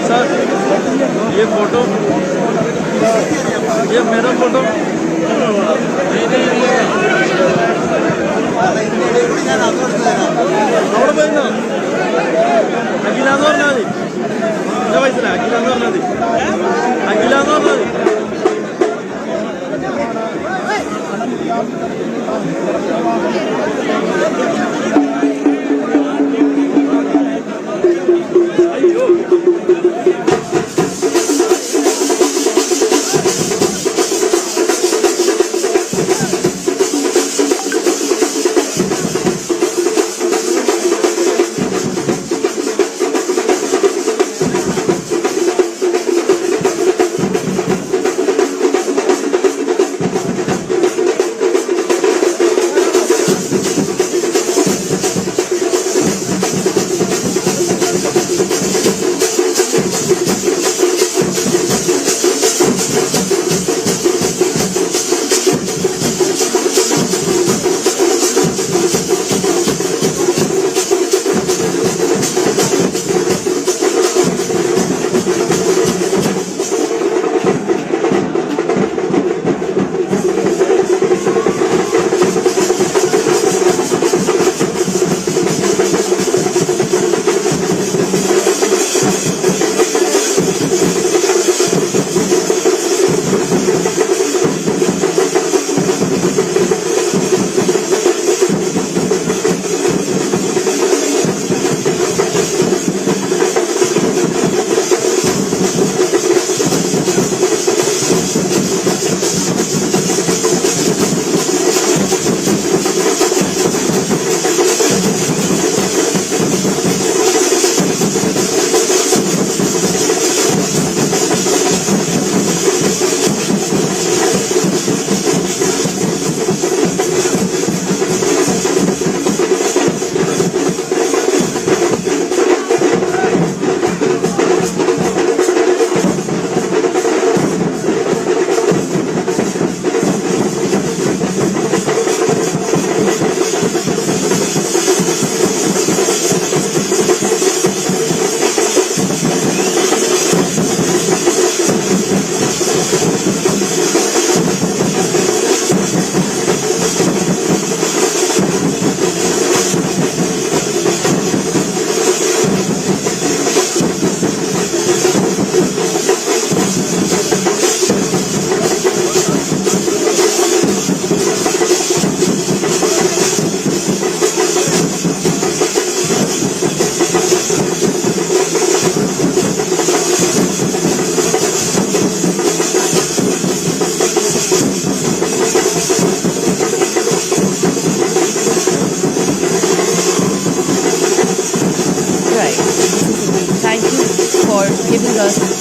Sir ये photo, ये मेरा फोटो അവിടെ പോയിരുന്നോ? അഖിലാന്ന് പറഞ്ഞാൽ മതി. എൻ്റെ പൈസ അഖിലാന്ന് പറഞ്ഞാൽ മതി. അഖിലാന്ന് പറഞ്ഞാൽ മതി.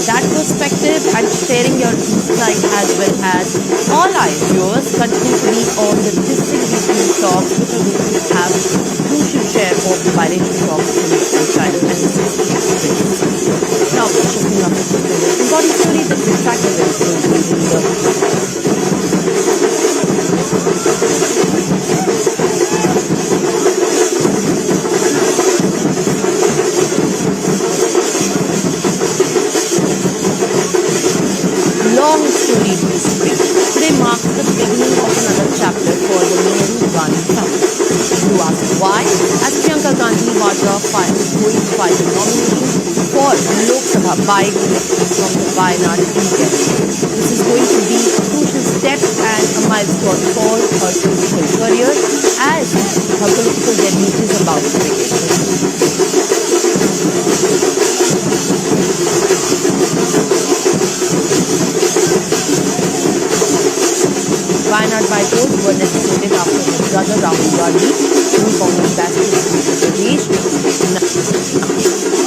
that perspective and sharing your insight as well as all our viewers continue to be on the distant regional talks which are going to have a crucial share of the bilateral talks between China and the States. Now we're shifting up to the important story that we track the long storied history. Today marks the beginning of another chapter for the Nehru Gandhi family. You ask why? As Priyanka Gandhi was going to file a nomination for Lok Sabha by-election from the Wayanad region. This is going to be a crucial step and a milestone for her political career as her political debut is about to begin. Wayanad by-polls were necessitated after his brother Rahul Gandhi, who Congress bastion in Uttar Pradesh.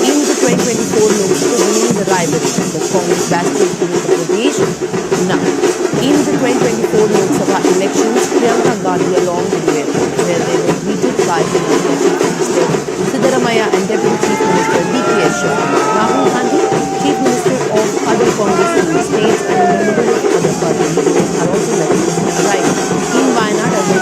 In the 2024 Lok Sabha winning the rivalry, the Congress bastion in Uttar Pradesh. Now, in the 2024 Lok Sabha elections, Priyanka Gandhi along with Wayanad, where they were greeted by the Chief Minister Siddaramaiah and Deputy Chief Minister D.K.S. Rahul Gandhi, Chief Minister of other Congress states and a number of other party leaders are also likely to arrive in Wayanad as a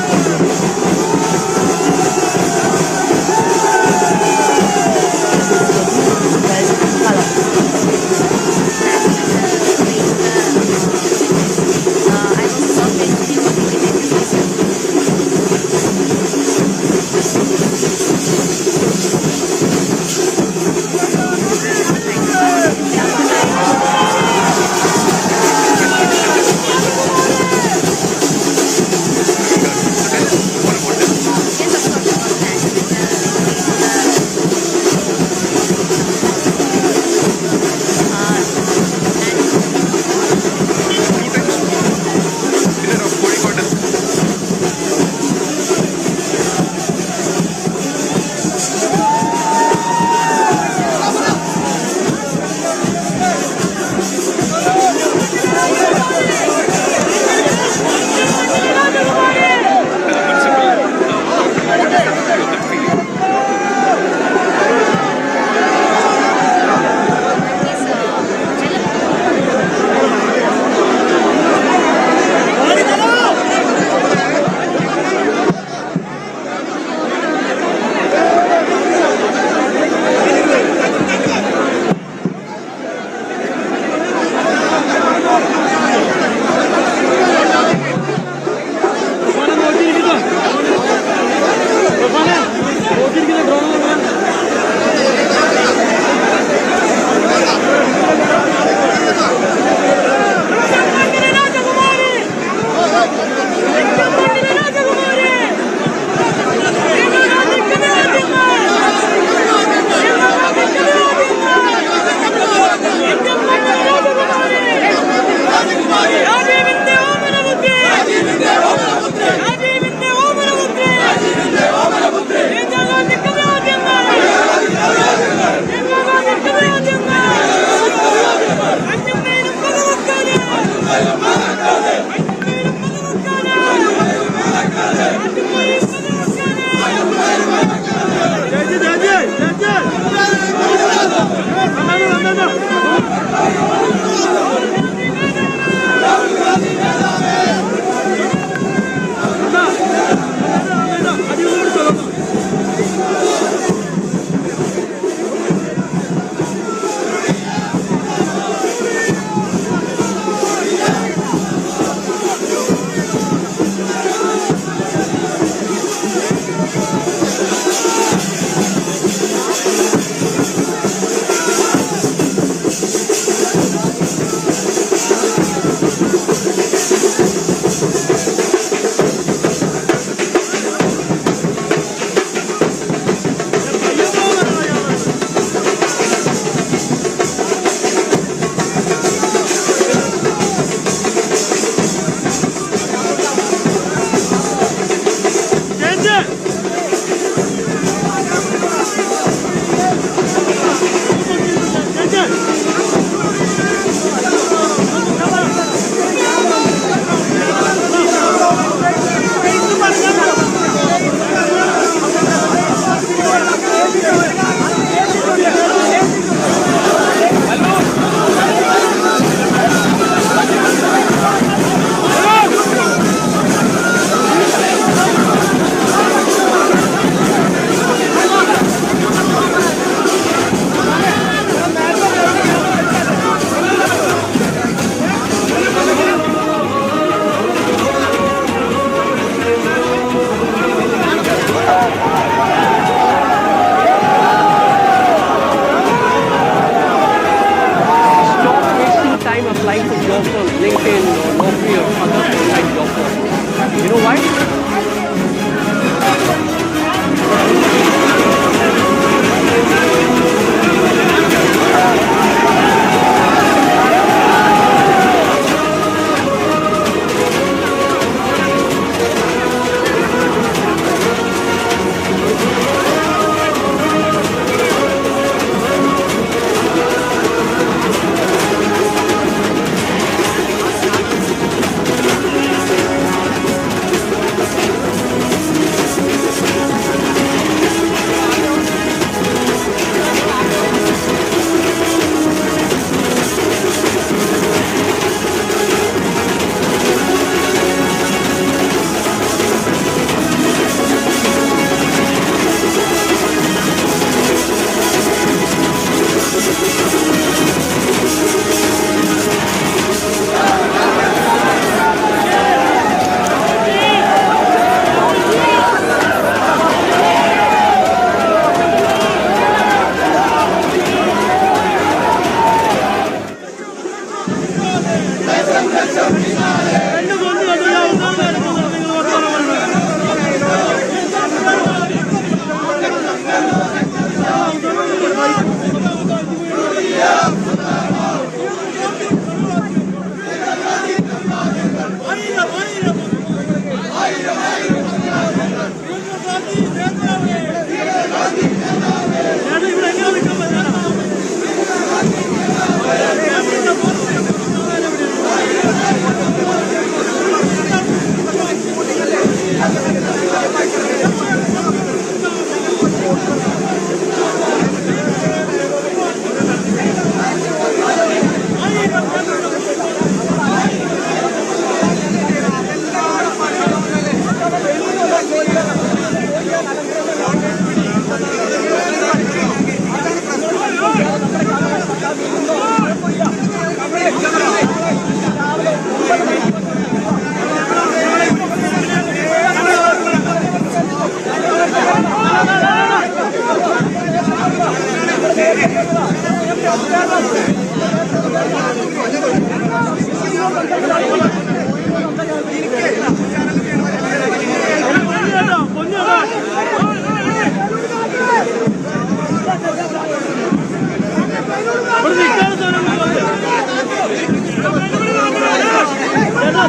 ഇവിടെ നിൽക്കാൻ സ്ഥലം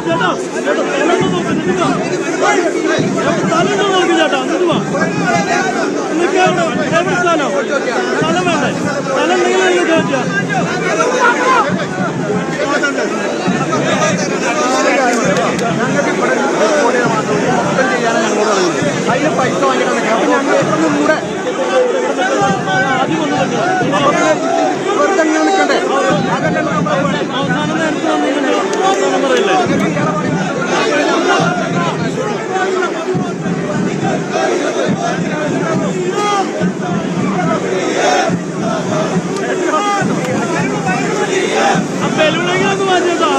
ചേട്ടാ സ്ഥലം നോക്ക് ചേട്ടാ എന്നിട്ട് വാ നിൽക്കാൻ എവിടെ സ്ഥലം വേണ്ടേ സ്ഥലം ഉണ്ടെങ്കിൽ ചോദിച്ചാ അതിന് പൈസ വാങ്ങിക്കണം അപ്പം ഞങ്ങൾ എപ്പോഴും കൂടെ വെറുതെ അങ്ങനെ നിൽക്കണ്ടേ അവസാനം നേരത്തെ വന്നിട്ടുണ്ടോ അവസാനം പറയില്ലേ ആ ബലൂണെങ്കിലും ഒന്ന് മാറ്റിട്ടോ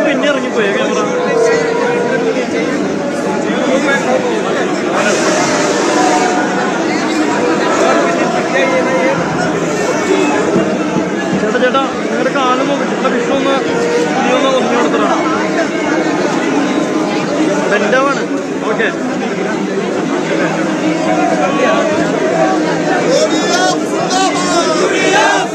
പിന്നെ ഇറങ്ങിപ്പോയ ക്യാമറ ചേട്ടാ നിങ്ങളുടെ കാണുമ്പോൾ വിഷ്ണു വിഷ്ണു ഒന്ന് നടത്തണം ബെൻഡാവാണ് ഓക്കെ Biofuels!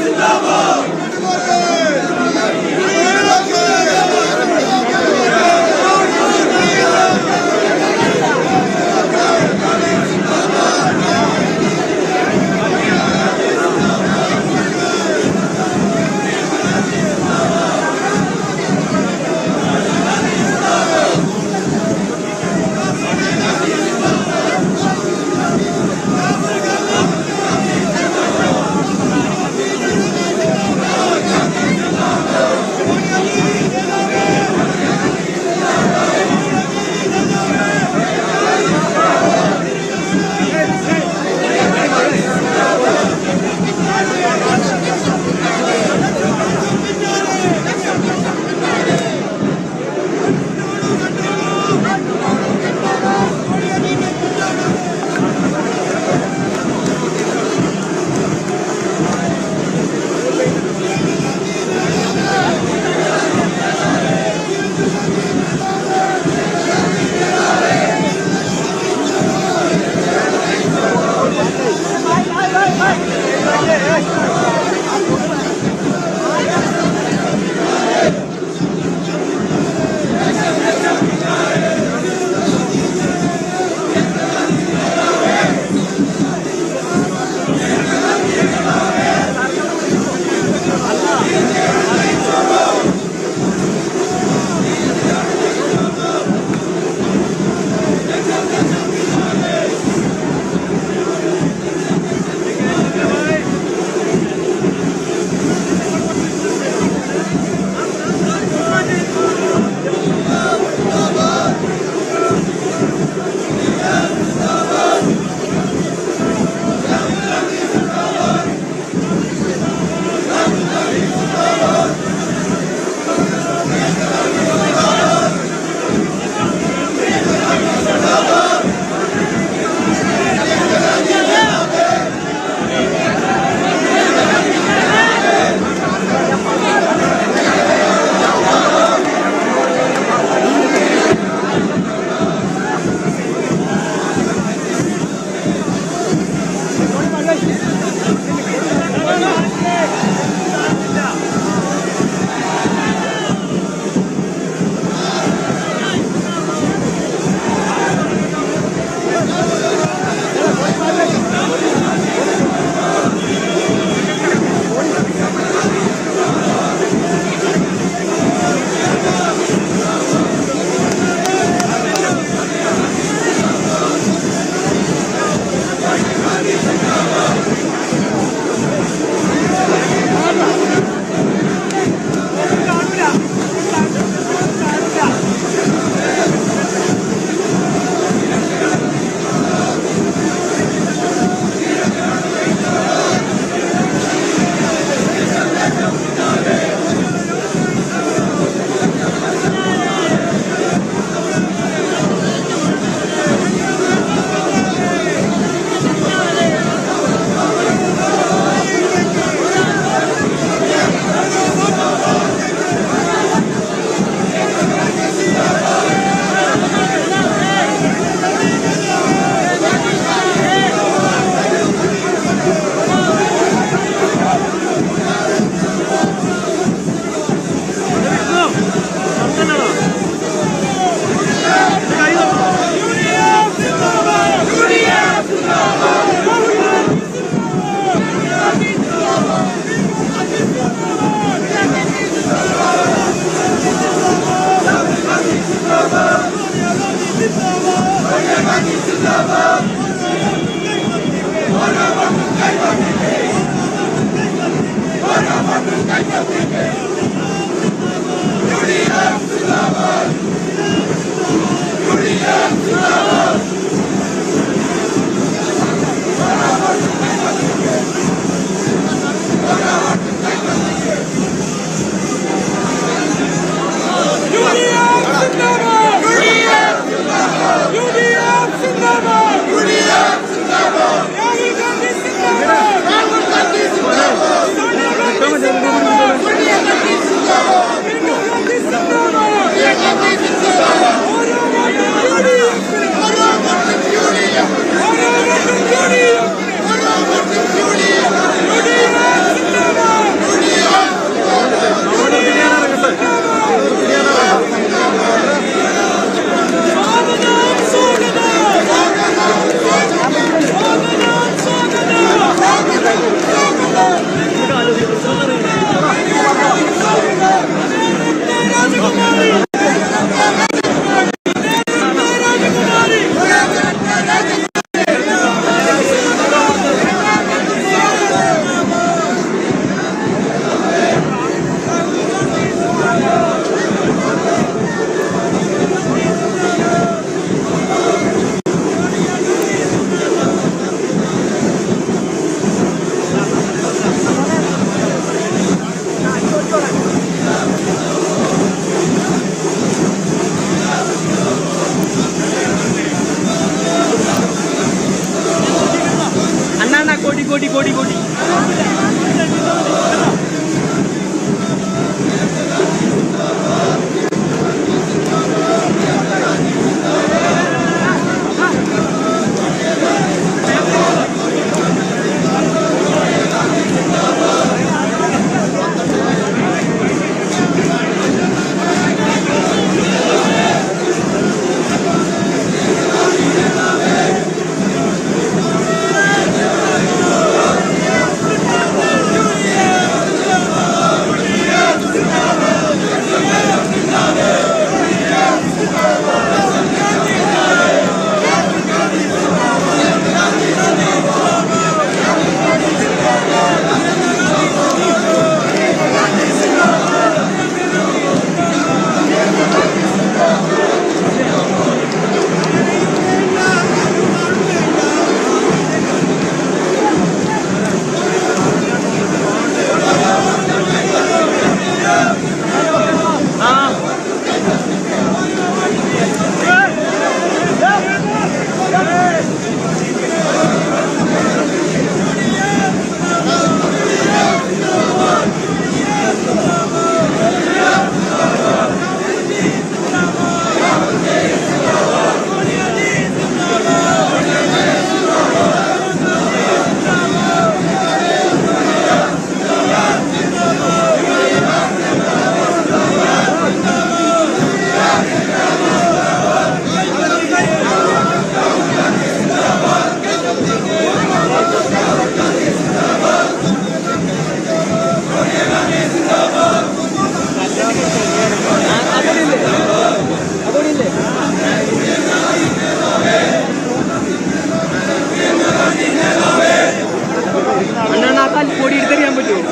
കൊടി എടുത്തറിയാൻ പറ്റുമോ?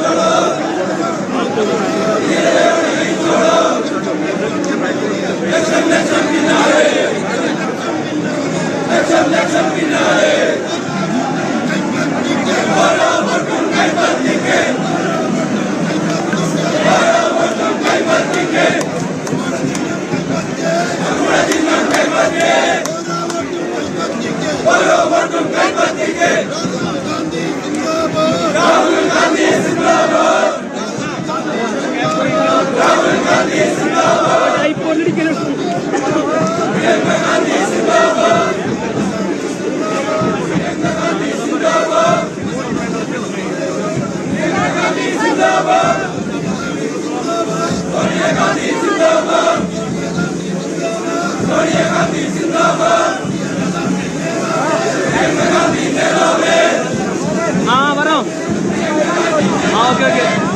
Rahul Gandhi Zindabad. Rahul Gandhi Zindabad. Political. Priyanka Gandhi Zindabad. Priyanka Gandhi Zindabad. Priyanka Gandhi Zindabad. Sonia Gandhi Zindabad. Sonia Gandhi Zindabad. Priyanka Gandhi Zindabad. Varam. Okay.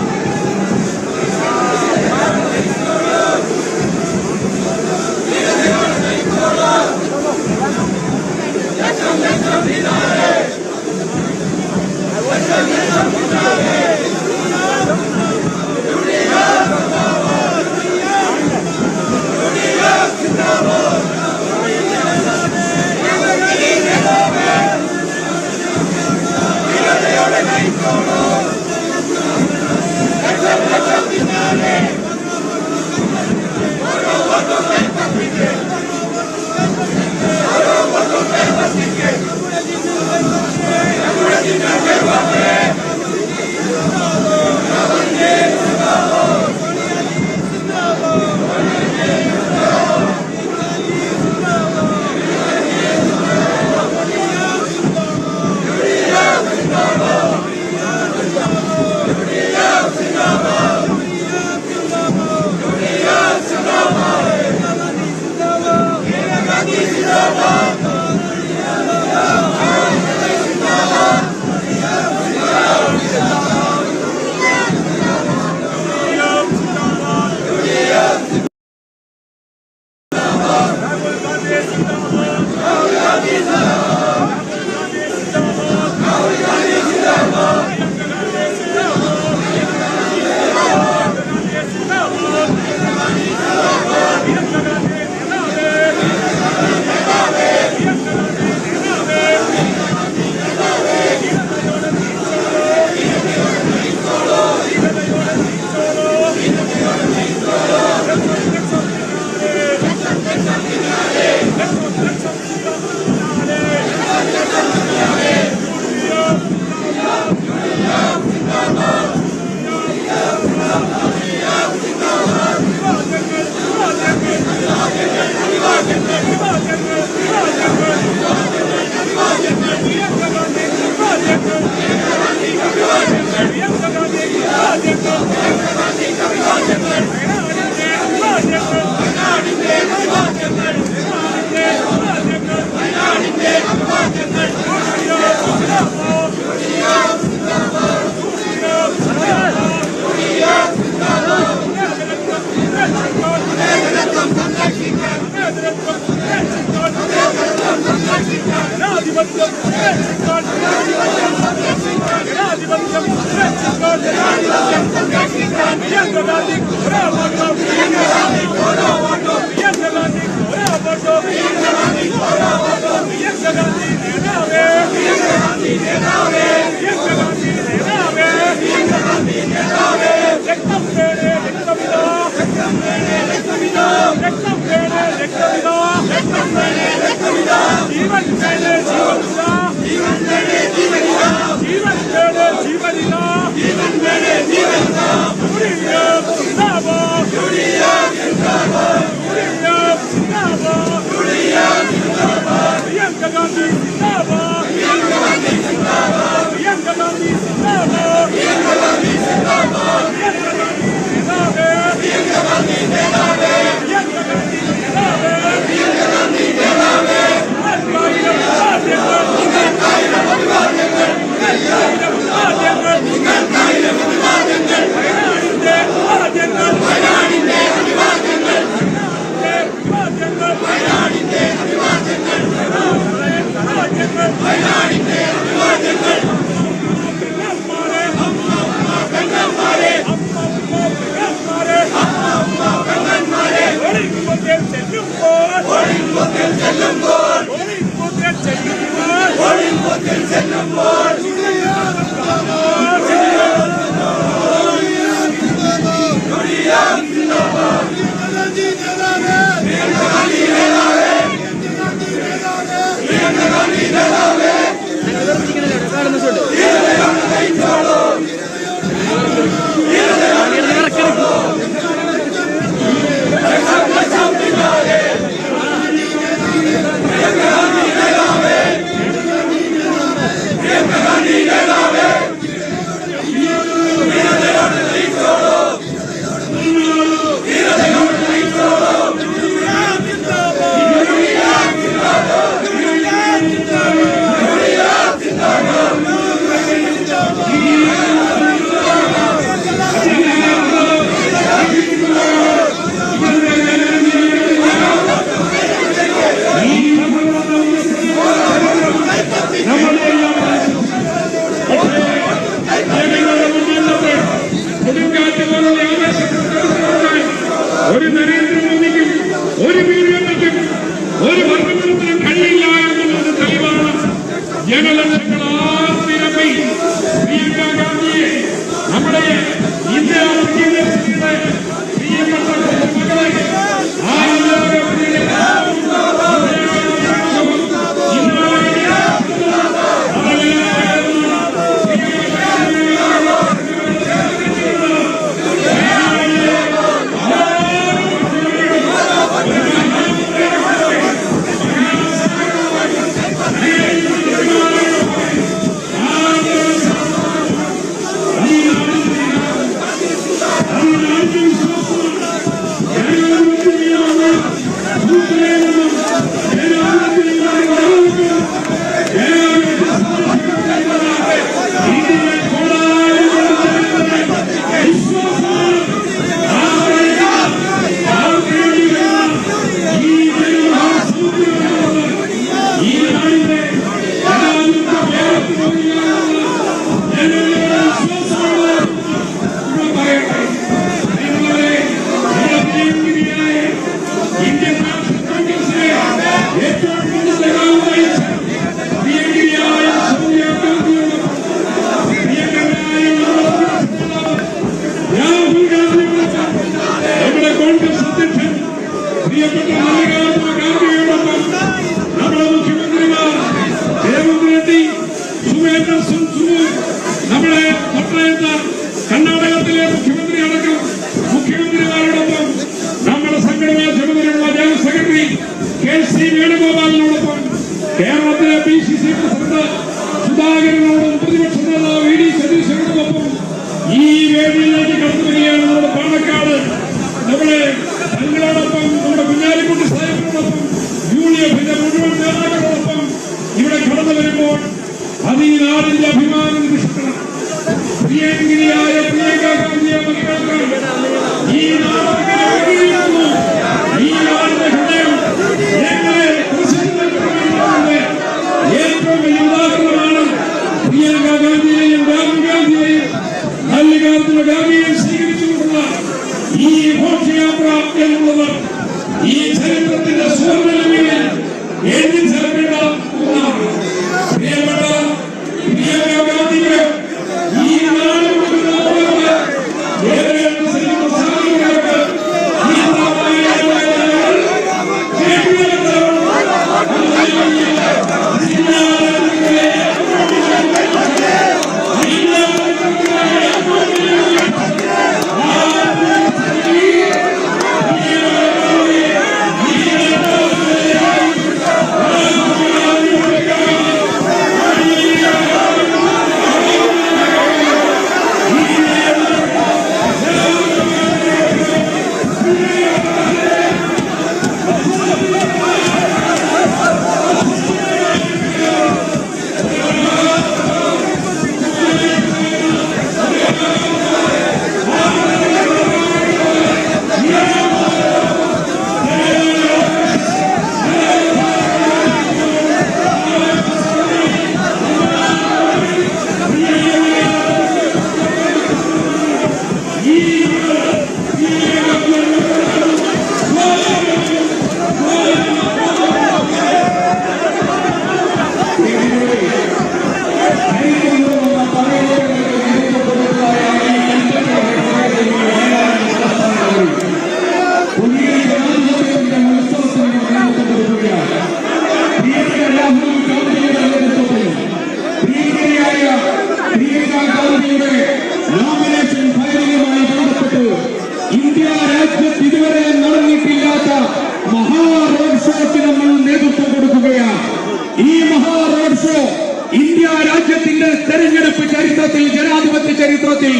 തെരഞ്ഞെടുപ്പ് ചരിത്രത്തിൽ, ജനാധിപത്യ ചരിത്രത്തിൽ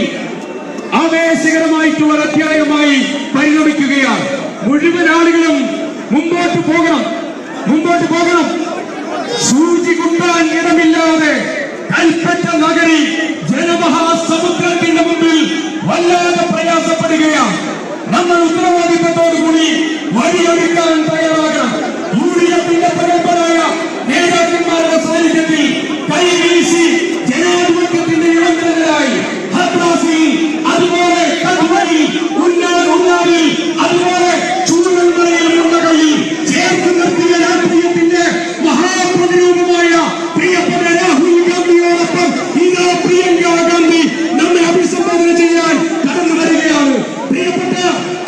ആവേശകരമായിട്ടുള്ള അധ്യായമായി പരിണമിക്കുകയാണ്. മുഴുവൻ ആളുകളും മുമ്പോട്ട് പോകണം, മുമ്പോട്ട് പോകണം. സൂചി കുത്താൻ ഇടമില്ലാതെ കൽപ്പറ്റ നഗരി ജനമഹാസമുദ്രത്തിന്റെ മുമ്പിൽ വല്ലാതെ പ്രയാസപ്പെടുകയാണ്. നമ്മൾ ഉത്തരവാദിത്തത്തോടുകൂടി വഴിയൊരുക്കാൻ തയ്യാറാകണം. യുഡിഎഫിന്റെ പ്രഗത്ഭരായ നേതാക്കന്മാരുടെ സാന്നിധ്യത്തിൽ കൈവീശി ജനാധിപത്യത്തിന്റെ യുവജനരായി ഹത്രാസിൽ, അതുപോലെ കടുവയിൽ, ഉന്നാറിൽ, അതുപോലെ ചൂടൽമലയിൽ മുണ്ടകയിൽ ചേർത്ത് നിർത്തിയ രാഷ്ട്രീയത്തിന്റെ മഹാപ്രതിരൂപമായ പ്രിയപ്പെട്ട രാഹുൽ ഗാന്ധിയോടൊപ്പം ഇതാ പ്രിയങ്ക ഗാന്ധി നമ്മെ അഭിസംബോധന ചെയ്യാൻ കടന്നു വരികയാണ്. പ്രിയപ്പെട്ട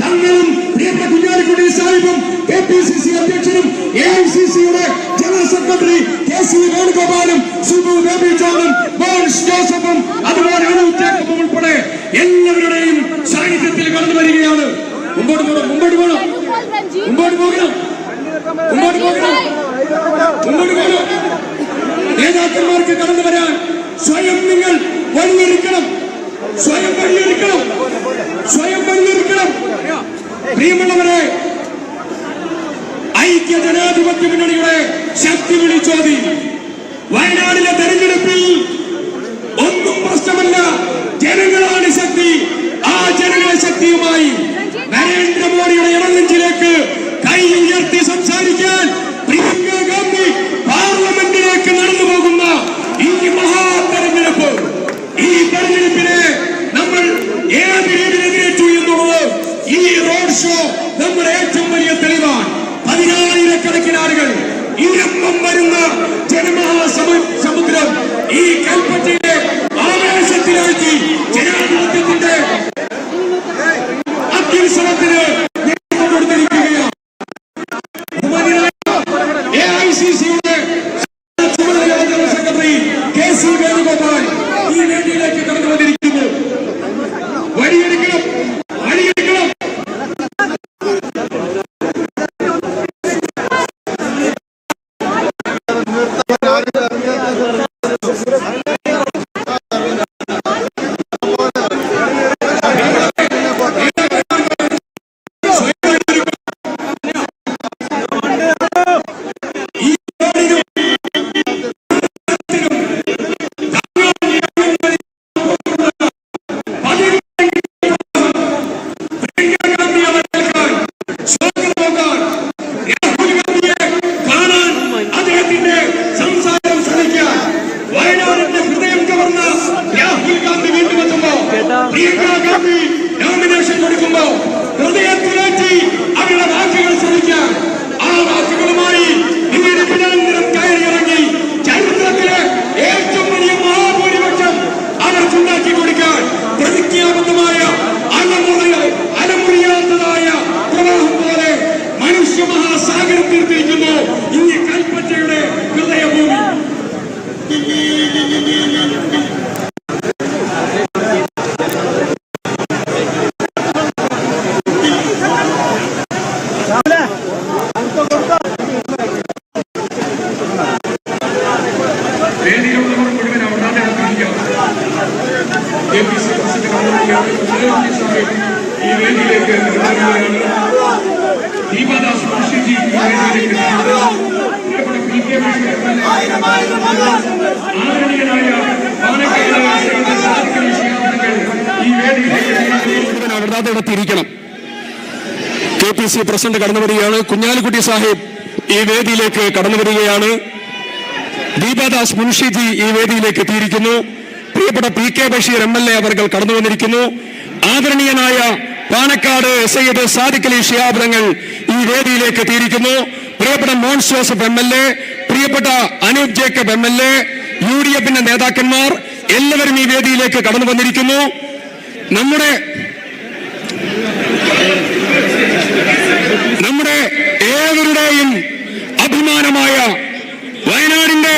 തങ്ങളും പ്രിയപ്പെട്ട കുഞ്ഞാലിക്കുട്ടി സാഹിബും KPCC അധ്യക്ഷനും AICCയുടെ ജനറൽ സെക്രട്ടറി KC വേണുഗോപാലും സുബു ബേബി ജോണും മോൻസ് ജോസഫും അതുപോലെ ജേക്കബും ഉൾപ്പെടെ എല്ലാവരുടെയും സാന്നിധ്യത്തിൽ കടന്നു വരികയാണ്. മുമ്പോട്ട് പോകണം, മുമ്പോട്ട് പോകണം, മുമ്പോട്ട് പോകണം, മുമ്പോട്ട് പോകണം, മുമ്പോട്ട് പോകണം. നേതാക്കന്മാർക്ക് കടന്നു വരാൻ സ്വയം നിങ്ങൾ വഴിയൊരുക്കണം, സ്വയം വഴിയൊരുക്കണം, സ്വയം വഴിയൊരുക്കണം. പ്രിയമുള്ളവരെ, ഐക്യ ജനാധിപത്യ മുന്നണിയുടെ ശക്തി വിളിച്ചോതി വയനാടിലെ തെരഞ്ഞെടുപ്പിൽ ഒന്നും പ്രശ്നമല്ല, ജനങ്ങളാണ് ശക്തി. ആ ജനങ്ങളെ ശക്തിയുമായി നരേന്ദ്രമോദിയുടെ ഇടനെഞ്ചിലേക്ക് കൈ ഉയർത്തി സംസാരിക്കാൻ പ്രിയങ്ക ഗാന്ധി പാർലമെന്റിലേക്ക് നടന്നു പോകുന്ന ഈ മഹാ തെരഞ്ഞെടുപ്പ്, ഈ തെരഞ്ഞെടുപ്പിനെ നമ്മൾ ഏത് രീതിയിൽ എതിരേറ്റു എന്നുള്ളത് ഈ റോഡ് ഷോ നമ്മുടെ ഏറ്റവും വലിയ തെളിവാണ്. 10,000-കണക്കിന് ആളുകൾ ഇരമ്പം വരുന്ന ജനമഹാസമുദ്രം ഈ കൽപ്പറ്റയെ ആവേശത്തിലാക്കി ജനാധിപത്യത്തിന്റെ അത്യുത്സവത്തിന് നേതൃത്വം കൊടുത്തിരിക്കുകയാണ്. AICCയുടെ ജനറൽ സെക്രട്ടറി KC വേണുഗോപാൽ ഈ വേദിയിലേക്ക് കടന്നു വന്നിരിക്കുന്നു. വഴിയെടുക്കണം, വഴിയെടുക്കണം. പ്രിയങ്ക ഗാന്ധി നോമിനേഷൻ കൊടുക്കുമ്പോൾ ഹൃദയത്തിലേറ്റി അവരുടെ വാക്കുകൾ ശ്രമിക്കാൻ, ആ വാക്കുകളുമായി പിന്നീട് പിന്നാന്തരം കയറിയിറങ്ങി ചരിത്രത്തിലെ ഏറ്റവും വലിയ മഹാഭൂരിപക്ഷം അവർക്കുണ്ടാക്കി കൊടുക്കാൻ പ്രതിജ്ഞാബദ്ധമായ അലമുറിയാത്തതായ പ്രവാഹം പോലെ മനുഷ്യ മഹാസാഗരം തീർത്തിരിക്കുന്നു ഈ കൽപ്പറ്റയുടെ ഹൃദയഭൂമി. നടത്തിയിരിക്കണം. KPC പ്രസിഡന്റ് കടന്നു വരികയാണ്. കുഞ്ഞാലിക്കുട്ടി സാഹിബ് ഈ വേദിയിലേക്ക് കടന്നു വരികയാണ്. ദീപാദാസ് മുൻഷിജി ഈ വേദിയിലേക്ക് എത്തിയിരിക്കുന്നു. പ്രിയപ്പെട്ട PK ബഷീർ MLA അവർ കടന്നു വന്നിരിക്കുന്നു. ആദരണീയനായ പാണക്കാട് സയ്യിദ് സാദിഖ് അലി ശിഹാബ് തങ്ങൾ ഈ വേദിയിലേക്ക് എത്തിയിരിക്കുന്നു. പ്രിയപ്പെട്ട മോൻസ് ജോസഫ് MLA, പ്രിയപ്പെട്ട അനൂപ് ജേക്കബ് MLA, UDFന്റെ നേതാക്കന്മാർ എല്ലാവരും ഈ വേദിയിലേക്ക് കടന്നു വന്നിരിക്കുന്നു. നമ്മുടെ ഏവരുടെയും അഭിമാനമായ വയനാടിന്റെ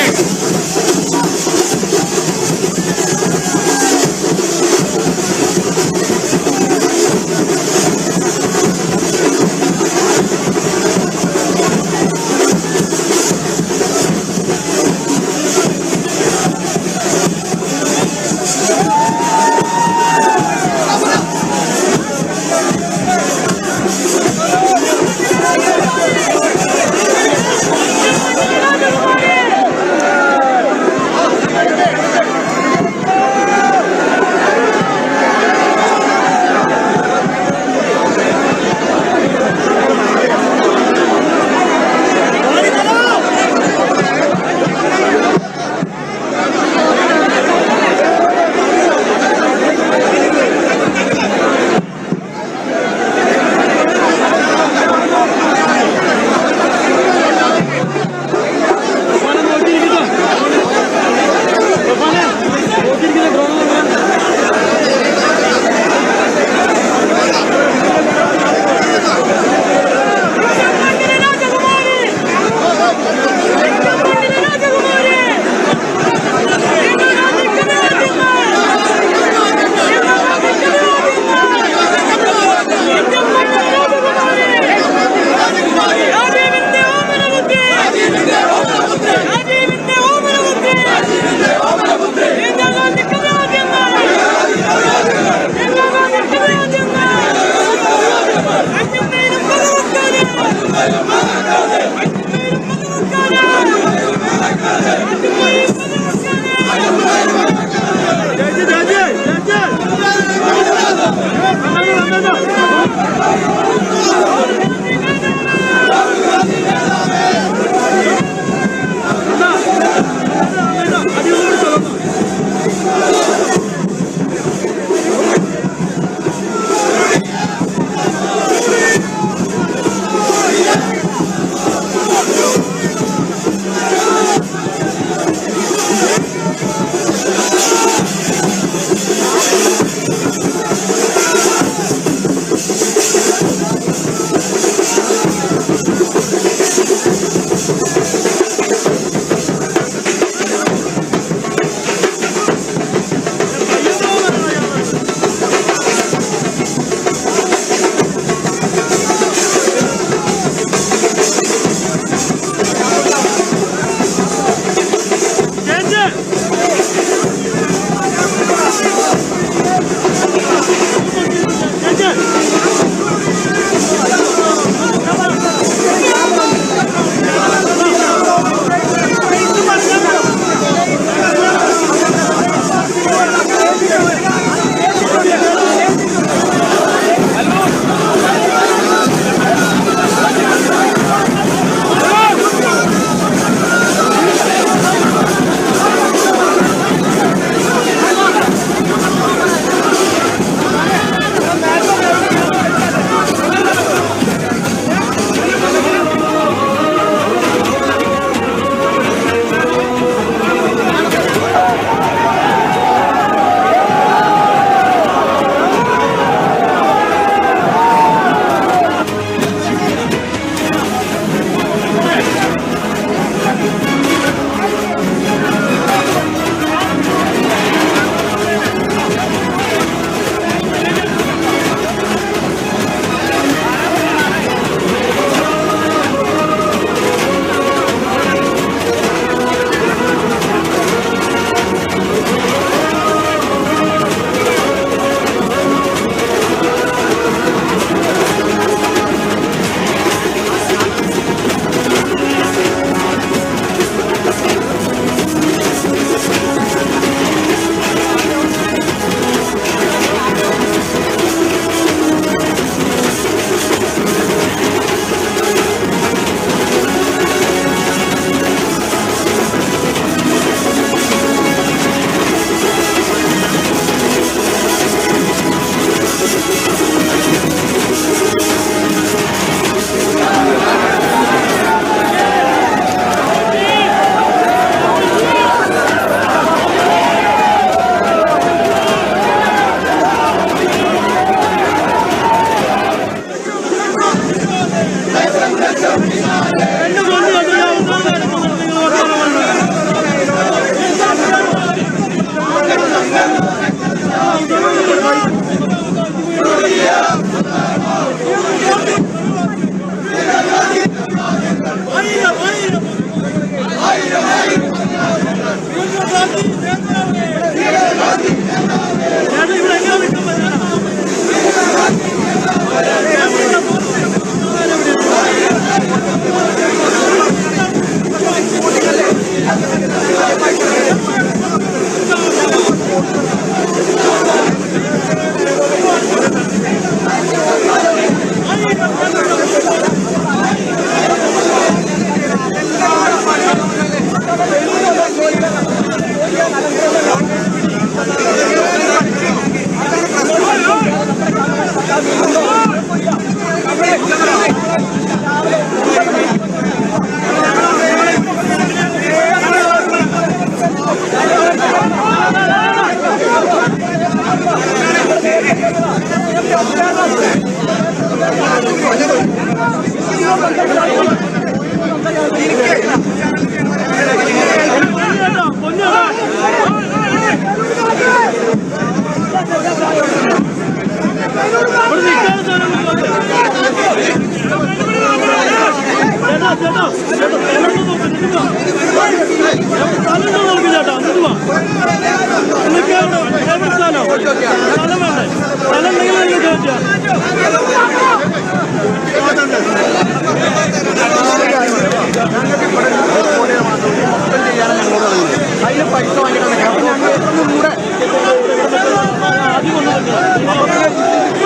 അതിന് പൈസ വാങ്ങിയിട്ടാണ് അപ്പൊ ഞങ്ങൾ എത്രയും കൂടെ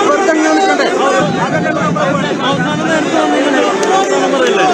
ഇവർക്ക് അങ്ങനെ നിൽക്കണ്ടേ അവസാനം നേരത്തെ പറയില്ലേ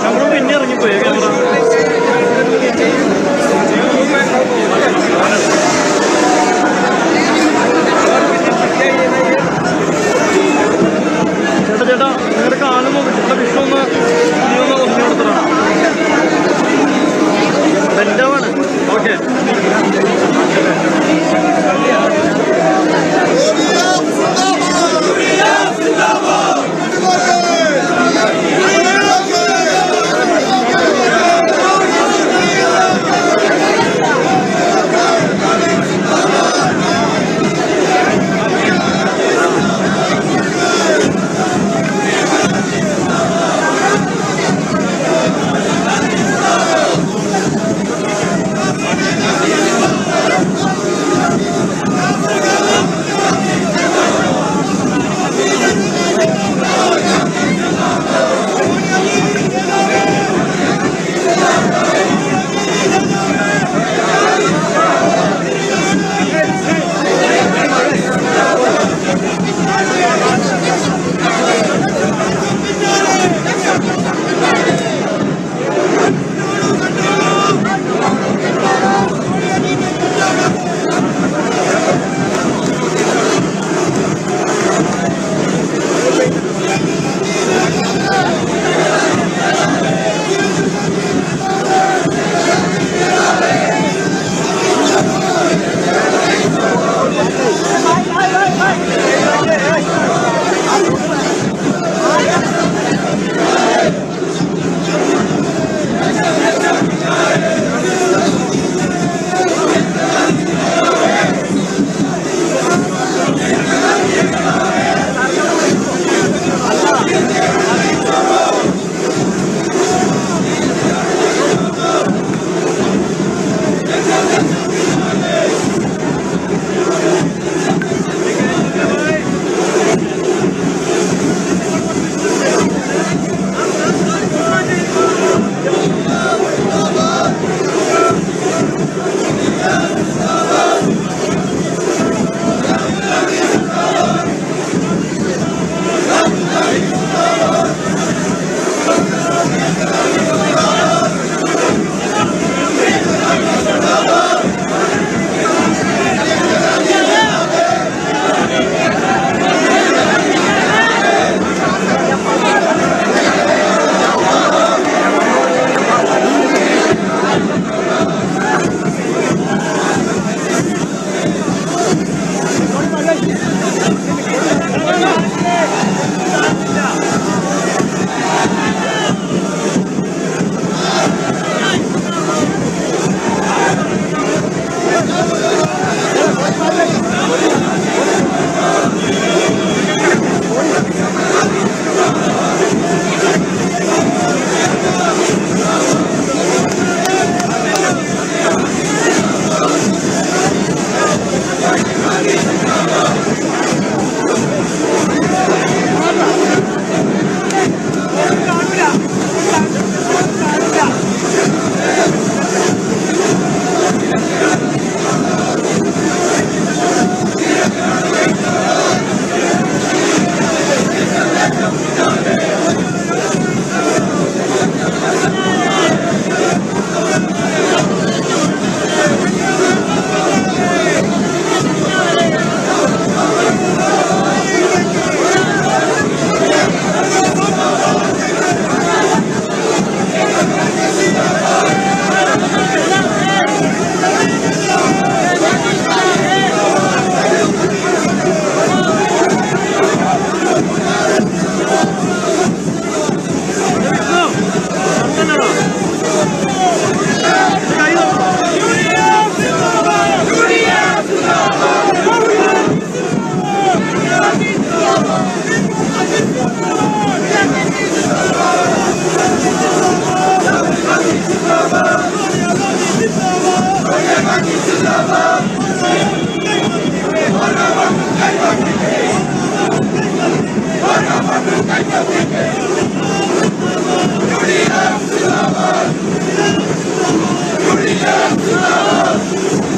നമ്മൾ പിന്നെ ഇറങ്ങിപ്പോയി ക്യാമറ. ചേട്ടാ നിങ്ങളുടെ കാണുമ്പോൾ ഇവിടെ വിഷു ഒന്ന് നീ ഒന്ന് ഒന്നിനു കൊടുത്തതാണ്. ബെൻഡാവാണ്. Okay Gandhi.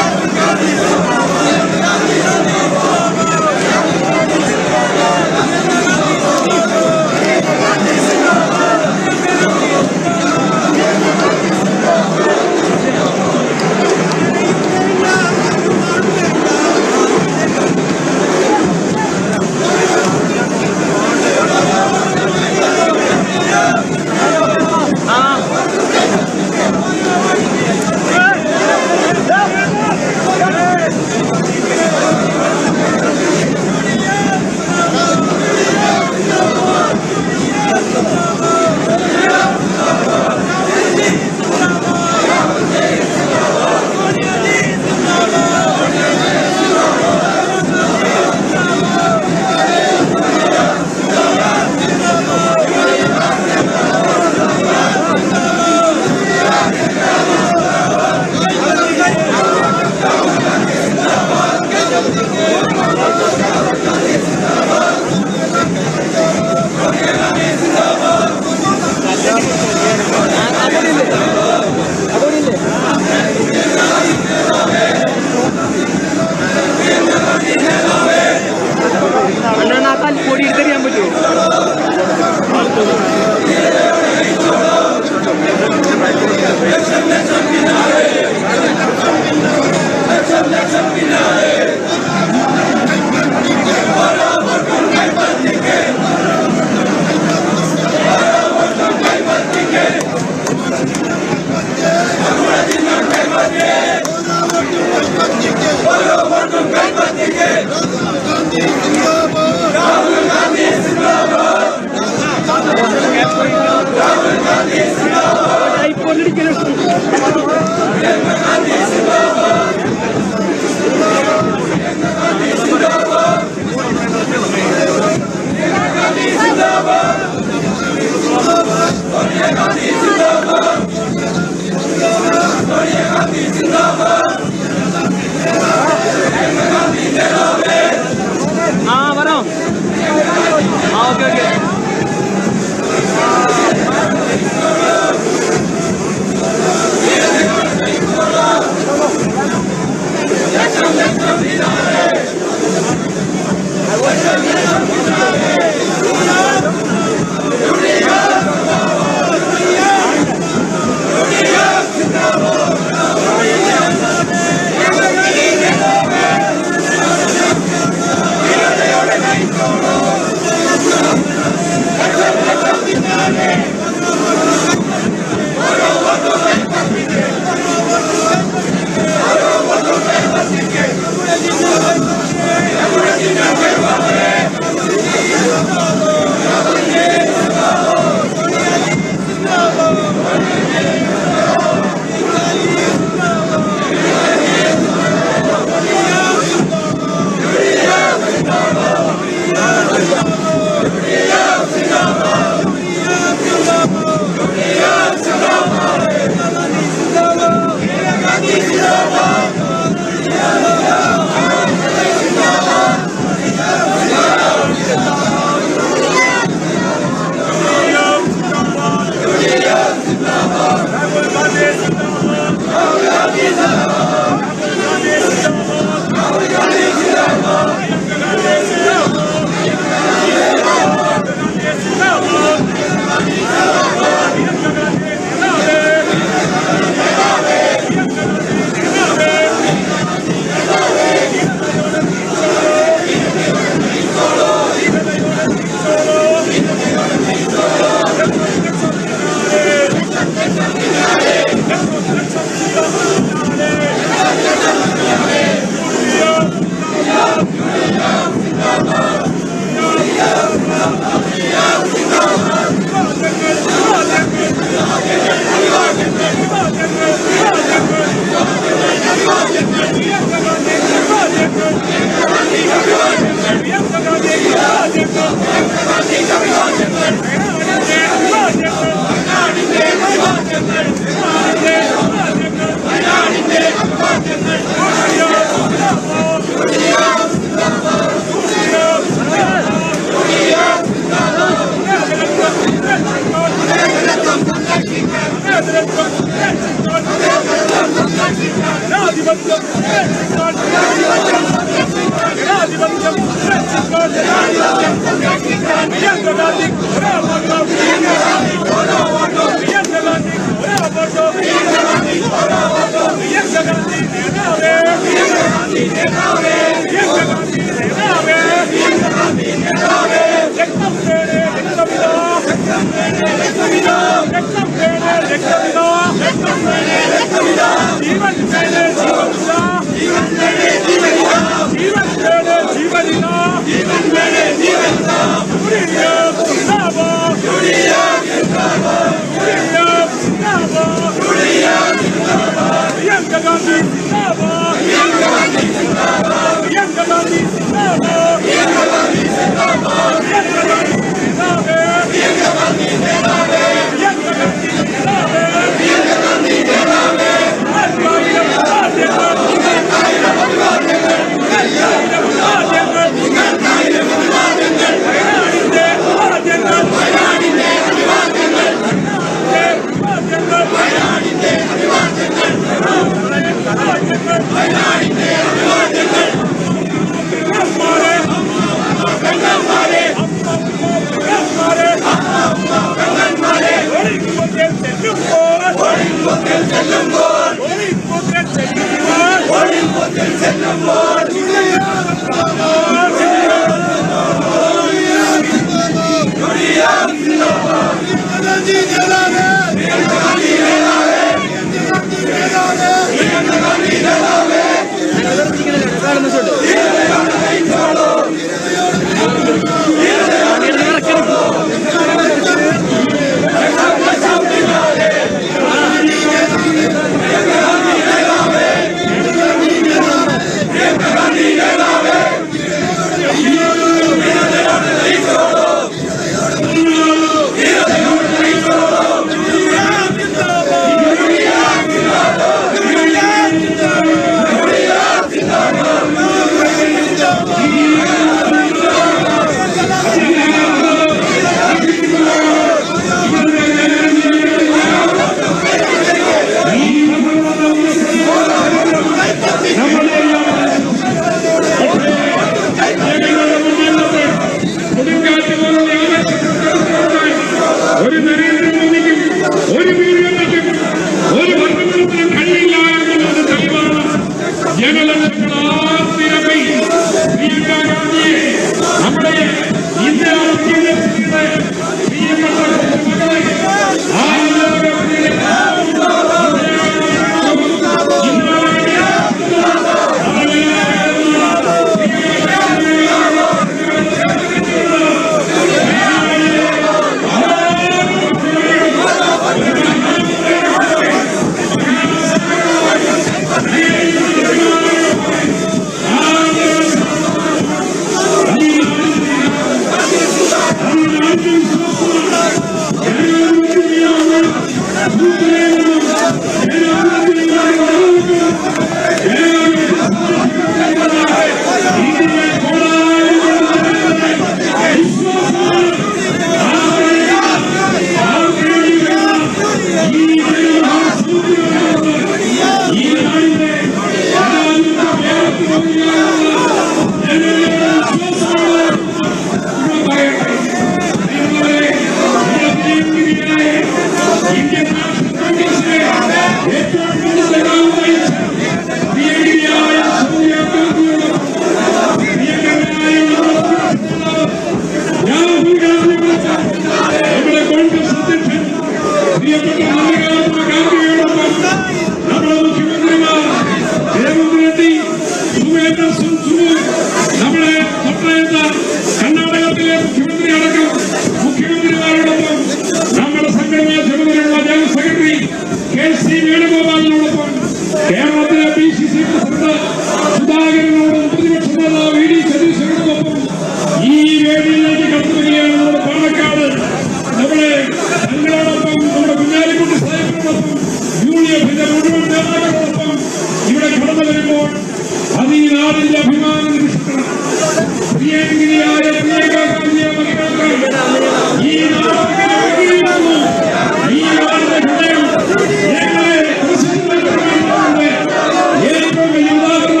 ഏറ്റവും വലിയ ഉദാഹരണം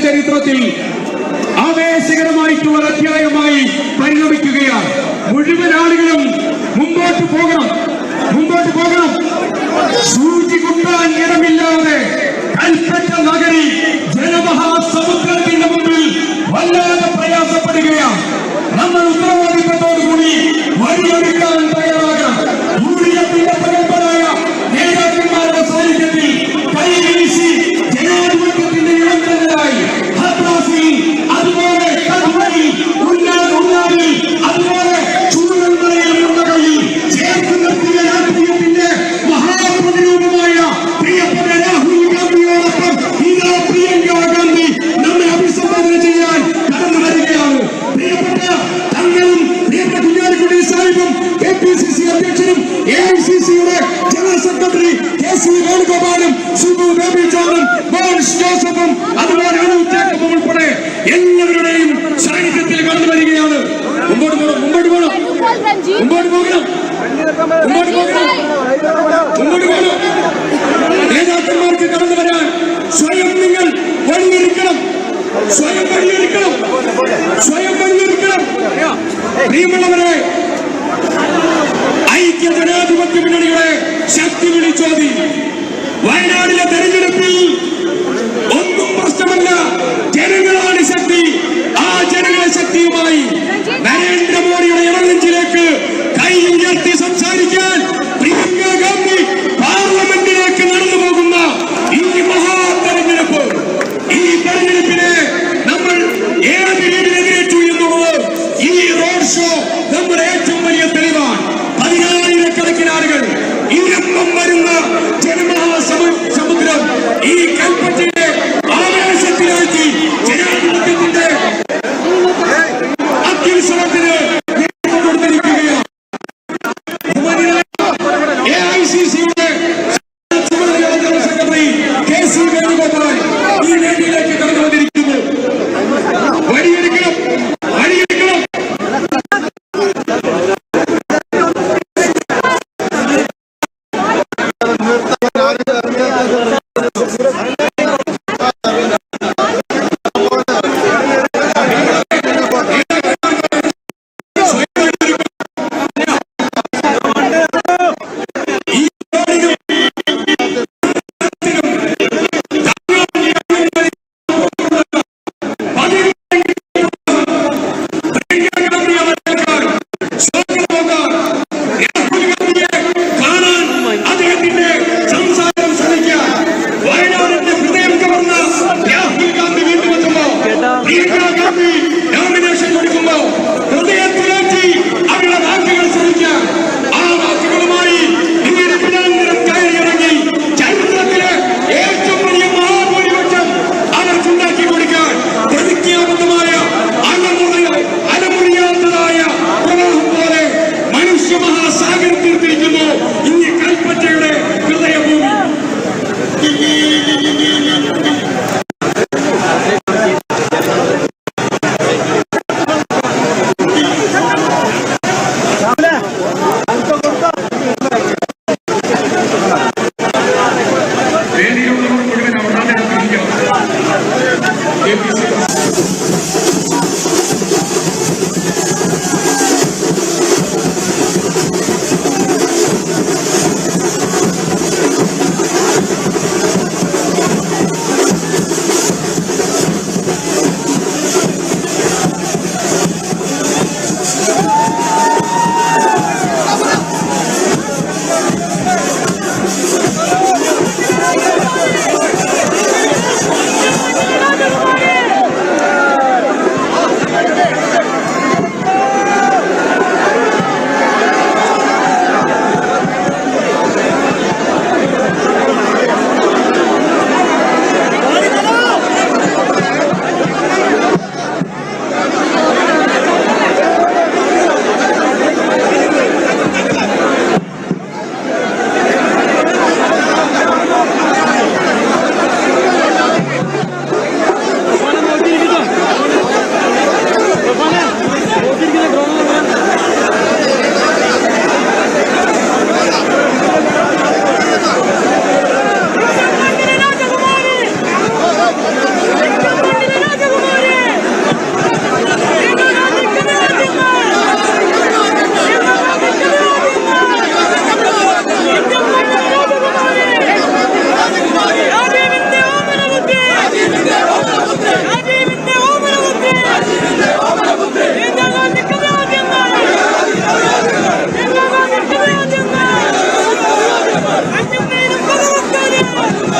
ചരിത്രത്തിൽ ആവേശകരമായിട്ടുള്ള അധ്യായമായി പരിണമിക്കുകയാണ്. മുഴുവൻ ആളുകളും മുമ്പോട്ട് പോകണം, മുമ്പോട്ട് പോകണം. സൂചി കുത്താൻ ഇടമില്ലാതെ കൽപ്പറ്റ നഗരി ജനമഹാസമുദ്രത്തിന്റെ മുമ്പിൽ വല്ലാതെ പ്രയാസപ്പെടുകയാണ്. നമ്മൾ ഉത്തരവാദിത്തത്തോടുകൂടി വഴിയൊരുക്കാൻ തയ്യാറാകണം. യുഡിഎഫിന്റെ പ്രഗത്ഭരായ നേതാക്കന്മാരുടെ സാന്നിധ്യത്തിൽ കൈവീശി ജനാധിപത്യത്തിന്റെ ഇളങ്കലായി ഹത്രാസിൽ, അതുപോലെ കണ്ണൂരിൽ, ഉന്നാവിൽ, അതുപോലെ ചൂടുമലയിൽ മുന്നകയിൽ ചേർത്ത് നിർത്തിയ രാഷ്ട്രീയത്തിന്റെ മഹാപ്രതിരൂപമായ പ്രിയപ്പെട്ട രാഹുൽ ഗാന്ധിയോടൊപ്പം ഇതാ പ്രിയങ്ക ഗാന്ധി നമ്മെ അഭിസംബോധന ചെയ്യാൻ കടന്നു വരികയാണ്. പ്രിയപ്പെട്ട തങ്ങളും പ്രിയപ്പെട്ട കുഞ്ഞാലിക്കുട്ടി സാഹിബും KPCC അധ്യക്ഷനും AICCയുടെ ജനറൽ സെക്രട്ടറി KC വേണുഗോപാലും സുബു ബേബി ജോണും മോൻസ് ജോസഫും അതുപോലെ ജേക്കബും ഉൾപ്പെടെ എല്ലാവരുടെയും സാന്നിധ്യത്തിൽ കടന്നു വരികയാണ്. മുമ്പോട്ട് പോകണം, മുമ്പോട്ട് പോകണം, മുമ്പോട്ട് പോകണം, മുമ്പോട്ട് പോകണം, മുമ്പോട്ട് പോകണം. നേതാക്കന്മാർക്ക് കടന്നു വരാൻ സ്വയം നിങ്ങൾ വഴിയൊരുക്കണം, സ്വയം വഴിയൊരുക്കണം, സ്വയം വഴിയൊരുക്കണം. പ്രിയമുള്ളവരെ, ഐക്യ ജനാധിപത്യ മുന്നണിയുടെ ശക്തി വിളിച്ചോതി. വയനാടിലെ തെരഞ്ഞെടുപ്പിൽ ഒന്നും പ്രശ്നമല്ല, ജനങ്ങളാണ് ശക്തി. ആ ജനങ്ങളെ ശക്തിയുമായി നരേന്ദ്രമോദിയുടെ ഇടനെഞ്ചിലേക്ക് കൈ ഉയർത്തി സംസാരിക്കാൻ പ്രിയങ്ക ഗാന്ധി പാർലമെന്റിലേക്ക് നടന്നു പോകുന്ന ഈ മഹാതെരഞ്ഞെടുപ്പ്, ഈ തെരഞ്ഞെടുപ്പിനെ നമ്മൾ ഏത് രീതിയിൽ എതിരേറ്റു എന്നുള്ളത് ഈ റോഡ് ഷോ നമ്മുടെ ഏറ്റവും വലിയ തെളിവാണ്. 10,000-കണക്കിന് ആളുകൾ ഇരമ്പം വരുന്ന ജനമഹാസമുദ്രം ഈ കൽപ്പറ്റയെ ആവേശത്തിലാക്കി ജനാധിപത്യത്തിന്റെ അത്യുത്സവത്തിന് കൊടുത്തിരിക്കുകയാണ്. AICCയുടെ ജനറൽ സെക്രട്ടറി KC വേണുഗോപാൽ ഈ വേദിയിലേക്ക് കടന്നു വന്നിരിക്കുന്നു. വഴിയെടുക്കണം, വഴിയെടുക്കണം.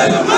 സ്ഥലം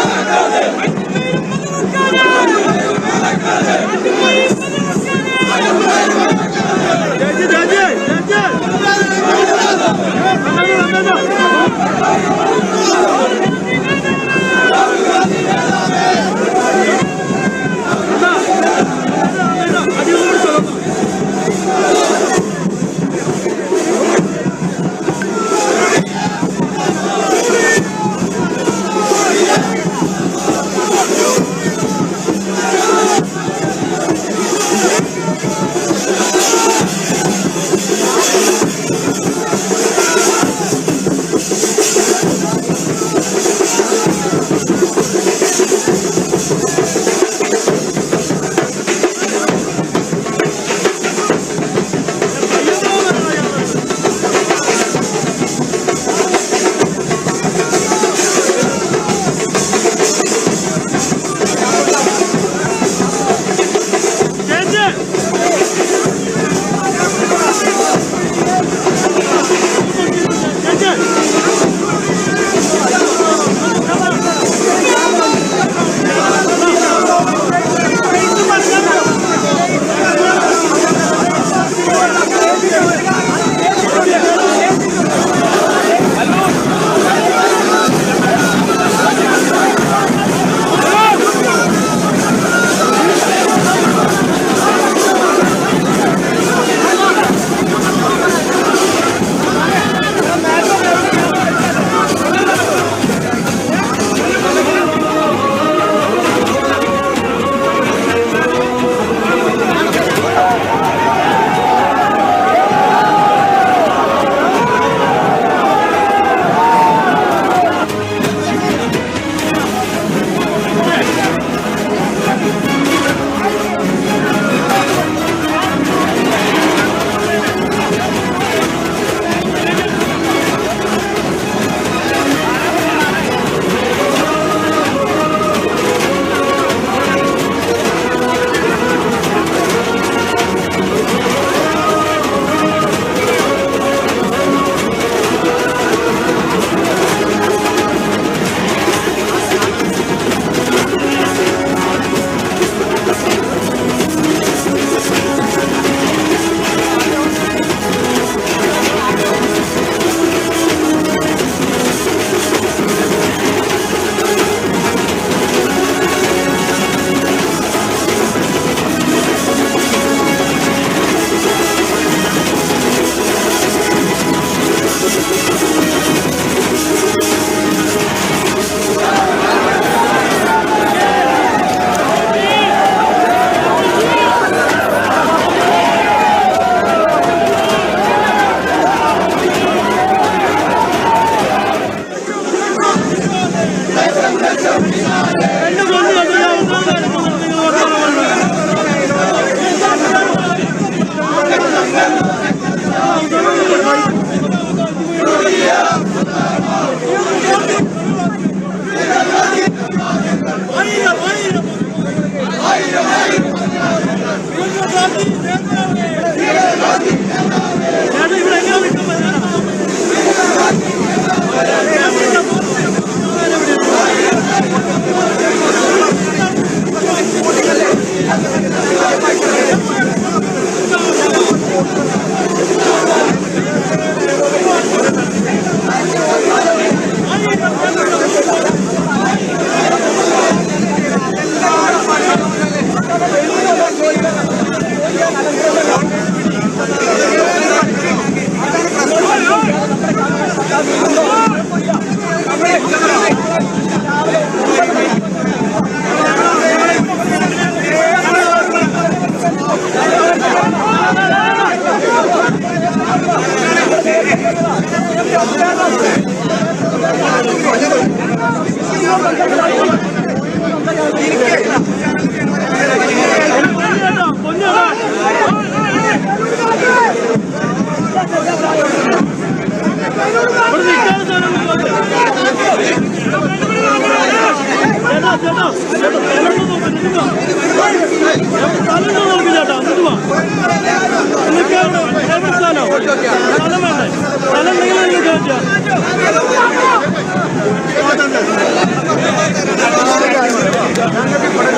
ഞങ്ങൾക്ക് ഇവിടെ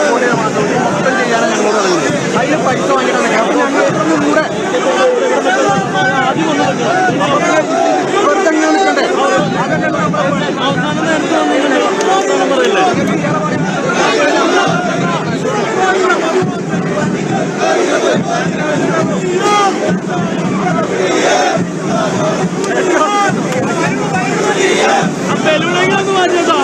കോടികൾ മാത്രം മൊത്തം ചെയ്യാനാണ് ഞങ്ങൾ പറയുന്നത്. അതിന് പൈസ വാങ്ങിയിട്ടാണ് അപ്പം ഞങ്ങൾ ഇവിടുന്ന് കൂടെ ഇവർക്ക് അങ്ങനെ നിൽക്കണ്ടേ? അവസാനം നേരത്തെ വന്നിങ്ങനെ പറയില്ലേ? ആ ബലൂണെങ്കിലൊന്ന് മാറ്റിട്ടോ.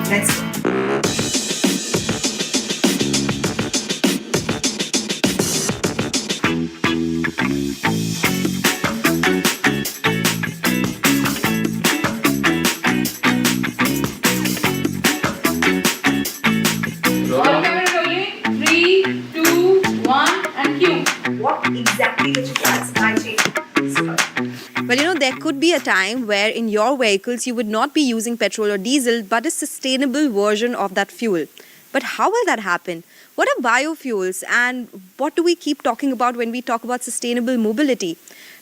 Let's go. All camera rolling. 3, 2, 1, and cue. What exactly did you classify change? Well, there could be a time where in your vehicles you would not be using petrol or diesel, but a sustainable version of that fuel. But how will that happen? What are biofuels and what do we keep talking about when we talk about sustainable mobility?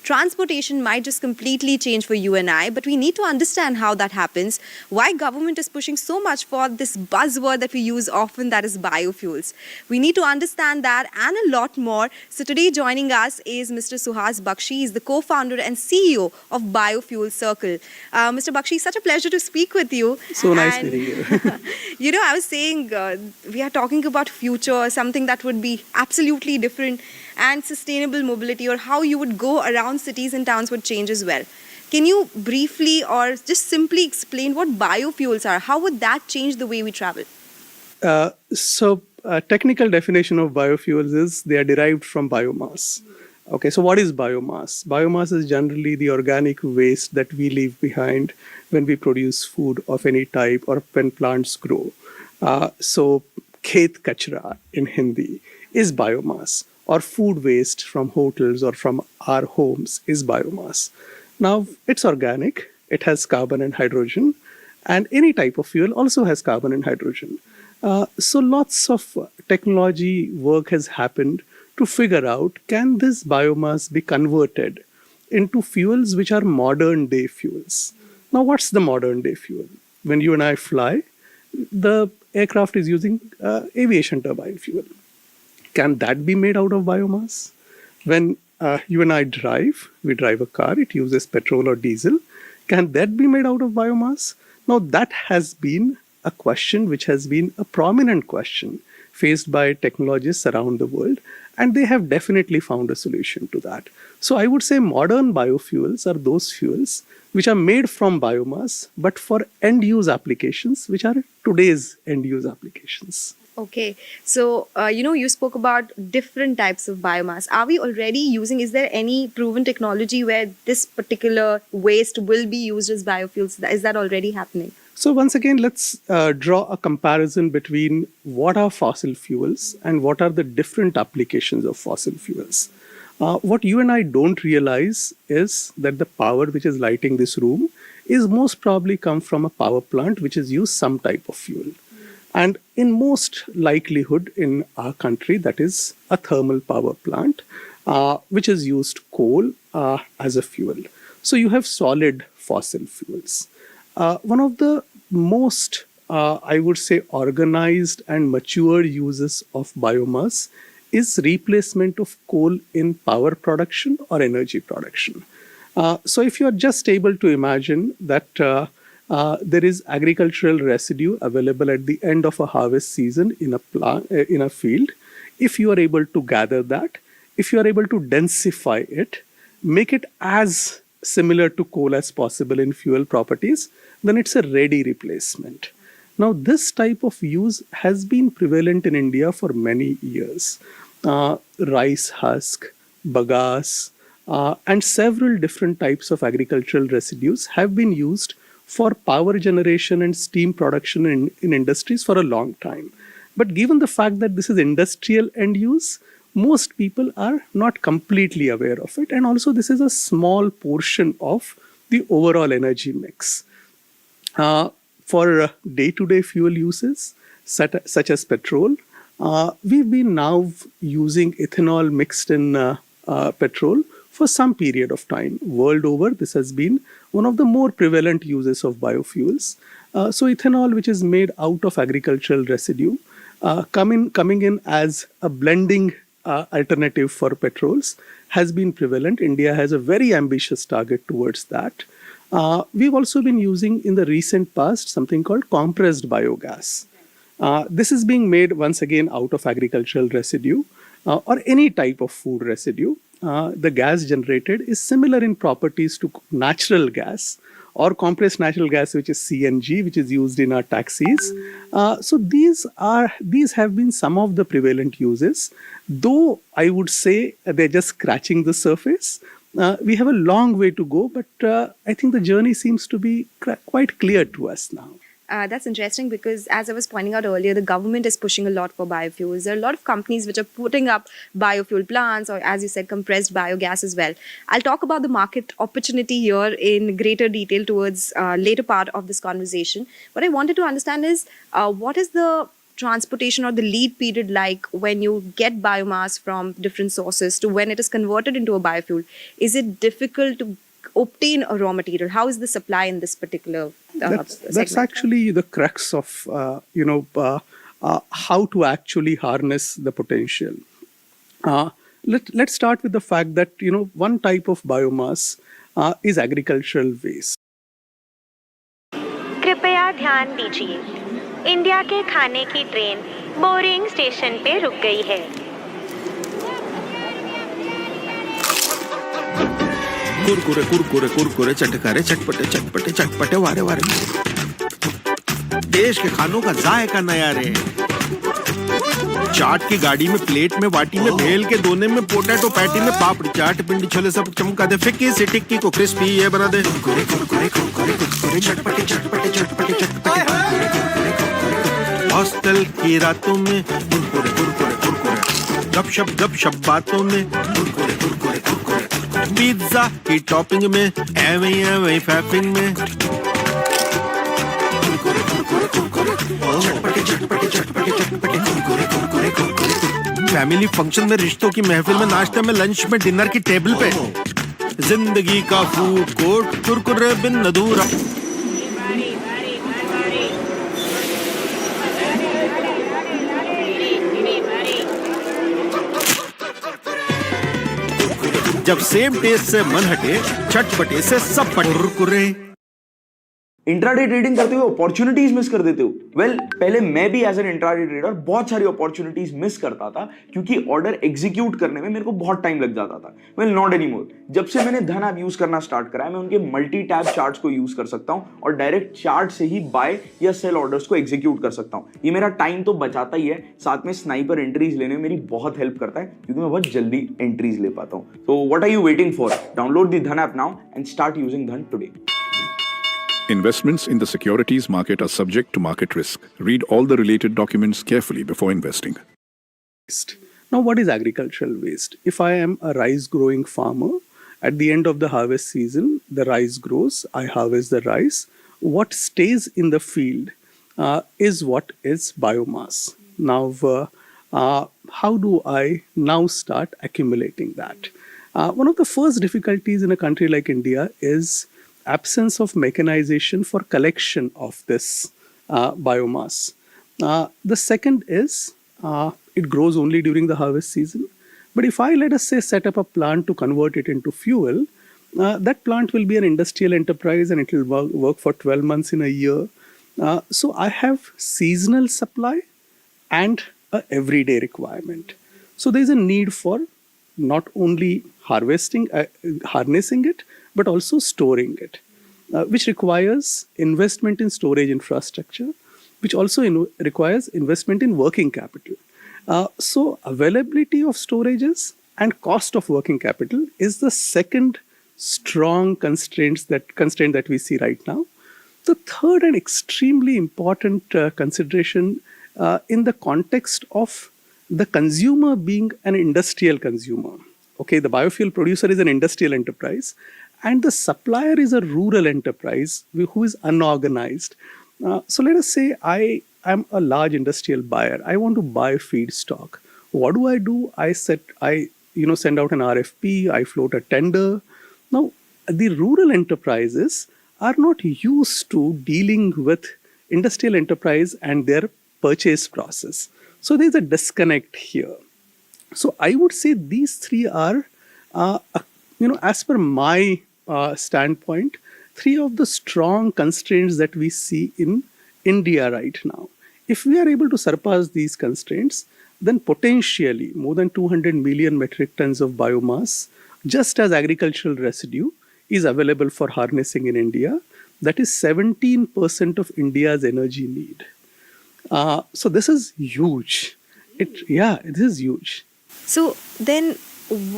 Transportation might just completely change for you and I, but we need to understand how that happens, why government is pushing so much for this buzzword that we use often, that is biofuels. We need to understand that and a lot more. So today joining us is Mr. Suhas Bakshi. He's the co-founder and CEO of Biofuel Circle. Mr. Bakshi, such a pleasure to speak with you. So nice meeting you. I was saying we are talking about future, something that would be absolutely different, and sustainable mobility, or how you would go around cities and towns would change as well. Can you briefly or just simply explain what biofuels are? How would that change the way we travel? Technical definition of biofuels is they are derived from biomass. Okay, so what is biomass? Biomass is generally the organic waste that we leave behind when we produce food of any type or when plants grow. So khet kachra in Hindi is biomass, or food waste from hotels or from our homes is biomass. Now, it's organic, it has carbon and hydrogen, and any type of fuel also has carbon and hydrogen. So lots of technology work has happened to figure out, can this biomass be converted into fuels which are modern day fuels? Now, what's the modern day fuel? When you and I fly, the aircraft is using aviation turbine fuel. Can that be made out of biomass? When you and I drive, we drive a car, it uses petrol or diesel. Can that be made out of biomass? Now, that has been a question which has been a prominent question faced by technologists around the world, and they have definitely found a solution to that. So I would say modern biofuels are those fuels which are made from biomass, but for end-use applications, which are today's end-use applications. Okay, so you spoke about different types of biomass. Are we already using, is there any proven technology where this particular waste will be used as biofuels? Is that already happening? So once again, let's draw a comparison between what are fossil fuels and what are the different applications of fossil fuels. What you and I don't realize is that the power which is lighting this room is most probably come from a power plant which has used some type of fuel. And in most likelihood in our country, that is a thermal power plant, which has used coal as a fuel. So you have solid fossil fuels. One of the most, I would say, organized and mature uses of biomass is replacement of coal in power production or energy production. So if you are just able to imagine that there is agricultural residue available at the end of a harvest season in a field. If you are able to gather that, if you are able to densify it, make it as similar to coal as possible in fuel properties, then it's a ready replacement. Now, this type of use has been prevalent in India for many years. Rice husk, bagasse, and several different types of agricultural residues have been used for power generation and steam production in industries for a long time. But given the fact that this is industrial end use, most people are not completely aware of it. And also, this is a small portion of the overall energy mix. For day-to-day fuel uses, such as petrol, we've been now using ethanol mixed in petrol for some period of time. World over, this has been one of the more prevalent uses of biofuels. So ethanol, which is made out of agricultural residue, coming in as a blending alternative for petrols, has been prevalent. India has a very ambitious target towards that. We've also been using in the recent past something called compressed biogas. This is being made once again out of agricultural residue or any type of food residue. The gas generated is similar in properties to natural gas or compressed natural gas, which is CNG, which is used in our taxis. So these have been some of the prevalent uses, though I would say they're just scratching the surface. We have a long way to go, but I think the journey seems to be quite clear to us now. That's interesting because, as I was pointing out earlier, the government is pushing a lot for biofuels. There are a lot of companies which are putting up biofuel plants or, as you said, compressed biogas as well. I'll talk about the market opportunity here in greater detail towards later part of this conversation. What I wanted to understand is what is the transportation or the lead period like when you get biomass from different sources to when it is converted into a biofuel? Is it difficult to obtain a raw material? How is the supply in this particular that's actually the crux of how to actually harness the potential. Let's start with the fact that one type of biomass is agricultural waste. कृपया ध्यान दीजिए, India के खाने की train boring station पे रुक गई है। कुरकुरे कुरकुरे कुरकुरे चटकारे चटपटे चटपटे चटपटे वारे वारे, देश के खानों का जायका नया रे। चाट की गाड़ी में, प्लेट में, वाटी में, भेल के दोने में, पोटैटो पैटी में, पापड़ी चाट, पिंडी छोले सब चमका दे, फिक्की सी टिक्की को क्रिस्पी ये बना दे। कुरकुरे कुरकुरे कुरकुरे कुरकुरे चटपटे चटपटे चटपटे चटपटे। हॉस्टल की रातों में कुरकुरे कुरकुरे कुरकुरे, गपशप बातों में कुरकुरे कुरकुरे कुरकुरे, पिज्जा की टॉपिंग में एवं फैपिंग में कुरकुरे कुरकुरे कुरकुरे, चटपटे चटपटे चटपटे चटपटे कुरकुरे कुरकुरे कुरकुरे। फैमिली फंक्शन में, रिश्तों की महफिल में, नाश्ते में, लंच में, डिनर की टेबल पे, जिंदगी का फूड कोर्ट कुरकुरे बिन अधूरा। जब सेम टेस्ट से मन हटे, चटपटे से सब कुरकुरे। इंट्राडे ट्रेडिंग करते हुए अपॉर्चुनिटीज मिस कर देते हो। पहले मैं भी एज एन इंट्राडे ट्रेडर बहुत सारी अपॉर्चुनिटीज मिस करता था क्योंकि ऑर्डर एग्जीक्यूट करने में मेरे को बहुत टाइम लग जाता था। Not anymore. जब से मैंने धन ऐप यूज करना स्टार्ट करा है, मैं उनके मल्टी टैब चार्ट्स को यूज कर सकता हूं और डायरेक्ट चार्ट से ही बाय या सेल ऑर्डर्स को एग्जीक्यूट कर सकता हूं। ये मेरा टाइम तो बचाता ही है, साथ में स्नाइपर एंट्रीज लेने में मेरी बहुत हेल्प करता है क्योंकि मैं बहुत जल्दी एंट्रीज ले पाता हूं। तो what are you waiting for? Download the Dhan app now and start using Dhan today. Investments in the securities market are subject to market risk. Read all the related documents carefully before investing. Now, what is agricultural waste? If I am a rice growing farmer, at the end of the harvest season, the rice grows, I harvest the rice. What stays in the field is what is biomass. Now, how do I now start accumulating that? One of the first difficulties in a country like India is absence of mechanization for collection of this biomass. The second is it grows only during the harvest season. But if I, let us say, set up a plant to convert it into fuel, that plant will be an industrial enterprise and it will work for 12 months in a year. So I have seasonal supply and a everyday requirement. So there is a need for not only harnessing it, but also storing it, which requires investment in storage infrastructure, which also requires investment in working capital. So availability of storages and cost of working capital is the second strong constraint that we see right now. The third and extremely important consideration in the context of the consumer being an industrial consumer. Okay, the biofuel producer is an industrial enterprise, and the supplier is a rural enterprise who is unorganized. So let us say I am a large industrial buyer. I want to buy feedstock. What do? I send out an RFP. I float a tender. Now, the rural enterprises are not used to dealing with industrial enterprise and their purchase process. So there's a disconnect here. So I would say these three are, as per my standpoint, three of the strong constraints that we see in India right now. If we are able to surpass these constraints, then potentially more than 200 million metric tons of biomass, just as agricultural residue, is available for harnessing in India. That is 17% of India's energy need. So this is huge. This is huge. So then,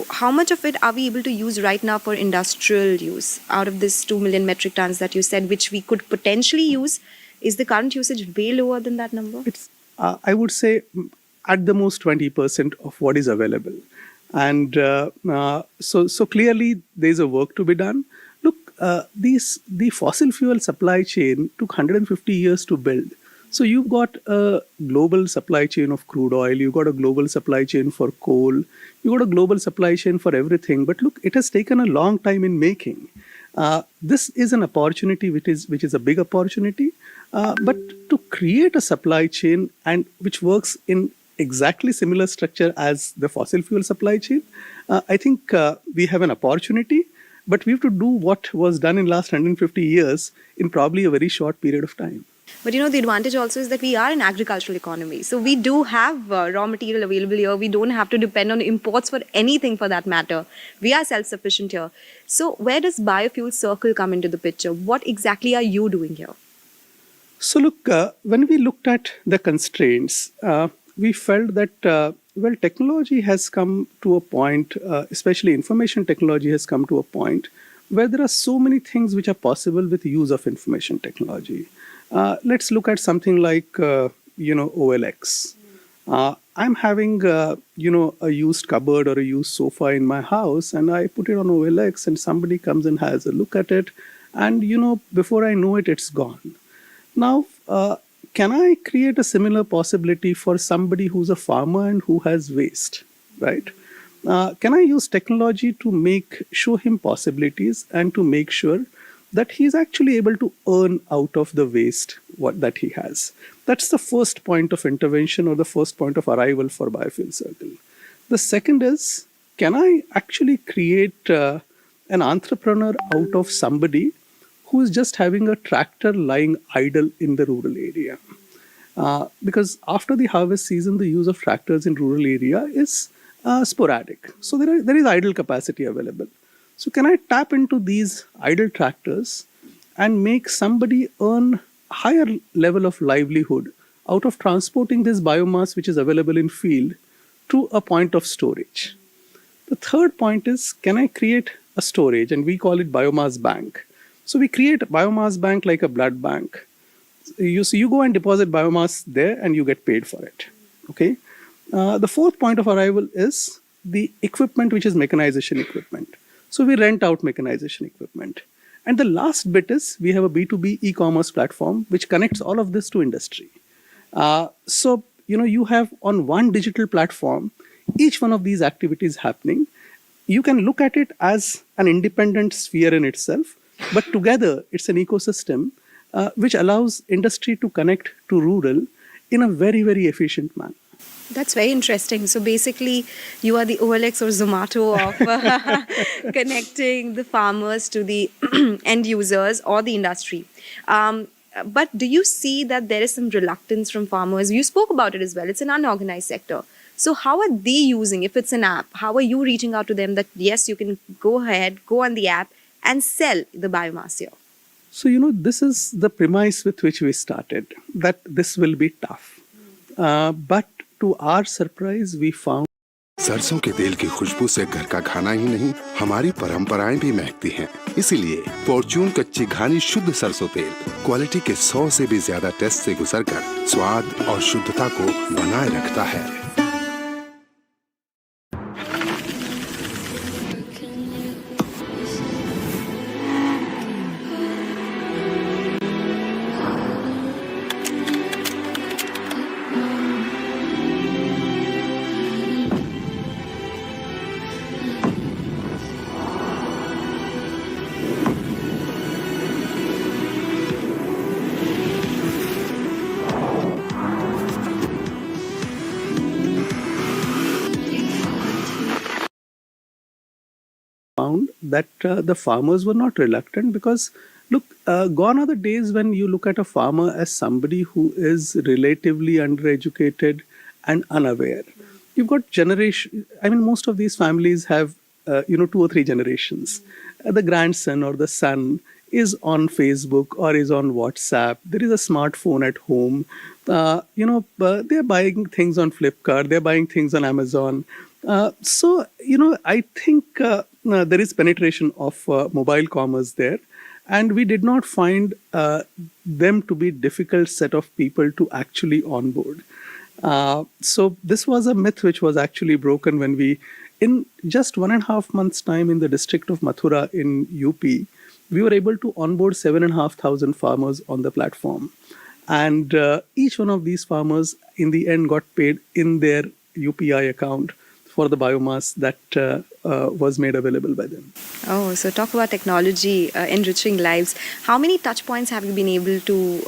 how much of it are we able to use right now for industrial use out of this 2 million metric tons that you said, which we could potentially use? Is the current usage way lower than that number? It's, I would say, at the most 20% of what is available. And so clearly there's a work to be done. Look, the fossil fuel supply chain took 150 years to build. So you've got a global supply chain of crude oil, you've got a global supply chain for coal, you've got a global supply chain for everything. But look, it has taken a long time in making. This is an opportunity which is a big opportunity. But to create a supply chain and which works in exactly similar structure as the fossil fuel supply chain, I think we have an opportunity. But we have to do what was done in last 150 years in probably a very short period of time. But the advantage also is that we are an agricultural economy. So we do have raw material available here. We don't have to depend on imports for anything for that matter. We are self-sufficient here. So where does Biofuel Circle come into the picture? What exactly are you doing here? So look, when we looked at the constraints, we felt that, technology has come to a point, especially information technology has come to a point where there are so many things which are possible with the use of information technology. Let's look at something like, OLX. I'm having, a used cupboard or a used sofa in my house, and I put it on OLX, and somebody comes and has a look at it, and, before I know it, it's gone. Now, can I create a similar possibility for somebody who's a farmer and who has waste, right? Can I use technology to show him possibilities and to make sure that he's actually able to earn out of the waste that he has? That's the first point of intervention or the first point of arrival for Biofuel Circle. The second is, can I actually create an entrepreneur out of somebody who is just having a tractor lying idle in the rural area? Because after the harvest season, the use of tractors in rural area is sporadic. So there is idle capacity available. So can I tap into these idle tractors and make somebody earn higher level of livelihood out of transporting this biomass which is available in field to a point of storage? The third point is, can I create a storage, and we call it biomass bank. So we create a biomass bank like a blood bank. You go and deposit biomass there and you get paid for it. Okay. The fourth point of arrival is the equipment, which is mechanization equipment. So we rent out mechanization equipment. And the last bit is we have a B2B e-commerce platform which connects all of this to industry. So, you have on one digital platform, each one of these activities happening. You can look at it as an independent sphere in itself, but together it's an ecosystem which allows industry to connect to rural in a very, very efficient manner. That's very interesting. So basically, you are the OLX or Zomato of connecting the farmers to the end users or the industry. But do you see that there is some reluctance from farmers? You spoke about it as well. It's an unorganized sector. So how are they using, if it's an app, how are you reaching out to them that yes, you can go ahead, go on the app and sell the biomass here? So, this is the premise with which we started, that this will be tough. But to our surprise, we found सरसों के तेल की खुशबू से घर का खाना ही नहीं, हमारी परंपराएं भी महकती हैं। इसीलिए फॉर्च्यून कच्ची घानी शुद्ध सरसों तेल क्वालिटी के 100 से भी ज्यादा टेस्ट से गुजरकर स्वाद और शुद्धता को बनाए रखता है। found that the farmers were not reluctant because, look, gone are the days when you look at a farmer as somebody who is relatively undereducated and unaware. You've got most of these families have, 2 or 3 generations. The grandson or the son is on Facebook or is on WhatsApp. There is a smartphone at home. They're buying things on Flipkart. They're buying things on Amazon. I think there is penetration of mobile commerce there. And we did not find them to be difficult set of people to actually onboard. So this was a myth which was actually broken when we, in just 1.5 months' time in the district of Mathura in UP, we were able to onboard 7,500 farmers on the platform. And each one of these farmers in the end got paid in their UPI account for the biomass that was made available by them. Oh, so talk about technology enriching lives. How many touch points have you been able to,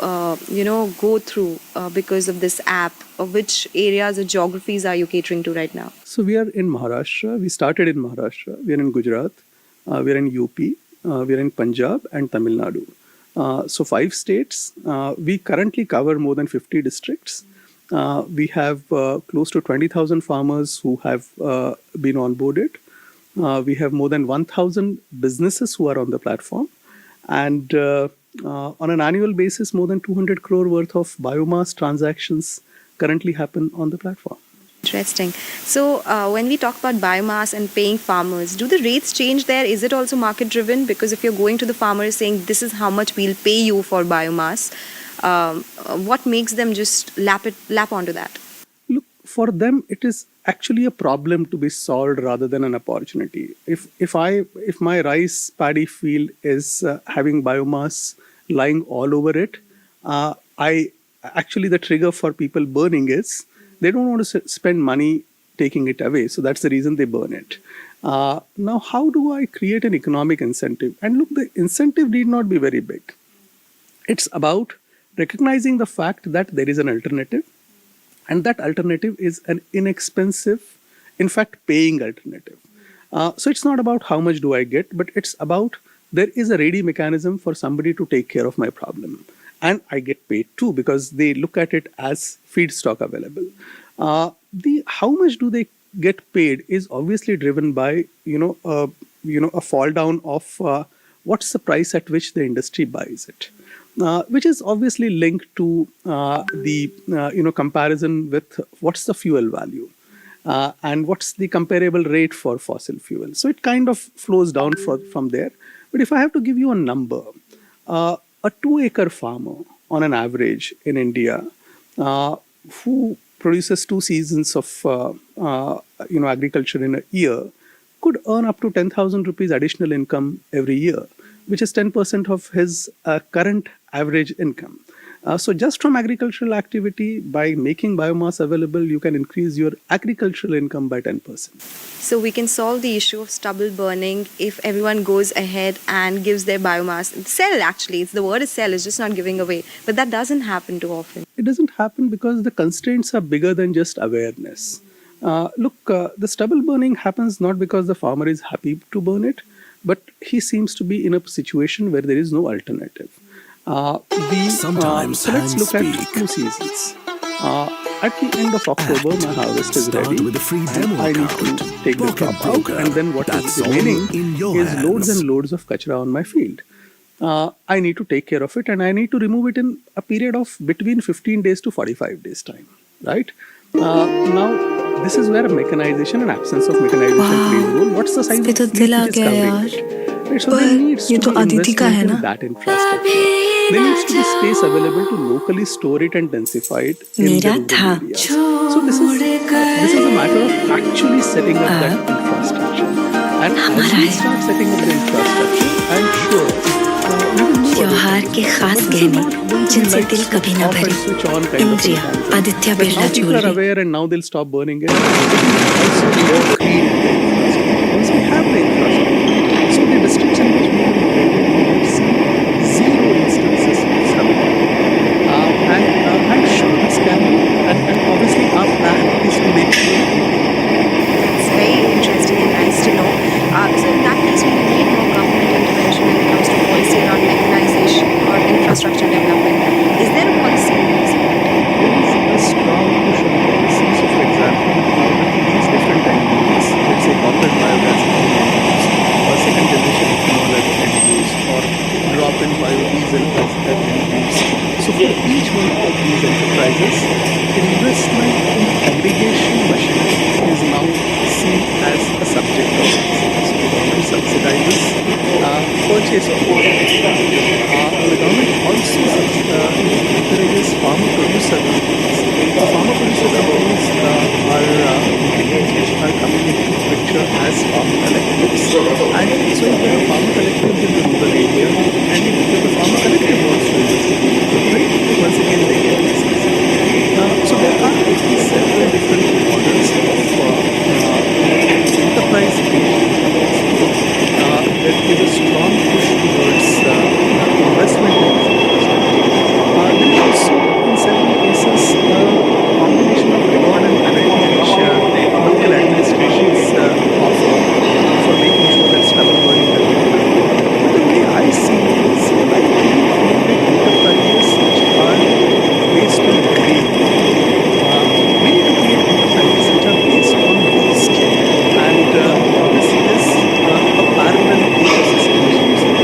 go through because of this app? Which areas or geographies are you catering to right now? So we are in Maharashtra. We started in Maharashtra. We are in Gujarat. We are in UP. We are in Punjab and Tamil Nadu. So 5 states. We currently cover more than 50 districts. We have close to 20,000 farmers who have been onboarded. We have more than 1,000 businesses who are on the platform. And on an annual basis, more than 200 crore worth of biomass transactions currently happen on the platform. Interesting. So when we talk about biomass and paying farmers, do the rates change there? Is it also market driven? Because if you're going to the farmers saying this is how much we'll pay you for biomass, what makes them just lap onto that? Look, for them, it is actually a problem to be solved rather than an opportunity. If my rice paddy field is having biomass lying all over it, actually the trigger for people burning is they don't want to spend money taking it away. So that's the reason they burn it. Now, how do I create an economic incentive? And look, the incentive need not be very big. It's about recognizing the fact that there is an alternative, and that alternative is an inexpensive, in fact, paying alternative. So it's not about how much do I get, but it's about there is a ready mechanism for somebody to take care of my problem. And I get paid too because they look at it as feedstock available. How much do they get paid is obviously driven by a fall down of what's the price at which the industry buys it. Which is obviously linked to the comparison with what's the fuel value and what's the comparable rate for fossil fuel. So it kind of flows down from there. But if I have to give you a number, a 2-acre farmer on an average in India who produces 2 seasons of agriculture in a year could earn up to 10,000 rupees additional income every year, which is 10% of his current average income. So just from agricultural activity, by making biomass available, you can increase your agricultural income by 10%. So we can solve the issue of stubble burning if everyone goes ahead and gives their biomass. Sell, actually. The word is sell, it's just not giving away. But that doesn't happen too often. It doesn't happen because the constraints are bigger than just awareness. The stubble burning happens not because the farmer is happy to burn it, but he seems to be in a situation where there is no alternative. So let's look at 2 seasons. at the end of October, my harvest is ready. And I need to take the crop out, and then what is remaining is loads and loads of kachra on my field. I need to take care of it, and I need to remove it in a period of between 15 days to 45 days time, right? Now, this is where mechanization and absence of mechanization plays a role. What's the size of the fleet which is covering it? Right, so there needs to be investment in that infrastructure. There needs to be space available to locally store it and densify it in the rural areas. So this is a matter of actually setting up that infrastructure. And as we start setting up the infrastructure, I'm sure त्योहार के खास गहने जिनसे दिल कभी ना भरे इंद्रिया Aditya Birla people are aware and now they'll stop burning it. Once we have the infrastructure, so the districts in which we will see zero instances of stubble. And I'm sure this can be, and obviously our plan is to make sure. That's very interesting and nice to know. So in that case, we need more government intervention when it comes to policy around mechanization or infrastructure development. Is there a policy in place? There is a strong push on policy. So for example, with these different techniques, let's say corporate biogas techniques, or second generation ethanol as techniques, or drop-in biodiesel as techniques. So for each one of these enterprises, investment in aggregation machinery is now seen as a subject of subsidy. So the government subsidizes purchase of it. The government also encourages farmer-producer companies. The farmer-producer companies are companies which are coming into the picture as farmer collectives. And so if there are farmer collectives in the rural area, and if the farmer collective wants to invest in the equipment, once again they get this subsidy. So there are several different models of enterprise there is a strong push towards investment in infrastructure. There is also, in several cases, a combination of reward and penalty which local administrations offer for making sure that stubble burning does not happen. But the way I see it is, I believe enterprises which are based on greed. We need to create enterprises which are based on waste, and this is a parallel ecosystem.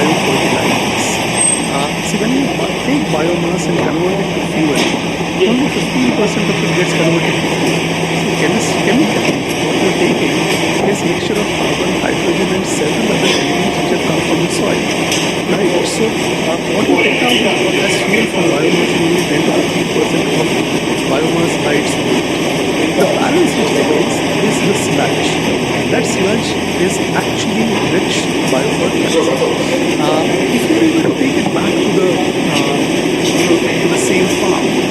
biofertilizers. See, when you take biomass and convert it to fuel, only 15% of it gets converted to fuel. See, chemically, what you're taking is mixture of carbon, hydrogen, and several other elements which have come from the soil. Right. So, what you take out as fuel from biomass is only 10 to 15% of biomass by its weight. The balance which remains is the sludge. That sludge is actually rich biofertilizer. If you're able to take it back to the same farm, you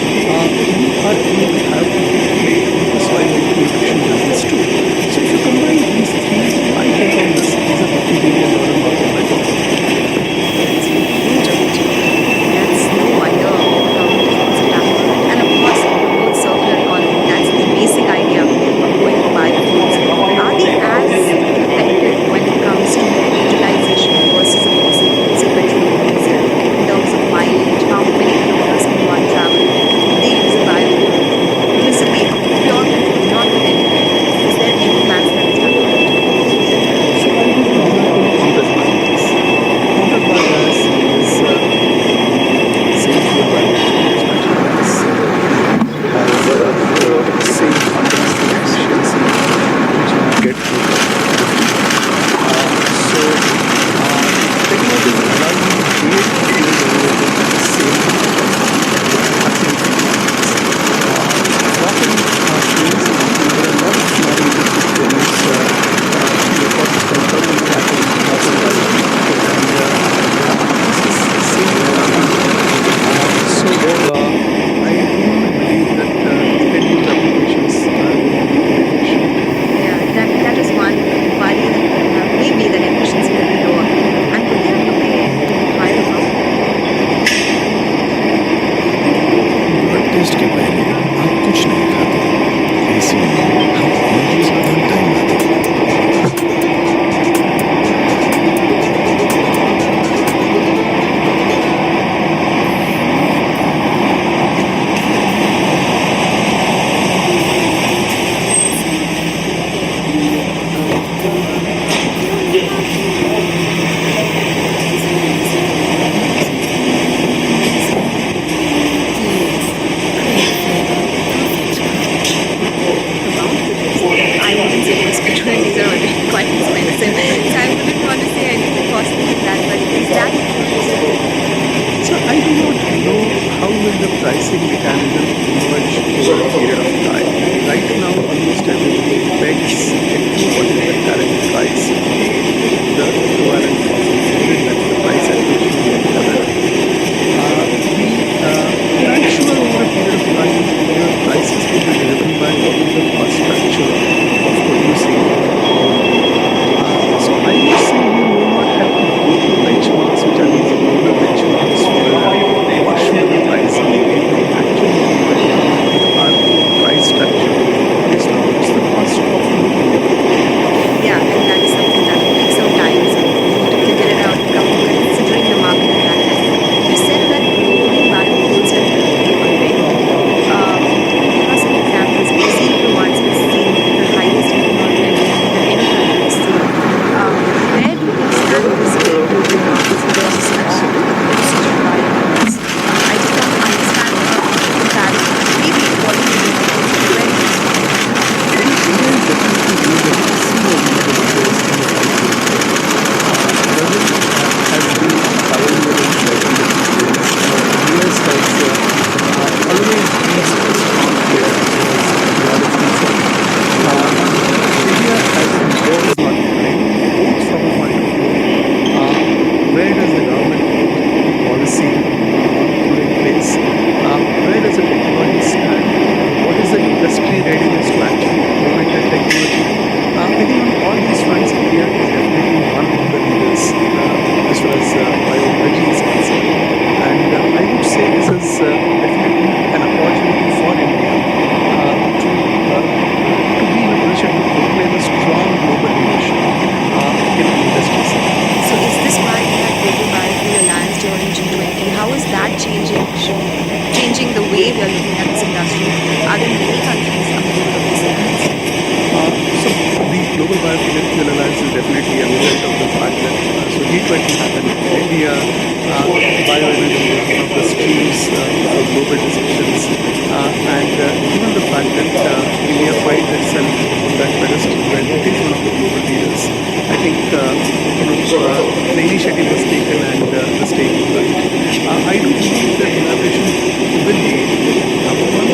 are able to have a big play in the soil nutrition business too. So if you combine these three, I take on this is a $50 billion market by 2030. That's no wonder government is also tackling it. And of course, the whole circular economy, that's the basic idea of going for biofuels. Are they as effective when it comes to utilization versus a fossil fuel, say petrol and diesel, in terms of mileage, how many kilometers can one travel? They use a biofuel. Vis-a-vis a pure petrol, not with anything. Is there any maths that is done on it? So I will do compress biogas. Compress biogas is same fuel by natural gas, has same fundamental efficiency which you get through so technology will allow you to create fuel available at the same rocket fuels, there are a lot of technologies which produce what's called thermal cracking, this is the same so I do believe that end-use applications are going to be inefficient. Yeah, that is one worry that people have. Maybe that efficiency will be lower. And would they have to pay higher amount? Blood test के पहले आप कुछ नहीं खाते, इसलिए हम always on time आते हैं। I wouldn't say because petrol and diesel are already quite expensive. So I wouldn't want to say anything positive in that, but is that So I do not know how will the pricing mechanism emerge over a period of time. Right now, almost everybody pegs into what is the current price of the equivalent fossil fuel, and that's the price at which you will have it. I'm sure over a period of time, the prices will be driven by what is the cost structure of producing. So I would say we may not have to go to benchmarks which are these global benchmarks for what should the pricing be. It may actually be better our price structure based on what's the cost of making it. bioenergy is one of the streams for global discussions, and given the fact that India finds itself on that pedestal where it is one of the global leaders, I think the initiative was taken and the stage is right. I do believe that innovation will lead number one,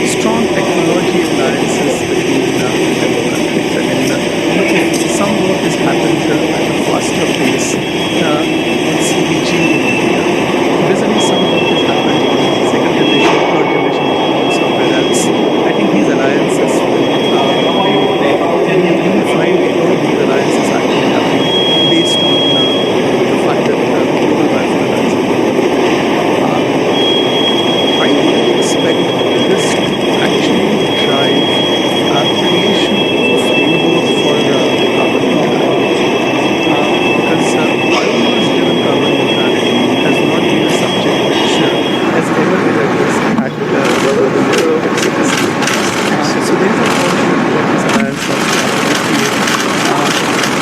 strong technology alliances between member countries. I mean, look, if some work has happened at a faster pace on CBG in India, vis-a-vis some work has happened on second generation, third generation somewhere else. I think these alliances will you will find a lot of these alliances actually happening based on the fact that global biofuel alliance. I would expect this to actually drive creation of a framework for carbon neutrality. Because biomass-driven carbon neutrality has not been a subject which has ever been addressed at the level of FCC. So there is an opportunity that this alliance has to actually create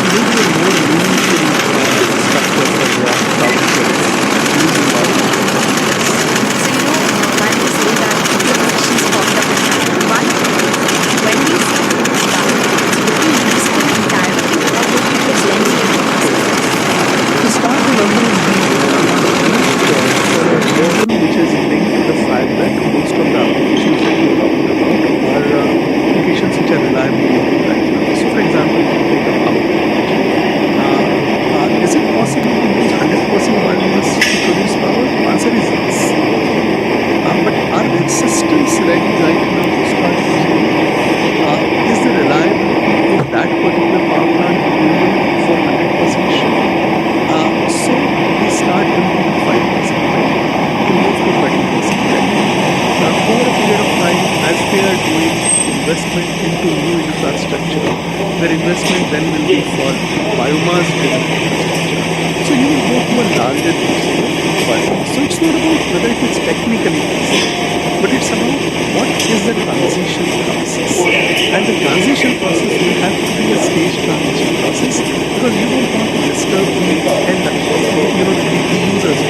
maybe a more meaningful structure for carbon credits using biomass. While we say that, a couple of questions popped up in my mind. One, when we say biofuels, would we use them entirely or would we use blending in the process? To start, the numbers being used for a reason which is linked to the fact that most of the applications that you're talking about are applications which are reliably linked right now. So, for example, if you take a power plant, is it possible to use 100% biomass to produce power? The answer is yes. But are there systems ready right now to start using it? Is the reliability of that particular power plant proven for 100% sure? So we start building 5% ready to move to 20% ready. Over a period of time, as they are doing investment into new infrastructure, their investment then will be for biomass-driven infrastructure. So you will go to a larger usage of biomass. So it's not about whether it is technically possible, but it's about what is the transition process. And the transition process will have to be a staged transition process because you don't want to disturb the end, the users.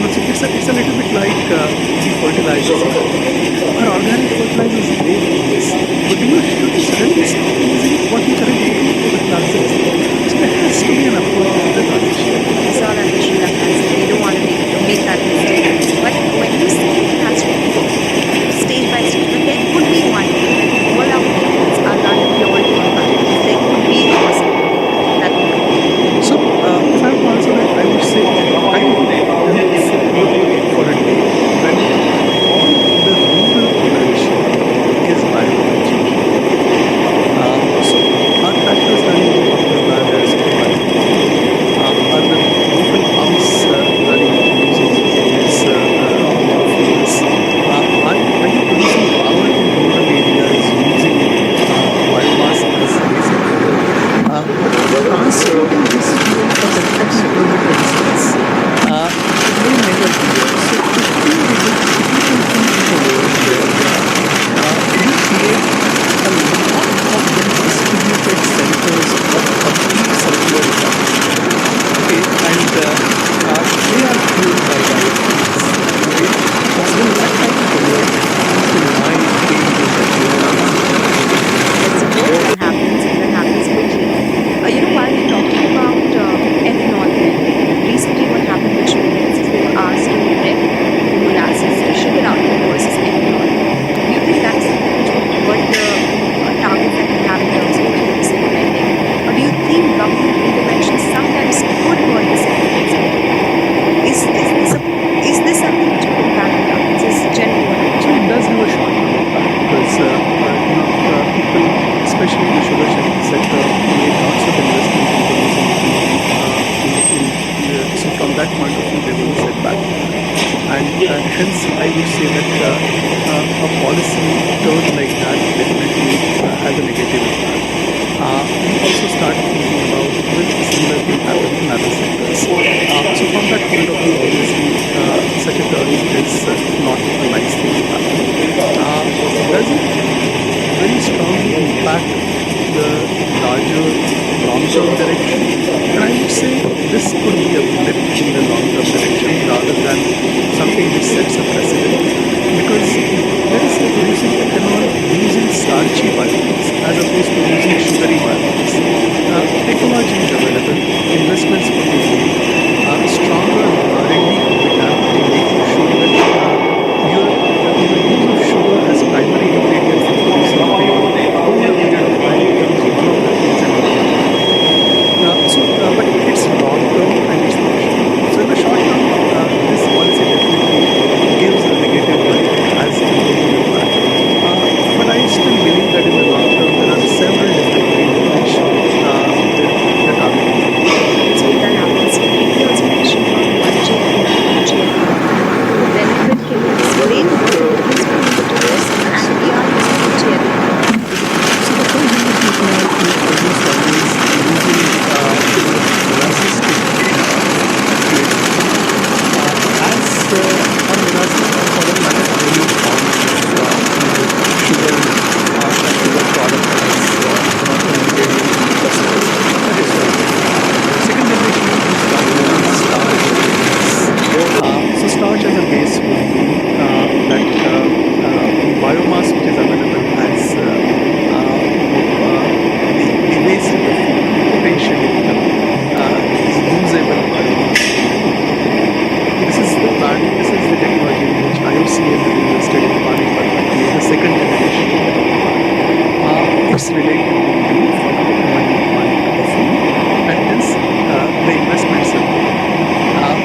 So it's a little bit like the fertilizers. Our organic fertilizers is great, yes, but should you suddenly stop using what you currently do for the classes? So there has to be an approach to the transition. We saw that with Sri Lanka, so we don't want to make that mistake. But when you say it has to be stage by stage, but there could be one day when all our vehicles are run purely on biofuels. There could be a possibility that would happen. So, if I have to answer that, I would say I would look for a day when all the rural energy is bioenergy. So, are tractors running on the land as biofuel? Are the local pumps running using these biofuels? Are you producing power in rural areas using biomass as basic fuel? Transporting this fuel for 10,000 kilometer distance, it may never be there. So if you can think of a world where you create a lot of these distributed centers of complete circular economy, okay, and they are fueled by biofuels, okay, then that type of a world is in my daily Let's suppose that happens and that happens quickly. While we're talking about ethanol blending, recently what happened with sugar mills is they were asked to blend the molasses to sugar out versus ethanol. Do you think that is something which would hurt the targets that we have in terms of 20% blending? Or do you think government intervention sometimes could hurt the sentiments? Is this something which could impact the targets? Is generally what I'm So it does have a short-term impact because people, especially in the sugar sector, made lots of investment in producing ethanol. So from that point of view, there was a setback, and hence I would say that a policy turn like that definitely has a negative impact. We also start thinking about will a similar thing happen in other sectors. So from that point of view, obviously, such a turn is not a nice thing to happen. Does it very strongly impact the larger long-term direction? And I would say this could be of direction rather than something which sets a precedent. Because let us say producing ethanol using starchy biofuels as opposed to using sugary biofuels. Technology is available, investments could be made, stronger R&D could be done in making sure that the use of sugar as primary ingredient for producing fuel over a period of time becomes one of the things in but it's long term and it's not short term. So in the short term, this policy definitely gives a negative light as a negative impact. But I still believe that in the long term there are several different ways in which the target is. So that happens. People also mentioned about 1G and 2G. The benefit can you explain what the difference between the two is and we are using 2G. So the first generation ethanol is produced always using molasses to create as or molasses or for that matter any form of sugar sugar product as one of the ingredient customers. That is one. Second generation is starch. So starch as a base would mean that the biomass which is available as the waste of the food potentially become usable biomass. This is the plan, this is the technology in which IOC has invested in Panipat to create the second generation ethanol. It's relatively new for one of food and hence the investments are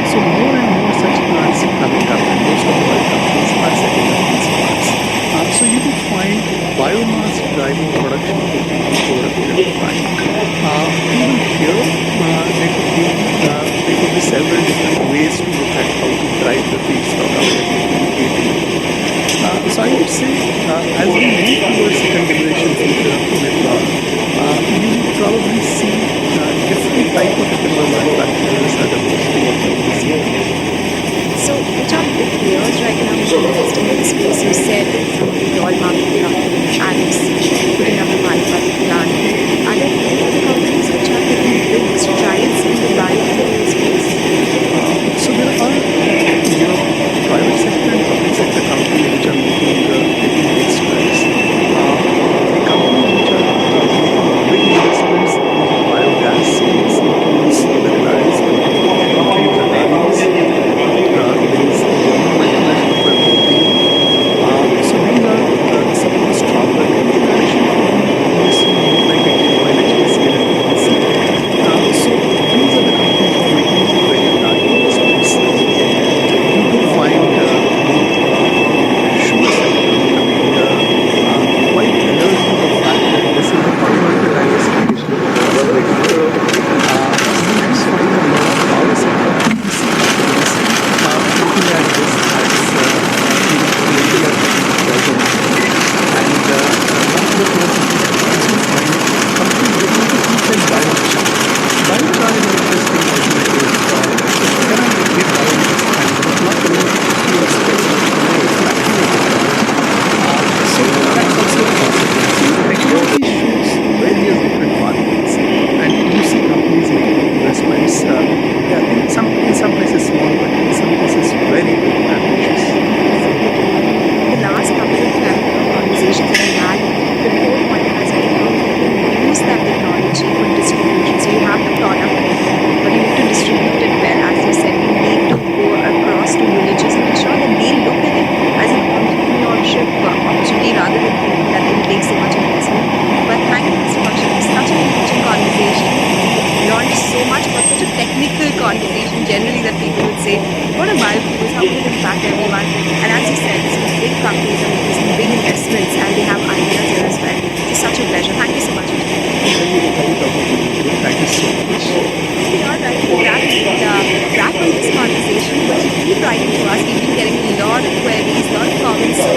so more and more such plants coming up and most of the oil companies are setting up these plants. So you would find biomass driving production of ethanol over a period of time. Even here, there could be several different ways to look at how to drive the feedstock availability in ATL. So I would say, as we move towards second generation future of ethanol, you would probably see different type of ethanol manufacturers as opposed to what we see. So which are big players right now investing in this space? You said some of the oil marketing companies, IOC, putting up the Panipat plant. Are there any other companies which are taking big strides in the biofuel space? So there are, private sector and public sector companies which are taking big strides. The companies which are making big investments in the biogas space includes the Reliance company, includes the Gandhis, there is the German multinational called Biofuel. So these are some of the stronger names. In addition to investing in like oil, HPCL and PPC. So these are the companies who are making very large investments. You do find sugar sector becoming quite alert to the fact that this is a fundamental diversification possibility. You do find a lot of power sector PPC companies looking at this as looking at present. And one of the places you find companies looking to things like biochar. Biochar is an interesting alternative. Can I get biomass and not only fuel space, so that's also a possibility. Technology shows various different pathways, and you see companies making investments. In some places small, but in some places very big and ambitious. The last couple of conversations that I had, the whole point has been how people use that technology for distribution. So you have the product ready, but you need to distribute it well. As you said, you need to go across to villages and ensure that they look at it as an entrepreneurship opportunity rather than thinking that it will take so much investment. But thank you, Mr. Bakshi, for such an enriching conversation. We learned so much about such a technical conversation generally that people would say, what are biofuels, how will it impact everyone? And as you said, some big companies are making some big investments and they have ideas here as well. It's such a pleasure. Thank you so much. Thank you so much. Okay, all right. With that, we'll wrap on this conversation. But you keep writing to us. We've been getting a lot of queries, a lot of comments. So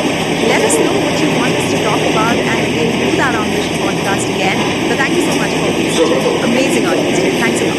let us know what you want us to talk about and we'll do that on this podcast again. But thank you so much for being such an amazing audience today. Thanks a lot.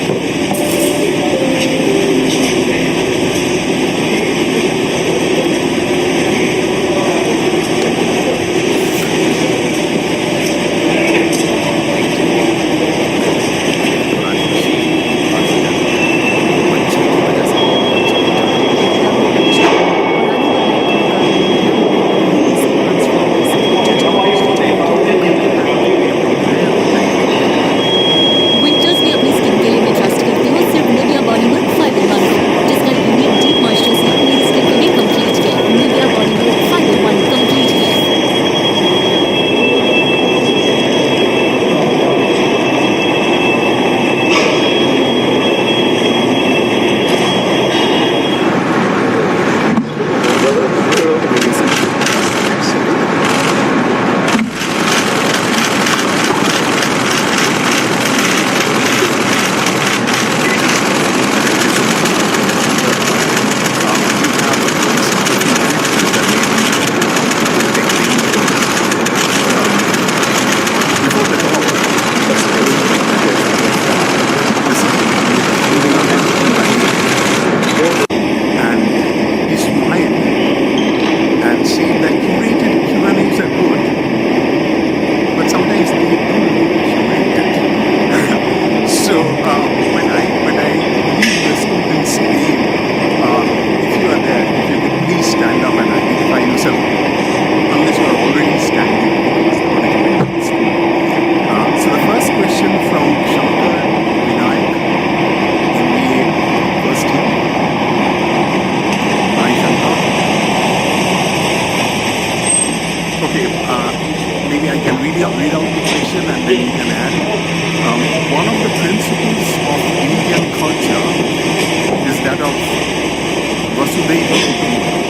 Vasudhaiva Kutumbakam.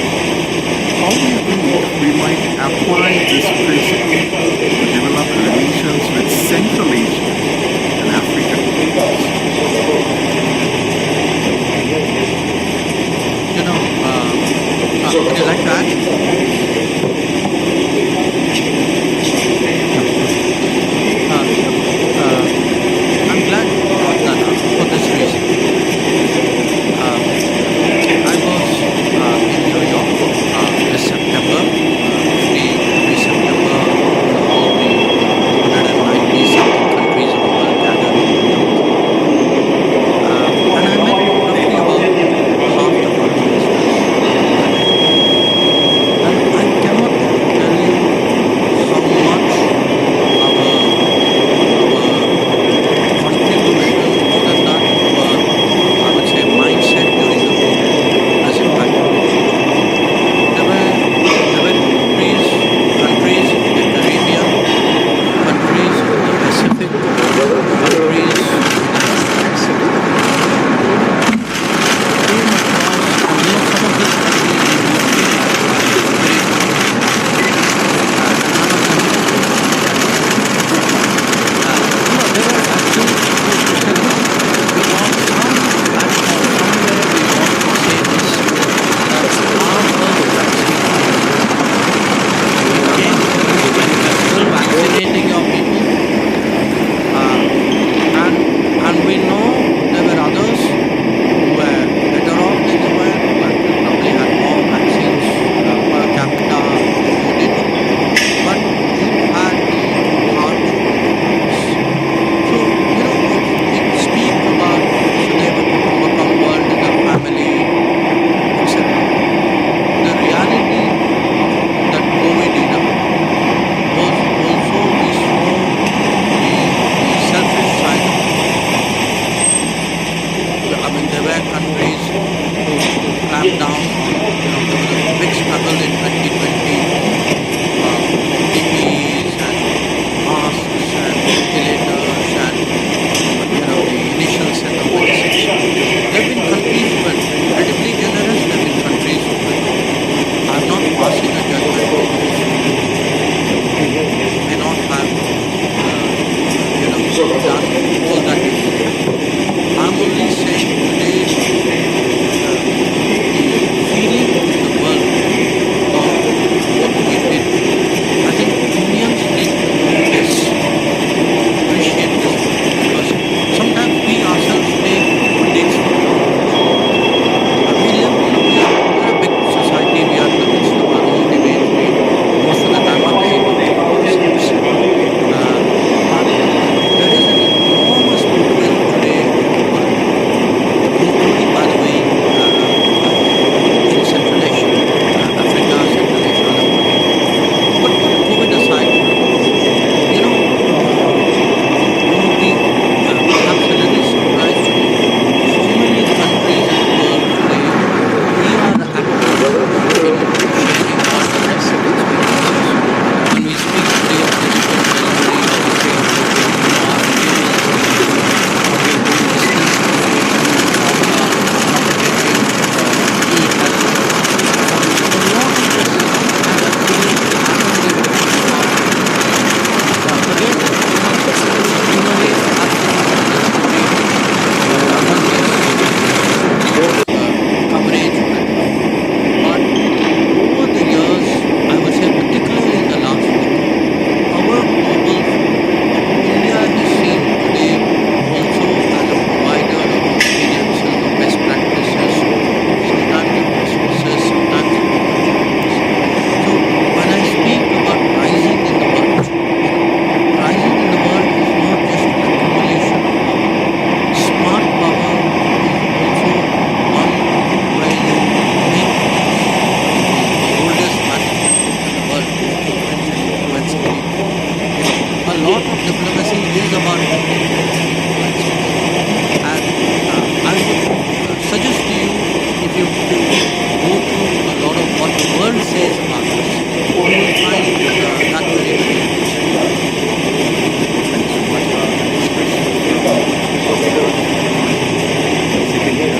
How do you think we might apply this principle to develop relations with Central Asia and African countries? Would you like to add? I'm glad you brought that up for this reason. I was in New York this September. Every September, all the 190 something countries of the world gathered in New York. And I met roughly about half the foreign ministers. And I cannot tell you how much our contribution, more than that, I would say mindset during the war has impacted. There were countries in the Caribbean, countries in the Pacific, countries in Africa. Came across, and some of these countries we moved very there were actually supposed to say, look, we want some platform somewhere, we want to say this, that our first vaccine came when you are still vaccinating your people. And we know there were others who were better off than you were, who probably had more vaccines per capita than you did. But you had the heart to do this. So, it speak about Vasudhaiva Kutumbakam, world as a family, etc. The reality of that COVID era was also we saw the selfish side of it. I mean, there were countries who clamped down on, there was a big struggle in 2020 for PPEs and masks and ventilators and, the initial set of medicines. There have been countries who were incredibly generous, there have been countries who were not. I'm not passing a judgment on those who may not have, done all that they could. I'm only saying today the feeling in the world of what we did. I think Indians need to do this, appreciate this, because sometimes we ourselves take good days for granted. We live, we're a big society, we are in the midst of our own debates, we most of the time are very good to ourselves. But there is an enormous goodwill today in the world, including, by the way, in Central Asia, Africa, Central Asia, other countries. But put COVID aside, you would be perhaps a little surprised to know how many countries in the world today we are active in sharing our collective experiences. When we speak today of digital delivery, or we say, our cables, or we are doing distance education, or we are propagating e-health. A lot of this has actually happened in different parts of the world. Again, innovate absolutely this to be coverage of it. But over the years, I would say particularly in the last decade, our global India is seen today also as a provider of experiences, of best practices, sometimes of resources, sometimes of opportunities. So when I speak about rising in the world, rising in the world is not just accumulation of power. Smart power is also one where you make the oldest management group in the world, making friends and influencing people. A lot of diplomacy is about making friends and influencing people. And I would suggest to you, if you go through a lot of what the world says about us, you will find that very, very interesting. Thanks so much. Next question from second year.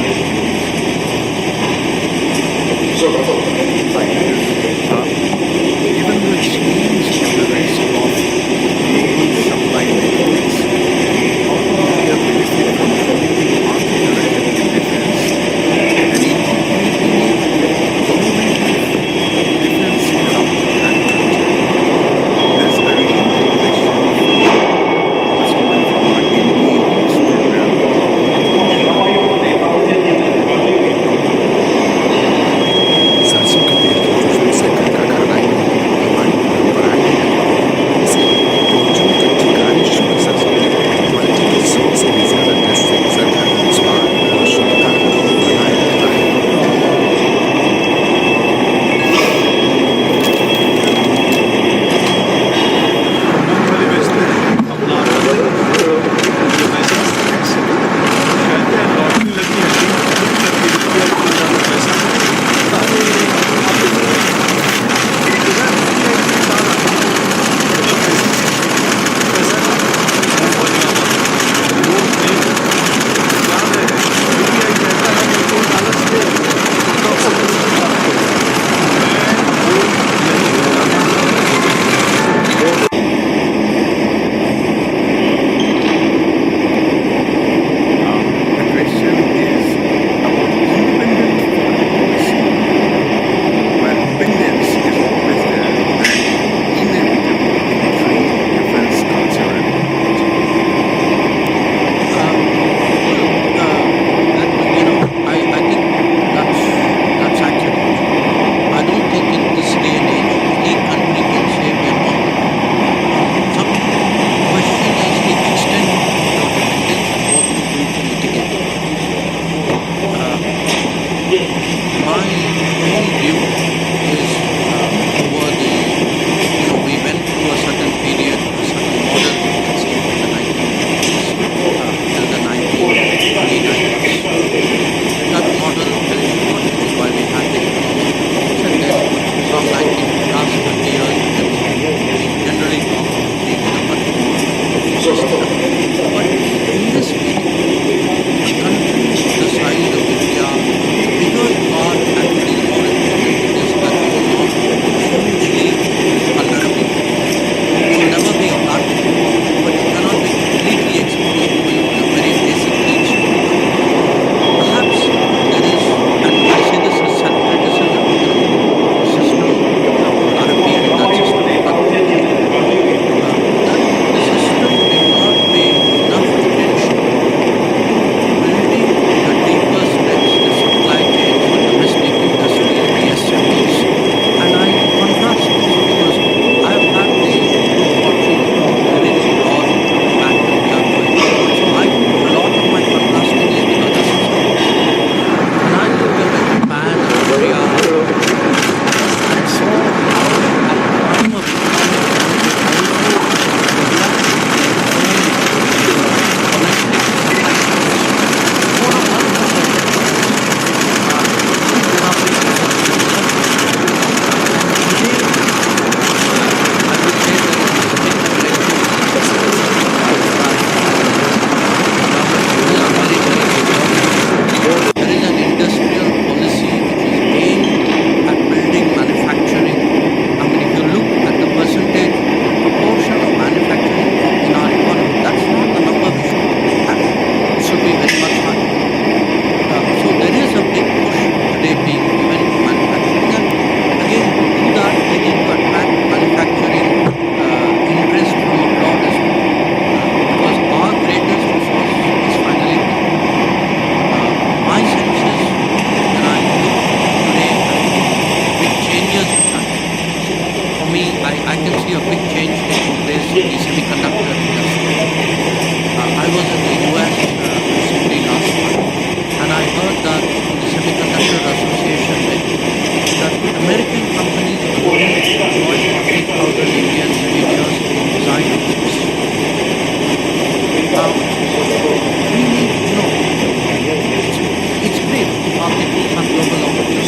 our people have global opportunities.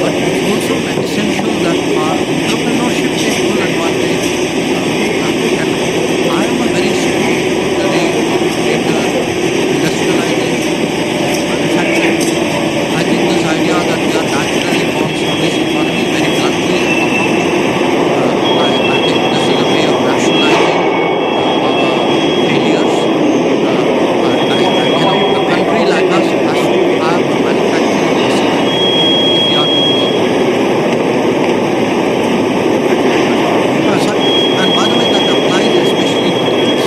But it's also essential that our entrepreneurship take full advantage. And I am a very strong votary of greater industrialization, manufacturing. I think this idea that we are naturally born service economy very bluntly is I think this is a way of rationalizing our failures. A country like us has to have a manufacturing muscle if we are to grow. And by the way, that applies especially to defense.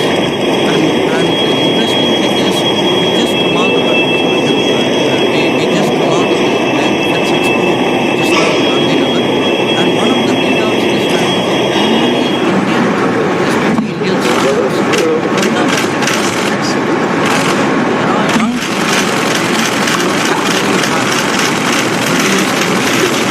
And the interesting thing is, we just come out of we just come out of the defense expo just now in Gandhinagar, and one of the readouts this time was Indian companies, especially Indian startups, under the defense tax. There are young people who actually have produced initiatives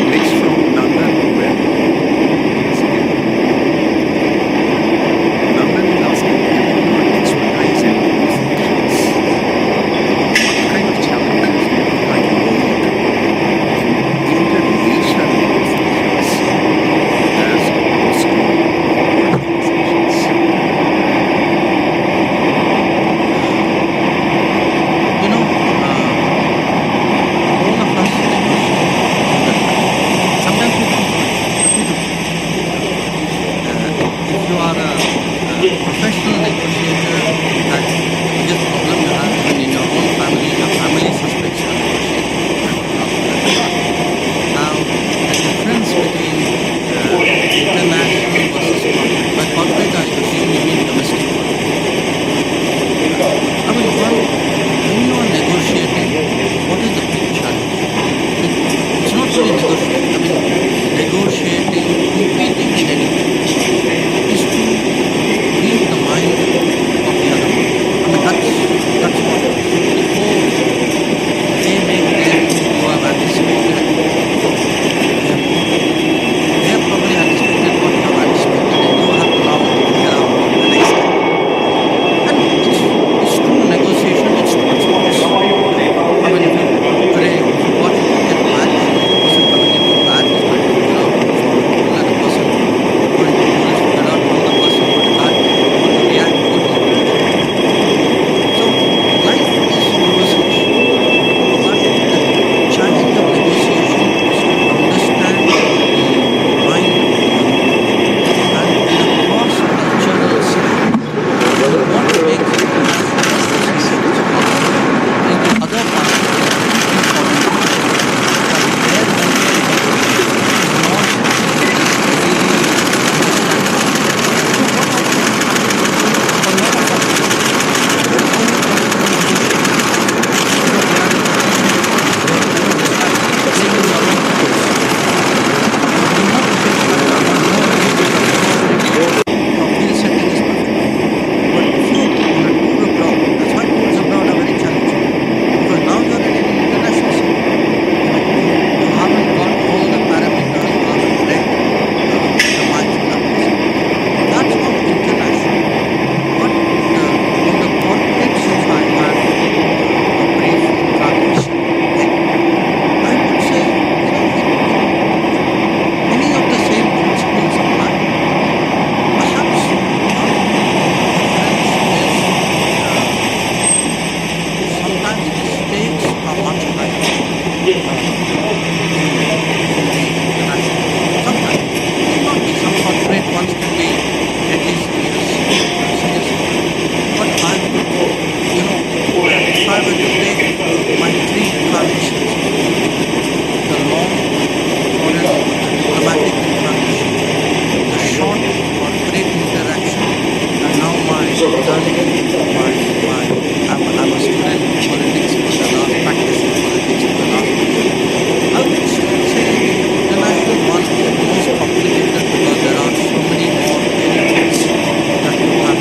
Next from Nandan Web. Nandan is asking, given your expertise in these issues, what kind of challenges do you find in international negotiations as opposed to organizations? You know, all of us negotiate all the time. Sometimes we don't do it, but we do. If you are a professional negotiator, that's the biggest problem you have even in your own family. Your family suspects you are negotiating. Now, the difference between international versus corporate. By corporate, I assume you mean domestic corporate. I mean, when you are negotiating, what is the big challenge? It's not really negotiating. I mean, negotiating, competing in anything is to read the mind of the other one. I mean, that's what it is. So before they make their move, you have anticipated their move. They have probably anticipated what you have anticipated, and you have to now figure out the next step. And it's true in negotiation, it's true in sports. I mean, if you watch a cricket match, the person coming into a bat is going to figure out who's going to bowl, and the person going to bowl is figure out how the person going to bat, how to react, what he's going to do. So life is negotiation. But the challenge of negotiation is to understand the mind of the other. And in a cross-cultural setting, what makes international negotiations possible is the other party is looking for that their mental health is not something that is really understandable. So what happens for a lot of us, there is only possible negotiation because they are in the blaming your own efforts. You know the things that are not your field setting is perfect. But if you on a tour abroad, that's why tours abroad are very challenging. Because now you're in an international setting. You haven't got all the parameters, you haven't read the minds of that person. That's not international. But in the corporate, since I had a brief incarnation, I would say, many of the same principles apply. Perhaps sometimes the stakes are much higher in the international. Sometimes it may not be. Some corporate ones can be deadly serious. But I would, if I were to take my three incarnations, the long foreign diplomatic incarnation, the short corporate interaction, and now my journey, I'm a student in politics for the last, practicing politics for the last 2 years. I would still say the international one is most complicated because there are so many more variables that you have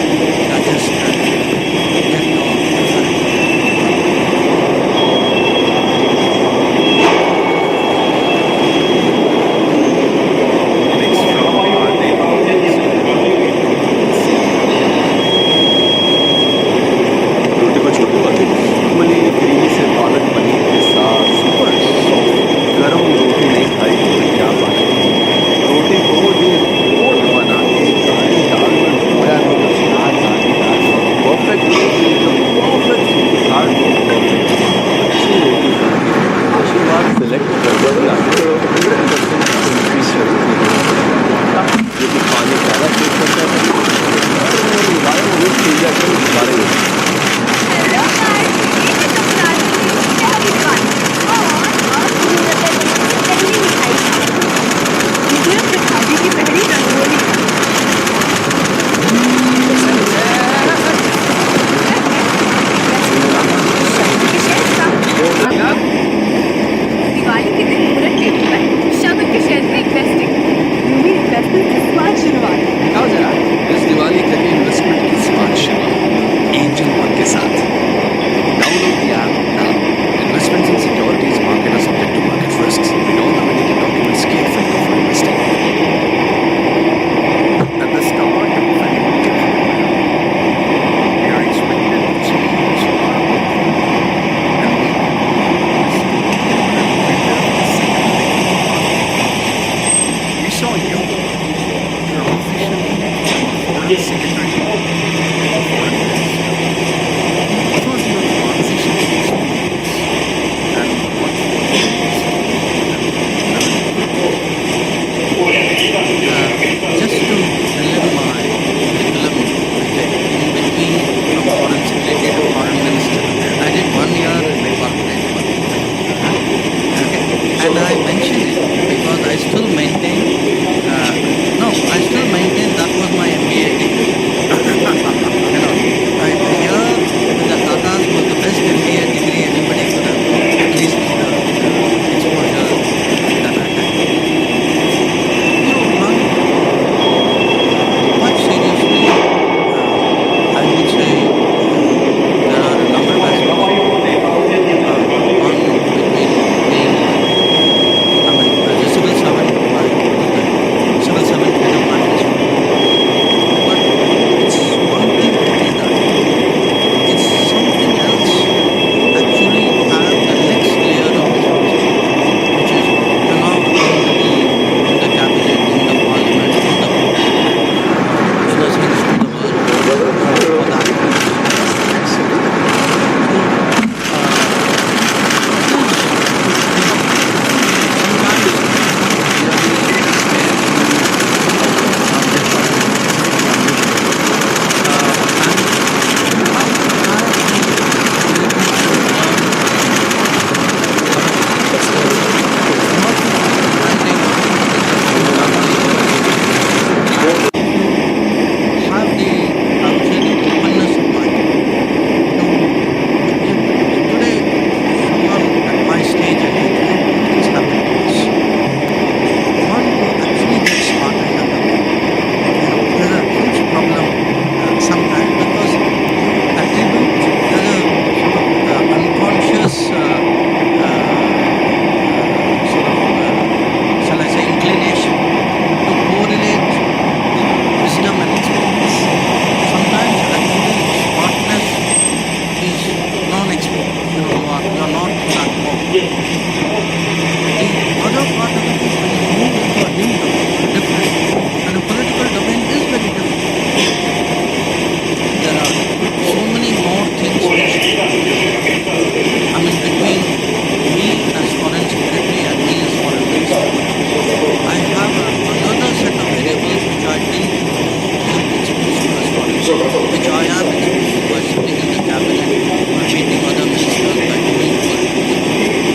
I am exposed to by sitting in the cabinet or meeting other ministers by doing politics,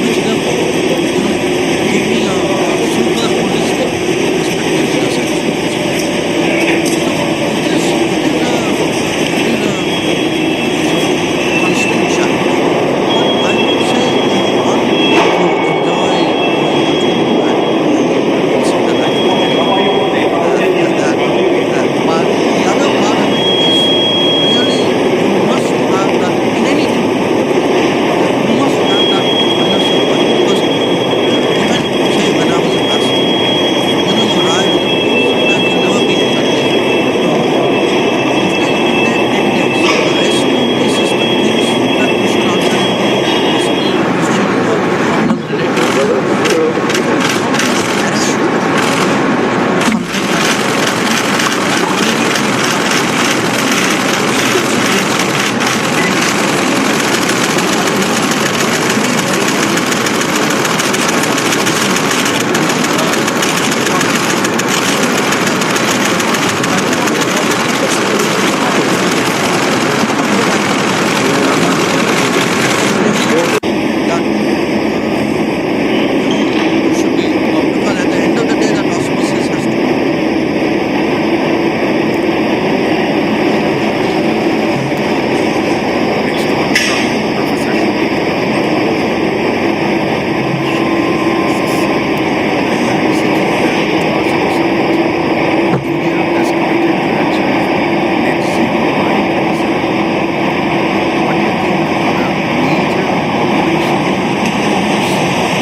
which therefore, give me a super holistic perspective in a sense. So it is a constant challenge. But I would say one to enjoy but the other part of it is really you must have that in anything. You must have that awareness of what, because even say when I was a pastor, you arrive in a place, sometimes you've never been in that place before. If then you've been there 10 days, the rest of the system thinks that you should answer every possible question or problem related to it. So something parachute into something that should be, because at the end of the day that osmosis has to come. Next one from Professor Shubhi. India has committed to achieve net zero by 2070. What do you think are the major population groups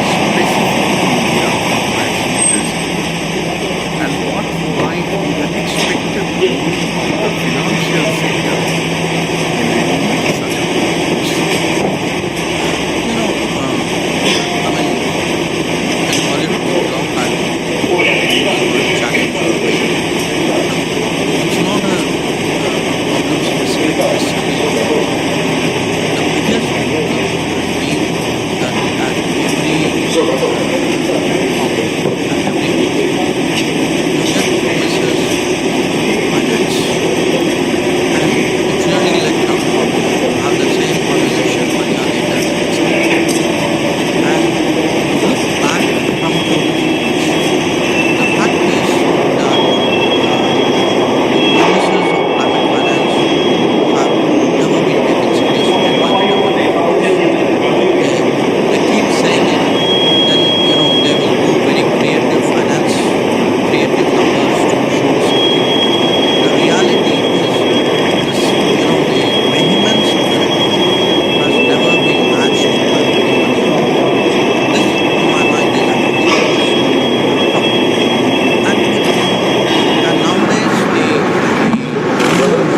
specific to India to achieve this goal? And what might be the expected role of the financial sector in removing such goals? I mean, you can call it a long time, or challenge, it's not a problem specific necessarily. The biggest problem has been that at every meeting, you get promises of finance, and it's really like have the same conversation 1 year later, next meeting. And look back from 2 meetings. The fact is that the promises of climate finance have never been taken seriously by the government. They keep saying it, then they will do very creative finance, creative numbers to show something. The reality is this, the vehemence of the rhetoric has never been matched by putting money on it. This, to my mind, is actually the biggest problem. And nowadays, the private sector will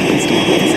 Please don't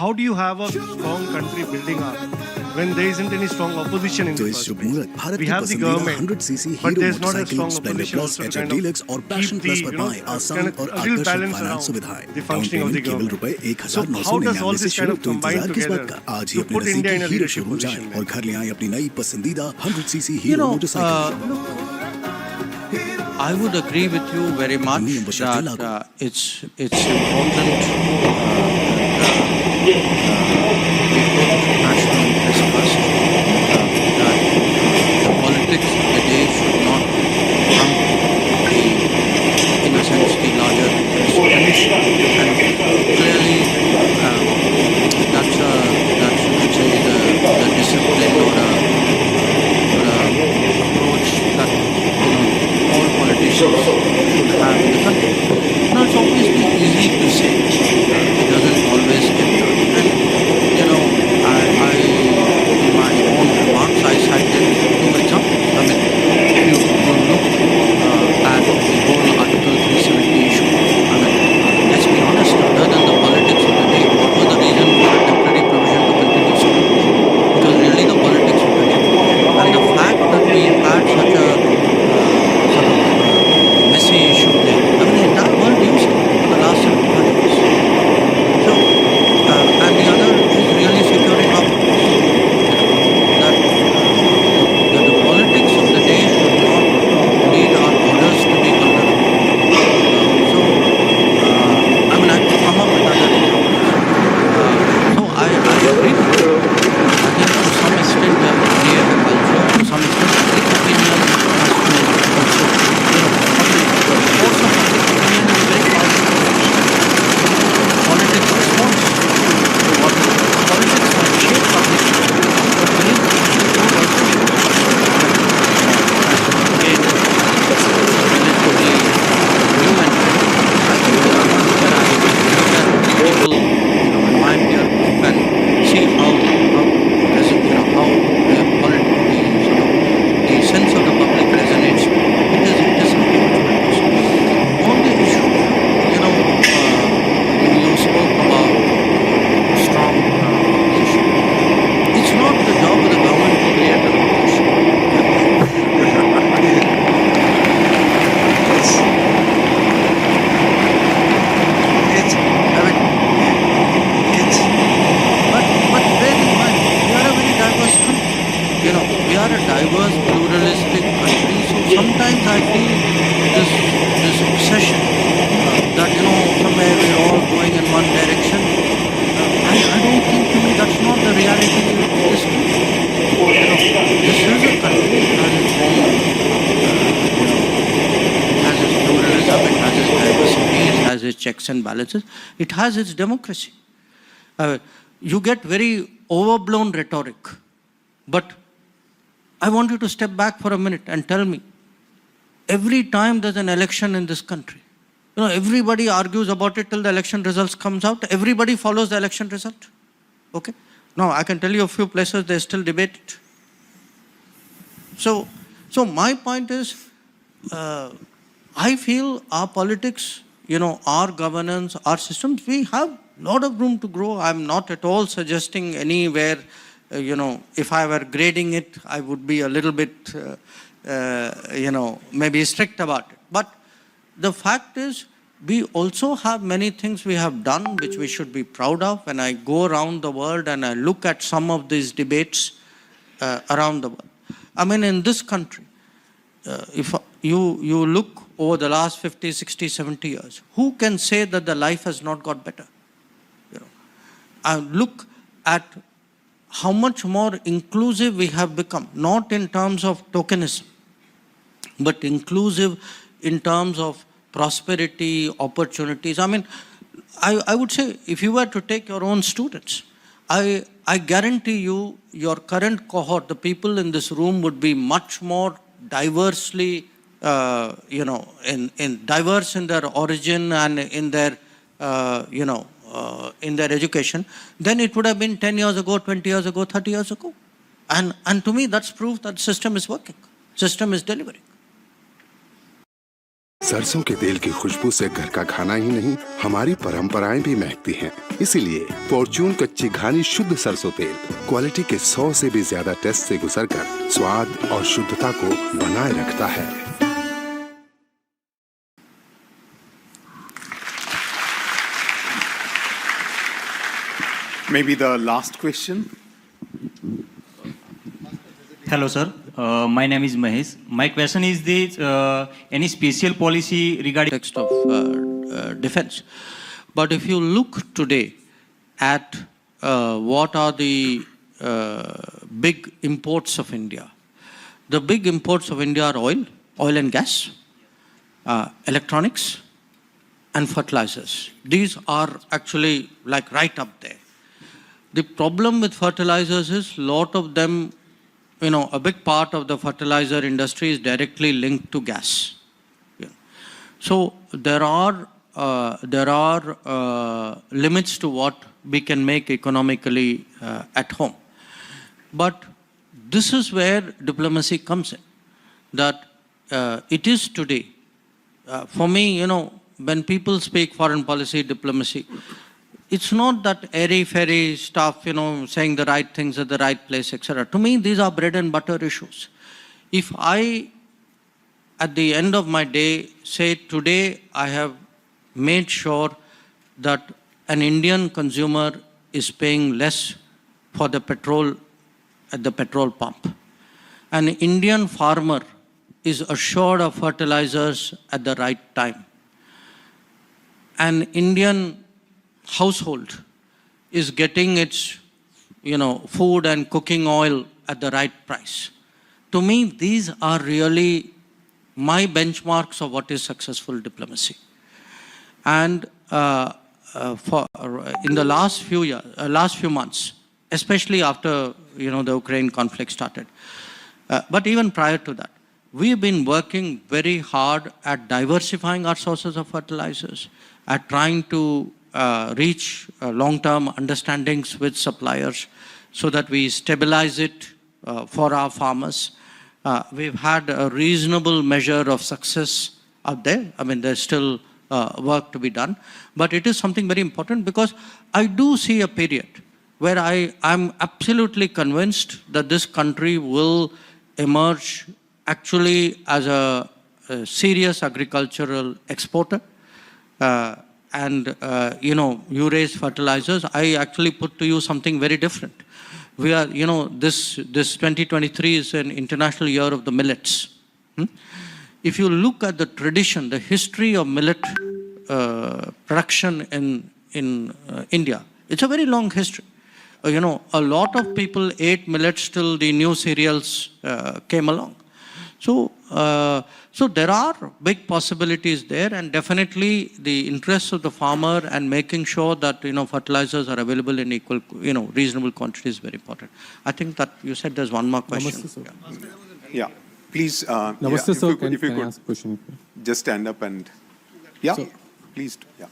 how do you have a strong country building up when there isn't any strong opposition in the first place? We have the government, but there's not a strong opposition also to kind of keep the, kind of a little balance around the functioning of the government. So how does all this kind of combine together to put India in a leadership position? I would agree with you very much that it's important we put national interest first, that the politics of the day should not trump the, in a sense, the larger interest. And clearly, that's you could say the discipline or a approach that all politicians should have in the country. Now, it's obviously easy to say. It doesn't always get done. And, I in my own remarks, I cited two examples. I mean, if you look at the whole Article 370 issue, I mean, let's be honest, other than the politics of the day, what was the reason for a temporary provision to continue so much? It was really the politics of the day. And the fact that we had such a sort of messy issue there, I mean, the entire world used it for the last 75 years. So, and the other is really securing our that the politics of the day should not lead our borders to be vulnerable. So, I mean, I could come up with other examples. So, I agree with you. I think to some extent we have to create a culture, to some extent public opinion has to also, force of public opinion is very powerful. Politics responds to what politics might shape public opinion, but believe me, it would also shape again, relatively new entrant. I think there are ones where I look at people, in my peer group and see how the sense of the public resonates. It is something which matters. On the issue, you spoke about strong opposition. It's not the job of the government to create an opposition. But bear in mind, we are a very diverse country. We are a diverse, pluralistic country. So sometimes I feel this obsession that somewhere we're all going in one direction. I don't think, to me, that's not the reality of this country. This is a country. It has its own, it has its pluralism, it has its diversity, it has its checks and balances, it has its democracy. You get very overblown rhetoric, but I want you to step back for a minute and tell me, every time there's an election in this country, everybody argues about it till the election results comes out. Everybody follows the election result. Okay? Now, I can tell you a few places they still debate it. So my point is, I feel our politics, our governance, our systems, we have a lot of room to grow. I'm not at all suggesting anywhere, if I were grading it, I would be a little bit, maybe strict about it. But the fact is, we also have many things we have done which we should be proud of. When I go around the world and I look at some of these debates around the world, I mean, in this country, if you look over the last 50, 60, 70 years, who can say that the life has not got better? I look at how much more inclusive we have become, not in terms of tokenism, but inclusive in terms of prosperity, opportunities. I mean, I would say, if you were to take your own students, I guarantee you, your current cohort, the people in this room would be much more diversely, diverse in their origin and in their, in their education, than it would have been 10 years ago, 20 years ago, 30 years ago. And to me, that's proof that the system is working. System is delivering. सरसों के तेल की खुशबू से घर का खाना ही नहीं, हमारी परंपराएं भी महकती हैं। इसीलिए फॉर्च्यून कच्ची घानी शुद्ध सरसों तेल क्वालिटी के 100 से भी ज्यादा टेस्ट से गुजरकर स्वाद और शुद्धता को बनाए रखता है। Maybe the last question. Hello, sir. My name is Mahesh. My question is this: any special policy regarding context of defense. But if you look today at what are the big imports of India, the big imports of India are oil and gas, electronics, and fertilizers. These are actually like right up there. The problem with fertilizers is lot of them, a big part of the fertilizer industry is directly linked to gas. Yeah. So there are limits to what we can make economically at home. But this is where diplomacy comes in. That it is today, for me, when people speak foreign policy, diplomacy, it's not that airy-fairy stuff, saying the right things at the right place, etc. To me, these are bread and butter issues. If I, at the end of my day, say today I have made sure that an Indian consumer is paying less for the petrol at the petrol pump, an Indian farmer is assured of fertilizers at the right time, an Indian household is getting its, food and cooking oil at the right price. To me, these are really my benchmarks of what is successful diplomacy. And in the last few months, especially after the Ukraine conflict started, but even prior to that, we've been working very hard at diversifying our sources of fertilizers, at trying to reach long-term understandings with suppliers so that we stabilize it for our farmers. We've had a reasonable measure of success out there. I mean, there's still work to be done, but it is something very important because I do see a period where I'm absolutely convinced that this country will emerge actually as a serious agricultural exporter. You raise fertilizers, I actually put to you something very different. We are, this 2023 is an international year of the millets. If you look at the tradition, the history of millet production in India, it's a very long history. A lot of people ate millets till the new cereals came along. So there are big possibilities there, and definitely the interests of the farmer and making sure that fertilizers are available in equal, reasonable quantities is very important. I think that you said there's one more question. Namaste, sir. Yeah, please. Namaste, sir. If you could ask a question? Just stand up and please. Yeah.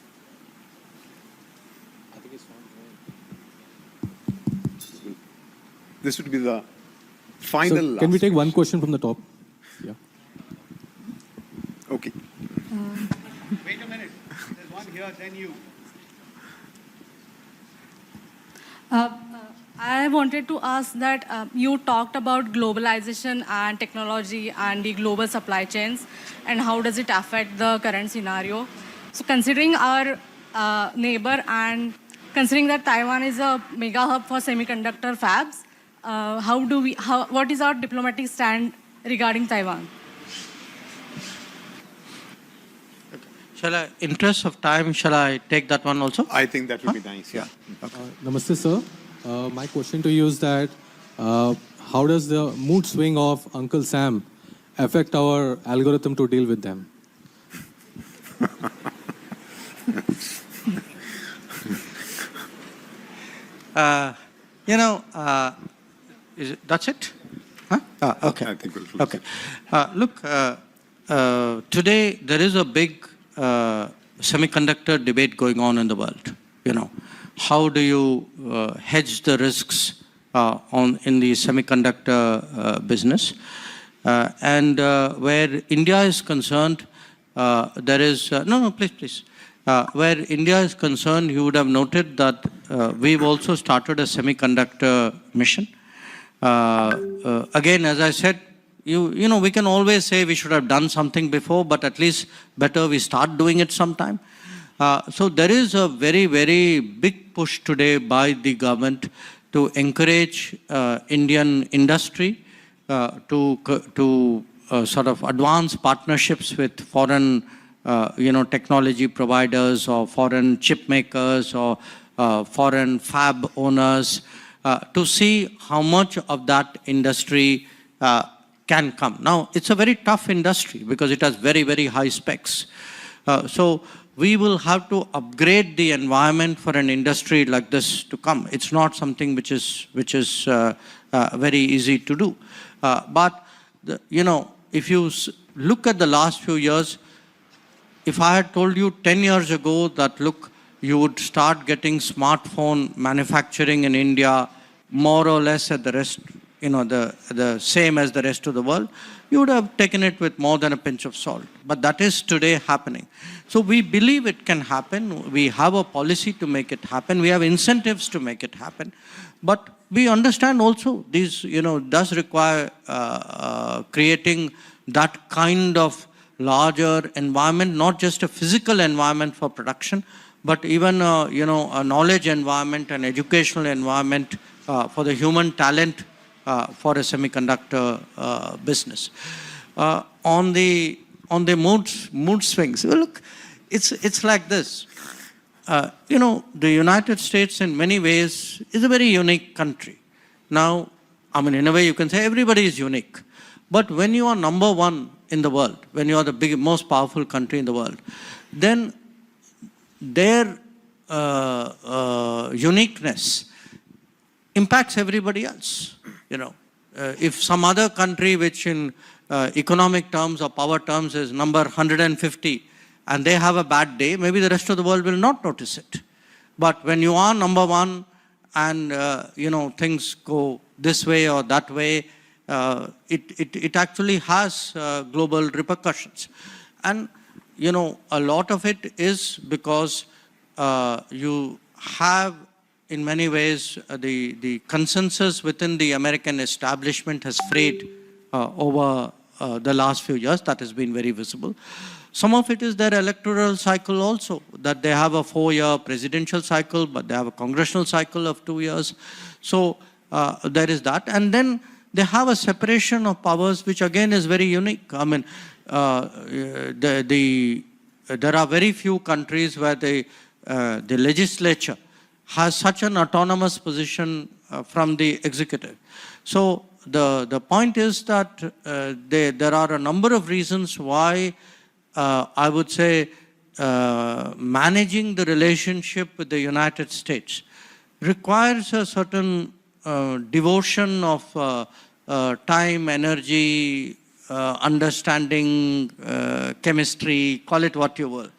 This would be the final. So can we take one question from the top? Yeah. Okay. Wait a minute. There's one here, then you. I wanted to ask that you talked about globalization and technology and the global supply chains and how does it affect the current scenario. So considering our neighbor and considering that Taiwan is a mega hub for semiconductor fabs, what is our diplomatic stand regarding Taiwan? Interest of time, shall I take that one also? I think that would be nice, yeah. Okay. Namaste, sir. My question to you is that how does the mood swing of Uncle Sam affect our algorithm to deal with them? That's it? Huh? Okay. I think we'll okay. Look, today there is a big semiconductor debate going on in the world. How do you hedge the risks in the semiconductor business? And where India is concerned, there is, please. Where India is concerned, you would have noted that we've also started a semiconductor mission. Again, as I said, you know, we can always say we should have done something before, but at least better we start doing it sometime. So there is a very, very big push today by the government to encourage Indian industry to sort of advance partnerships with foreign technology providers or foreign chip makers or foreign fab owners to see how much of that industry can come. Now, it's a very tough industry because it has very, very high specs. So we will have to upgrade the environment for an industry like this to come. It's not something which is very easy to do. But if you look at the last few years, if I had told you 10 years ago that, look, you would start getting smartphone manufacturing in India more or less at the rest, the same as the rest of the world, you would have taken it with more than a pinch of salt. But that is today happening. So we believe it can happen. We have a policy to make it happen. We have incentives to make it happen. But we understand also these, does require creating that kind of larger environment, not just a physical environment for production, but even a knowledge environment, an educational environment for the human talent for a semiconductor business. On the mood swings, look, it's like this. The United States in many ways is a very unique country. Now, I mean, in a way you can say everybody is unique. But when you are number one in the world, when you are the most powerful country in the world, then their uniqueness impacts everybody else. If some other country which in economic terms or power terms is number 150 and they have a bad day, maybe the rest of the world will not notice it. But when you are number one and things go this way or that way, it actually has global repercussions. And a lot of it is because you have in many ways the consensus within the American establishment has frayed over the last few years. That has been very visible. Some of it is their electoral cycle also, that they have a 4-year presidential cycle, but they have a congressional cycle of 2 years. So there is that. And then they have a separation of powers, which again is very unique. I mean, there are very few countries where the legislature has such an autonomous position from the executive. So the point is that there are a number of reasons why I would say managing the relationship with the United States requires a certain devotion of time, energy, understanding, chemistry, call it what you will.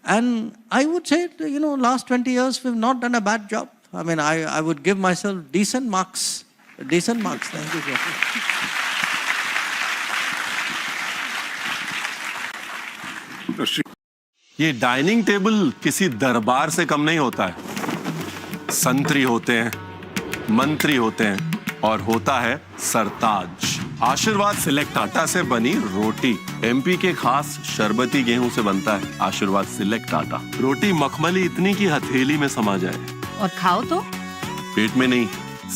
And I would say, last 20 years we've not done a bad job. I mean, I would give myself decent marks. Decent marks. Thank you, sir. ये dining table किसी दरबार से कम नहीं होता है. संतरी होते हैं, मंत्री होते हैं और होता है सरताज. आशीर्वाद सिलेक्ट आटा से बनी रोटी. एमपी के खास शरबती गेहूं से बनता है आशीर्वाद सिलेक्ट आटा. रोटी मखमली इतनी की हथेली में समा जाए और खाओ तो पेट में नहीं,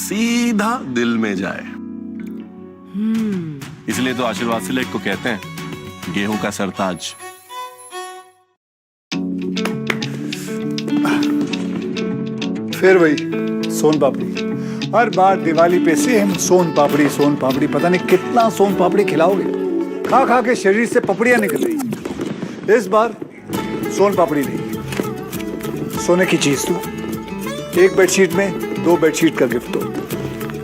सीधा दिल में जाए. इसलिए तो आशीर्वाद सिलेक्ट को कहते हैं गेहूं का सरताज. फिर वही सोन पापड़ी. हर बार दिवाली पे सेम सोन पापड़ी. पता नहीं कितना सोन पापड़ी खिलाओगे. खा खा के शरीर से पपड़ियां निकल रही. इस बार सोन पापड़ी नहीं, सोने की चीज दो. एक बेडशीट में 2 बेडशीट का गिफ्ट दो.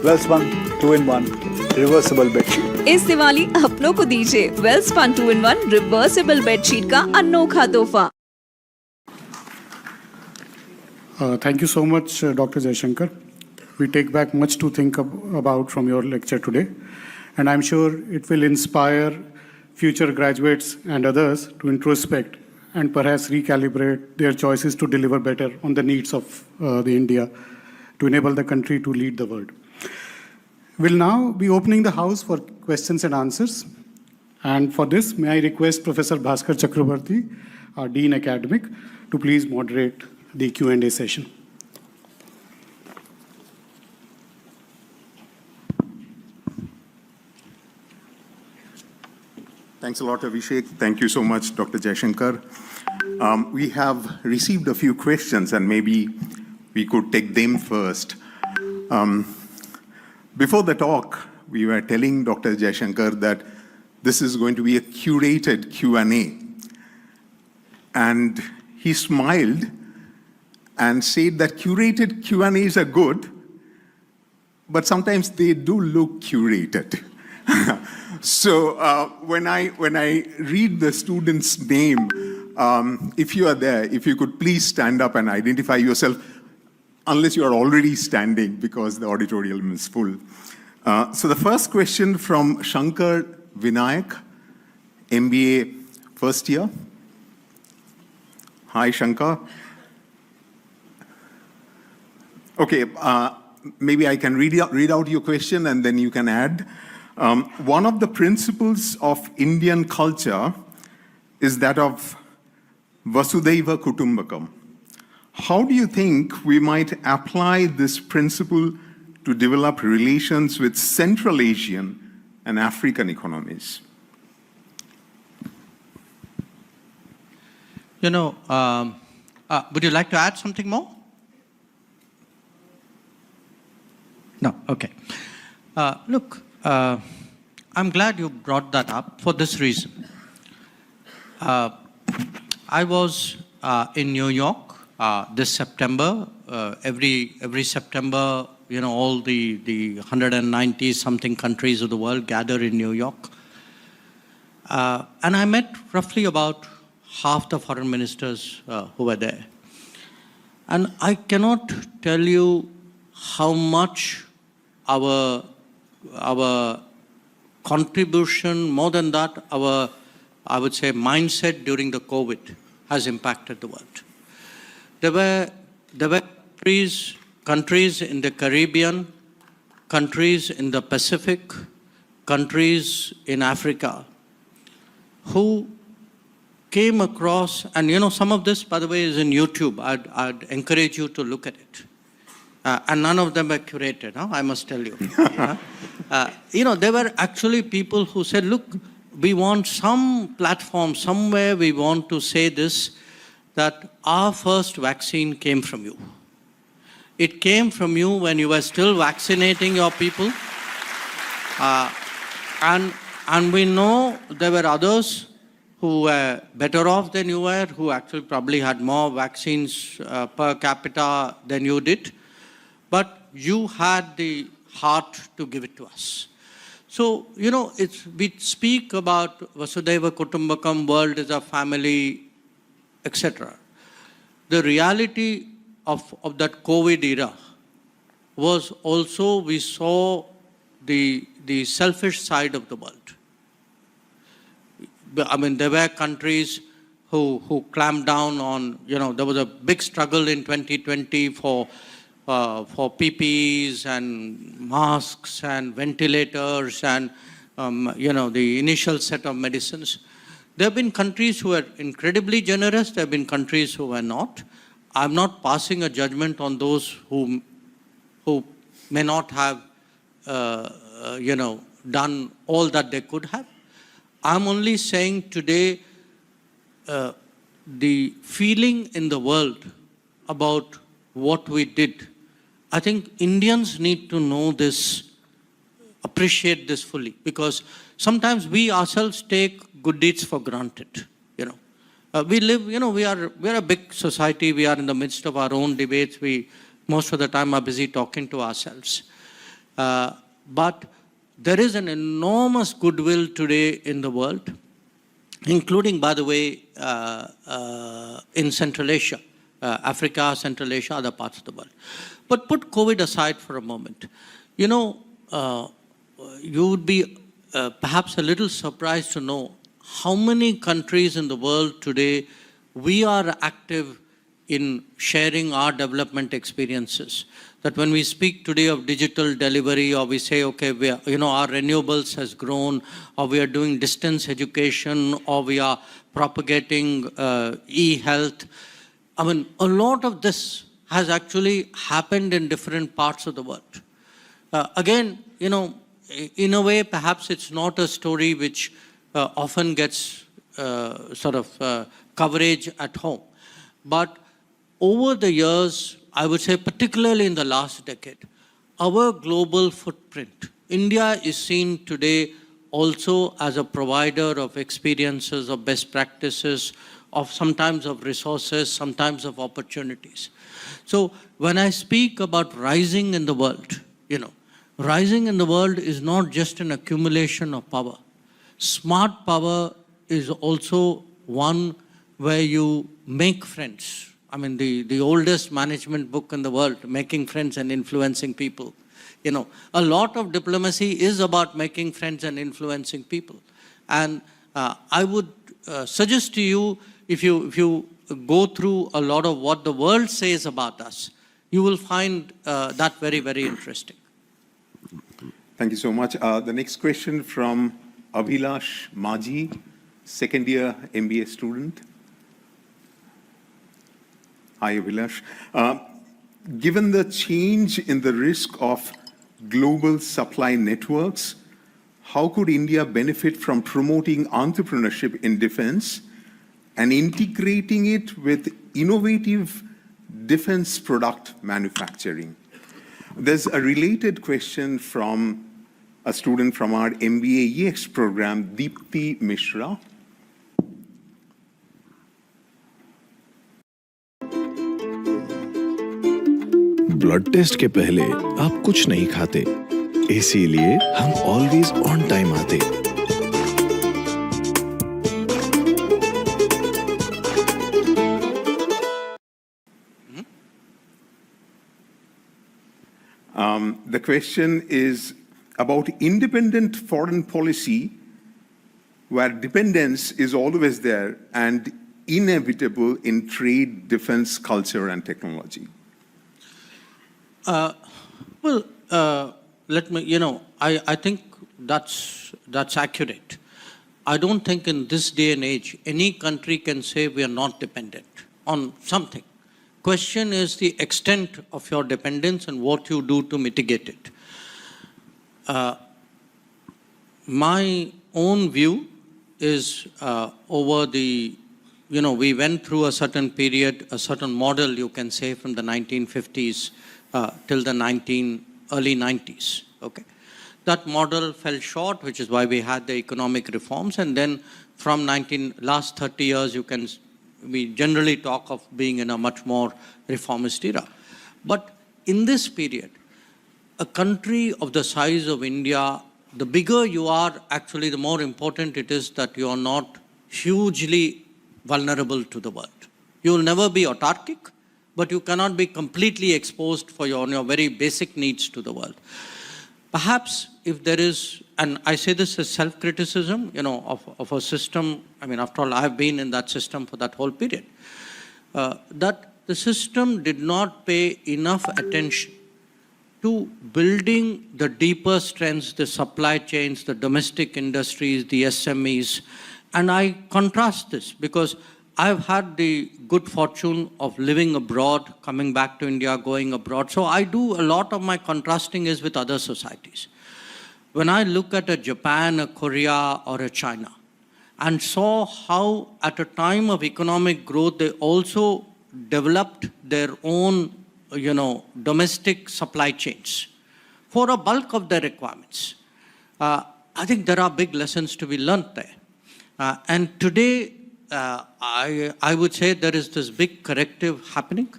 Welspun 2-in-1 reversible bedsheet. इस दिवाली अपनों को दीजिए वेल्सपन 2-in-1 रिवर्सिबल बेडशीट का अनोखा तोहफा. Thank you so much, Dr. Jaishankar. We take back much to think about from your lecture today, and I'm sure it will inspire future graduates and others to introspect and perhaps recalibrate their choices to deliver better on the needs of the India to enable the country to lead the world. We'll now be opening the house for questions and answers. And for this, may I request Professor Bhaskar Chakrabarti, our Dean Academic, to please moderate the Q&A session. Thanks a lot, Abhishek. Thank you so much, Dr. Jaishankar. We have received a few questions, and maybe we could take them first. Before the talk, we were telling Dr. Jaishankar that this is going to be a curated Q&A. And he smiled and said that curated Q&As are good, but sometimes they do look curated. So when I read the student's name, if you are there, if you could please stand up and identify yourself, unless you are already standing because the auditorium is full. So the first question from Shankar Vinayak, MBA first year. Hi, Shankar. Okay, maybe I can read out your question and then you can add. One of the principles of Indian culture is that of Vasudhaiva Kutumbakam. How do you think we might apply this principle to develop relations with Central Asian and African economies? You know, would you like to add something more? No, okay. Look, I'm glad you brought that up for this reason. I was in New York this September. Every September, you know, all the 190 something countries of the world gather in New York. And I met roughly about half the foreign ministers who were there. And I cannot tell you how much our contribution, more than that, our, I would say, mindset during the COVID has impacted the world. There were countries in the Caribbean, countries in the Pacific, countries in Africa who came across, and you know, some of this, by the way, is in YouTube. I'd encourage you to look at it. And none of them were curated, huh? I must tell you. You know, there were actually people who said, look, we want some platform, somewhere we want to say this, that our first vaccine came from you. It came from you when you were still vaccinating your people. And we know there were others who were better off than you were, who actually probably had more vaccines per capita than you did. But you had the heart to give it to us. So, you know, we speak about Vasudhaiva Kutumbakam, world is a family, etc. The reality of that COVID era was also we saw the selfish side of the world. I mean, there were countries who clamped down on, you know, there was a big struggle in 2020 for PPEs and masks and ventilators and, you know, the initial set of medicines. There have been countries who are incredibly generous. There have been countries who are not. I'm not passing a judgment on those who may not have, you know, done all that they could have. I'm only saying today the feeling in the world about what we did. I think Indians need to know this, appreciate this fully, because sometimes we ourselves take good deeds for granted. You know, we live. You know, we're a big society. We are in the midst of our own debates. We most of the time are busy talking to ourselves. But there is an enormous goodwill today in the world, including, by the way, in Central Asia, Africa, Central Asia, other parts of the world. But put COVID aside for a moment. You know, you would be perhaps a little surprised to know how many countries in the world today we are active in sharing our development experiences. That when we speak today of digital delivery, or we say, okay, we are, our renewables has grown, or we are doing distance education, or we are propagating e-health. I mean, a lot of this has actually happened in different parts of the world. Again, in a way, perhaps it's not a story which often gets coverage at home. But over the years, I would say particularly in the last decade, our global footprint, India is seen today also as a provider of experiences, of best practices, of sometimes of resources, sometimes of opportunities. So when I speak about rising in the world, rising in the world is not just an accumulation of power. Smart power is also one where you make friends. I mean, the oldest management book in the world, Making Friends and Influencing People. A lot of diplomacy is about making friends and influencing people. And I would suggest to you, if you go through a lot of what the world says about us, you will find that very, very interesting. Thank you so much. The next question from Abhilash Maji, second year MBA student. Hi, Abhilash. Given the change in the risk of global supply networks, how could India benefit from promoting entrepreneurship in defense and integrating it with innovative defense product manufacturing? There's a related question from a student from our MBA EX program, Deepti Mishra. Blood test के पहले आप कुछ नहीं खाते, इसीलिए हम always on time आते। The question is about independent foreign policy where dependence is always there and inevitable in trade, defense, culture, and technology. Let me, I think that's accurate. I don't think in this day and age, any country can say we are not dependent on something. Question is the extent of your dependence and what you do to mitigate it. My own view is over the, we went through a certain period, a certain model, you can say, from the 1950s till the early 90s. Okay, that model fell short, which is why we had the economic reforms. And then from last 30 years, we generally talk of being in a much more reformist era. But in this period, a country of the size of India, the bigger you are, actually, the more important it is that you are not hugely vulnerable to the world. You will never be autarkic, but you cannot be completely exposed for your very basic needs to the world. Perhaps if there is, and I say this as self-criticism, of a system, I mean, after all, I have been in that system for that whole period, that the system did not pay enough attention to building the deeper strengths, the supply chains, the domestic industries, the SMEs. And I contrast this because I've had the good fortune of living abroad, coming back to India, going abroad. So I do a lot of my contrasting is with other societies. When I look at a Japan, a Korea, or a China, and saw how at a time of economic growth, they also developed their own, domestic supply chains for a bulk of their requirements. I think there are big lessons to be learned there. And today, I would say there is this big corrective happening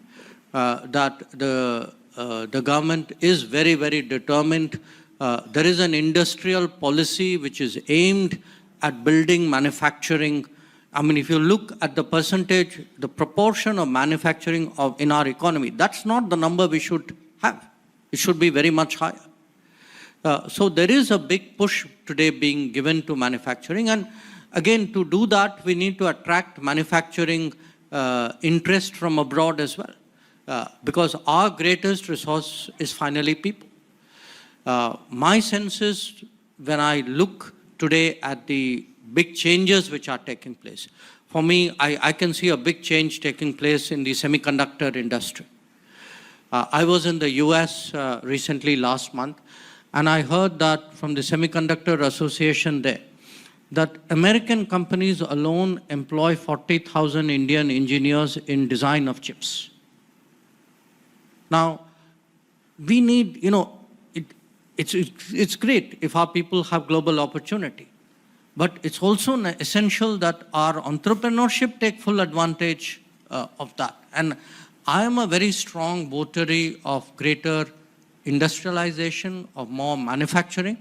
that the government is very, very determined. There is an industrial policy which is aimed at building manufacturing. I mean, if you look at the percentage, the proportion of manufacturing in our economy, that's not the number we should have. It should be very much higher. So there is a big push today being given to manufacturing. And again, to do that, we need to attract manufacturing interest from abroad as well. Because our greatest resource is finally people. My sense is, when I look today at the big changes which are taking place, for me, I can see a big change taking place in the semiconductor industry. I was in the US recently last month, and I heard that from the Semiconductor Association there, that American companies alone employ 40,000 Indian engineers in design of chips. Now, we need, it's great if our people have global opportunity, but it's also essential that our entrepreneurship take full advantage of that. And I am a very strong votary of greater industrialization, of more manufacturing.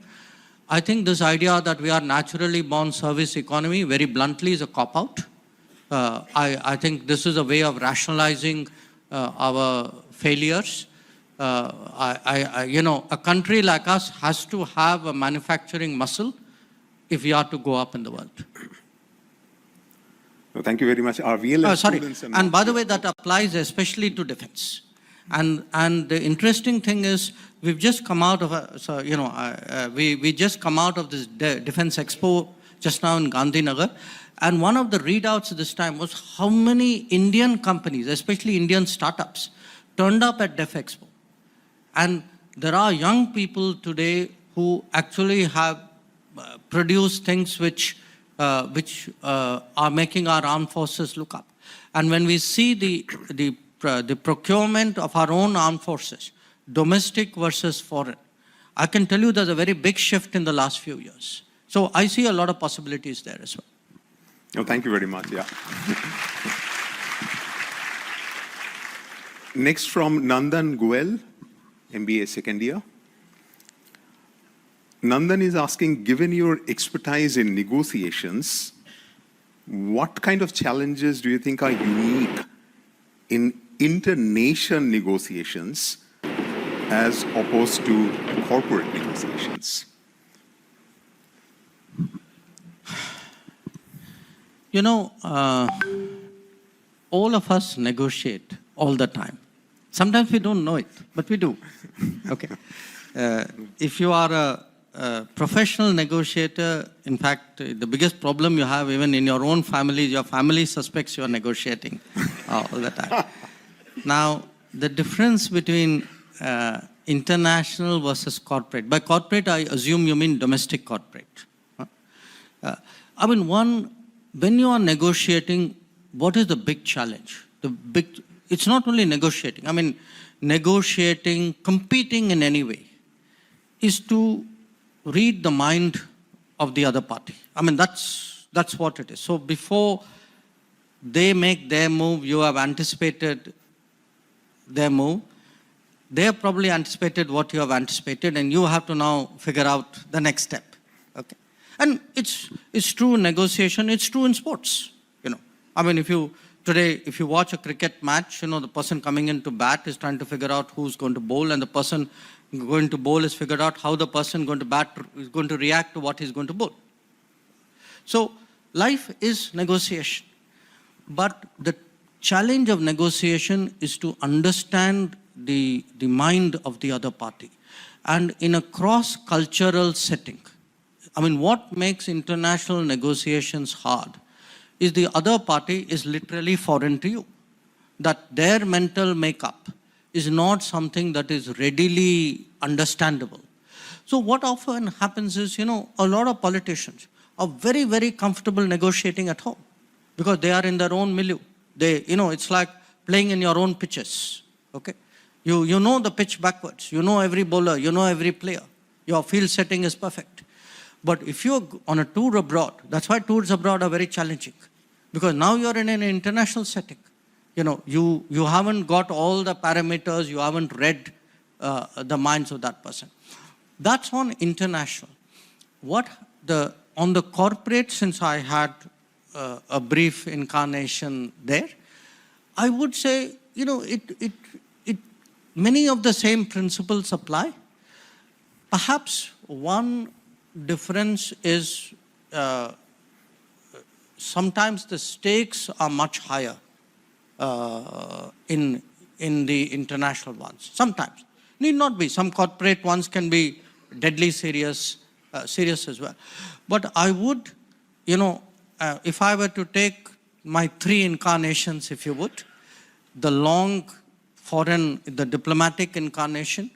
I think this idea that we are naturally born service economy, very bluntly, is a cop-out. I think this is a way of rationalizing our failures. A country like us has to have a manufacturing muscle if we are to go up in the world. No, thank you very much. Our VLS students and by the way, that applies especially to defense. And the interesting thing is, we've just come out of we just come out of this Defense Expo just now in Gandhinagar, and one of the readouts this time was how many Indian companies, especially Indian startups, turned up at Def Expo. And there are young people today who actually have produced things which are making our armed forces look up. And when we see the procurement of our own armed forces, domestic versus foreign, I can tell you there's a very big shift in the last few years. So I see a lot of possibilities there as well. No, thank you very much. Yeah. Next from Nandan Goel, MBA second year. Nandan is asking, given your expertise in negotiations, what kind of challenges do you think are unique in inter-nation negotiations as opposed to corporate negotiations? All of us negotiate all the time. Sometimes we don't know it, but we do. Okay. If you are a professional negotiator, in fact, the biggest problem you have even in your own family, your family suspects you are negotiating all the time. Now, the difference between international versus corporate. By corporate, I assume you mean domestic corporate. When you are negotiating, what is the big challenge? It's not only negotiating. Negotiating, competing in any way, is to read the mind of the other party. That's what it is. So before they make their move, you have anticipated their move. They have probably anticipated what you have anticipated, and you have to now figure out the next step. Okay. And it's true in negotiation, it's true in sports. If you watch a cricket match, the person coming in to bat is trying to figure out who's going to bowl, and the person going to bowl is figured out how the person going to bat is going to react to what he's going to bowl. So life is negotiation. But the challenge of negotiation is to understand the mind of the other party. And in a cross-cultural setting, what makes international negotiations hard is the other party is literally foreign to you. That their mental makeup is not something that is readily understandable. So what often happens is, a lot of politicians are very, very comfortable negotiating at home because they are in their own milieu. It's like playing in your own pitches, okay? You know the pitch backwards. You know every bowler. You know every player. Your field setting is perfect. But if you're on a tour abroad, that's why tours abroad are very challenging. Because now you're in an international setting. You haven't got all the parameters. You haven't read the minds of that person. That's on international. On the corporate, since I had a brief incarnation there, I would say, many of the same principles apply. Perhaps one difference is sometimes the stakes are much higher in the international ones. Sometimes. Need not be. Some corporate ones can be deadly serious as well. But I would, if I were to take my 3 incarnations, if you would, the long foreign, the diplomatic incarnation,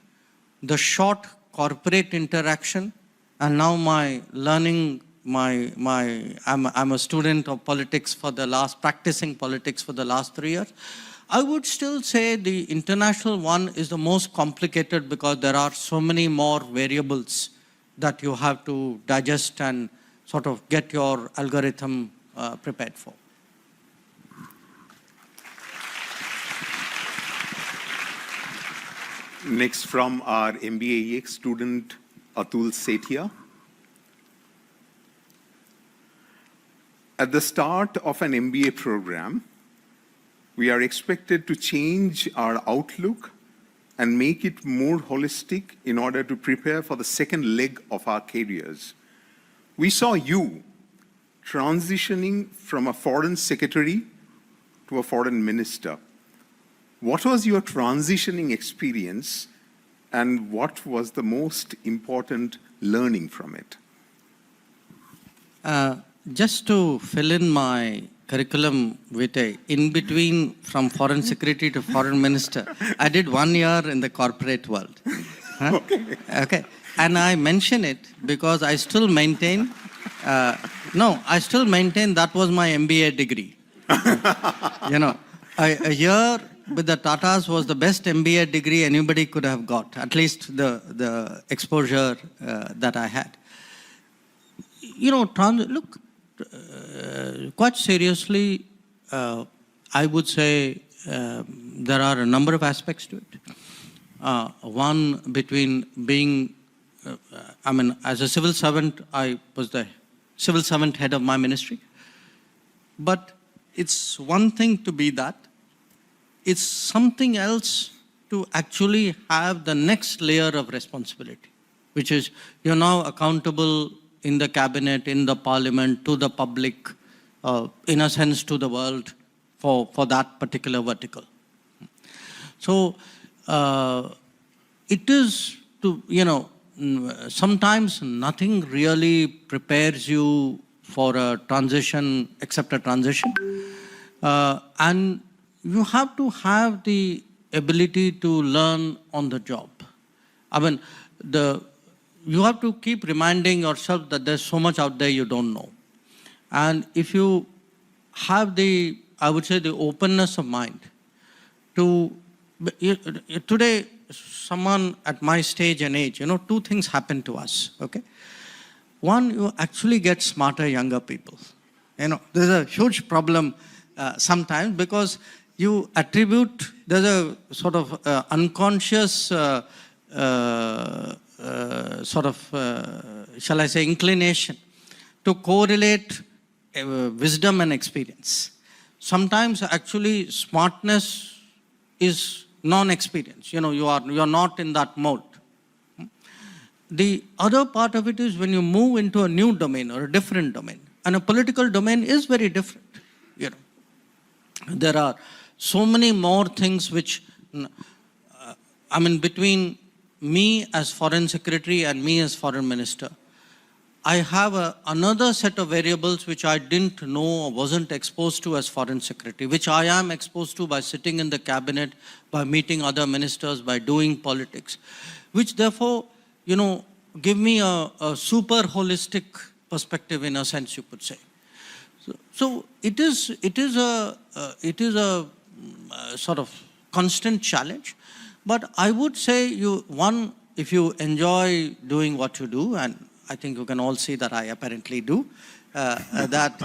the short corporate interaction, and now my learning, I'm a student of politics practicing politics for the last 3 years. I would still say the international one is the most complicated because there are so many more variables that you have to digest and sort of get your algorithm prepared for. Next from our MBA EX student, Atul Sethia. At the start of an MBA program, we are expected to change our outlook and make it more holistic in order to prepare for the second leg of our careers. We saw you transitioning from a foreign secretary to a foreign minister. What was your transitioning experience and what was the most important learning from it? Just to fill in my curriculum vitae, in between from foreign secretary to foreign minister, I did 1 year in the corporate world. Huh? Okay. And I mention it because I still maintain, that was my MBA degree. A year with the Tatas was the best MBA degree anybody could have got, at least the exposure that I had. Quite seriously, I would say there are a number of aspects to it. One, between being, as a civil servant, I was the civil servant head of my ministry. But it's one thing to be that. It's something else to actually have the next layer of responsibility, which is you're now accountable in the cabinet, in the parliament, to the public, in a sense to the world for that particular vertical. So it is sometimes nothing really prepares you for a transition except a transition. And you have to have the ability to learn on the job. You have to keep reminding yourself that there's so much out there you don't know. And if you have the openness of mind to, today, someone at my stage and age, 2 things happen to us, okay? One, you actually get smarter younger people. There's a huge problem sometimes because you attribute, there's a sort of unconscious shall I say, inclination to correlate wisdom and experience. Sometimes actually smartness is non-experience. You're not in that mode. The other part of it is when you move into a new domain or a different domain, and a political domain is very different. There are so many more things which, between me as foreign secretary and me as foreign minister, I have another set of variables which I didn't know or wasn't exposed to as foreign secretary, which I am exposed to by sitting in the cabinet, by meeting other ministers, by doing politics, which therefore, give me a super holistic perspective in a sense, you could say. So it is a sort of constant challenge. But I would say, if you enjoy doing what you do, and I think you can all see that I apparently do, but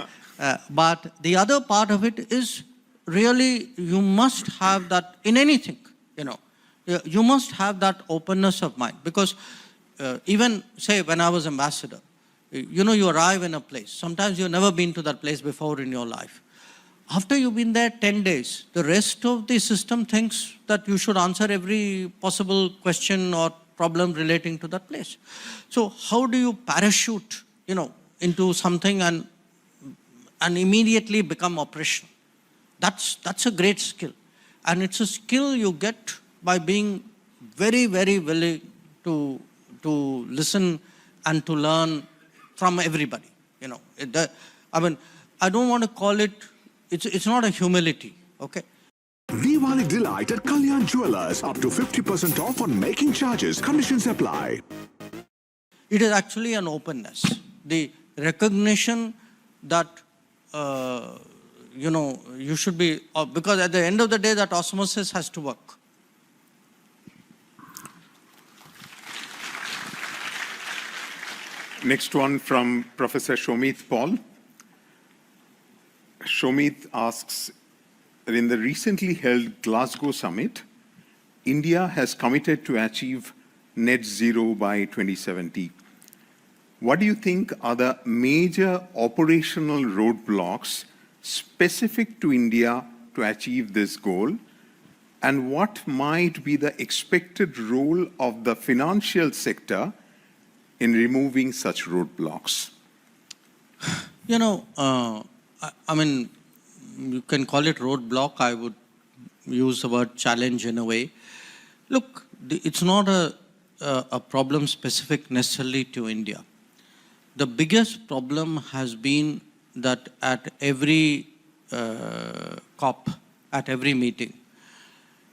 the other part of it is really you must have that in anything, you must have that openness of mind. Because even, say, when I was ambassador, you arrive in a place. Sometimes you've never been to that place before in your life. After you've been there 10 days, the rest of the system thinks that you should answer every possible question or problem relating to that place. So how do you parachute, into something and and immediately become operational. That's a great skill. And it's a skill you get by being very, very willing to listen and to learn from everybody. You know, I don't want to call it, it's not a humility, okay? Diwali delight at Kalyan Jewelers. Up to 50% off on making charges. Conditions apply. It is actually an openness. The recognition that, you should be, because at the end of the day, that osmosis has to work. Next one from Professor Shomit Paul. Shomit asks, that in the recently held Glasgow summit, India has committed to achieve net zero by 2070. What do you think are the major operational roadblocks specific to India to achieve this goal? And what might be the expected role of the financial sector in removing such roadblocks? You know, you can call it roadblock. I would use the word challenge in a way. Look, it's not a problem specific necessarily to India. The biggest problem has been that at every COP, at every meeting,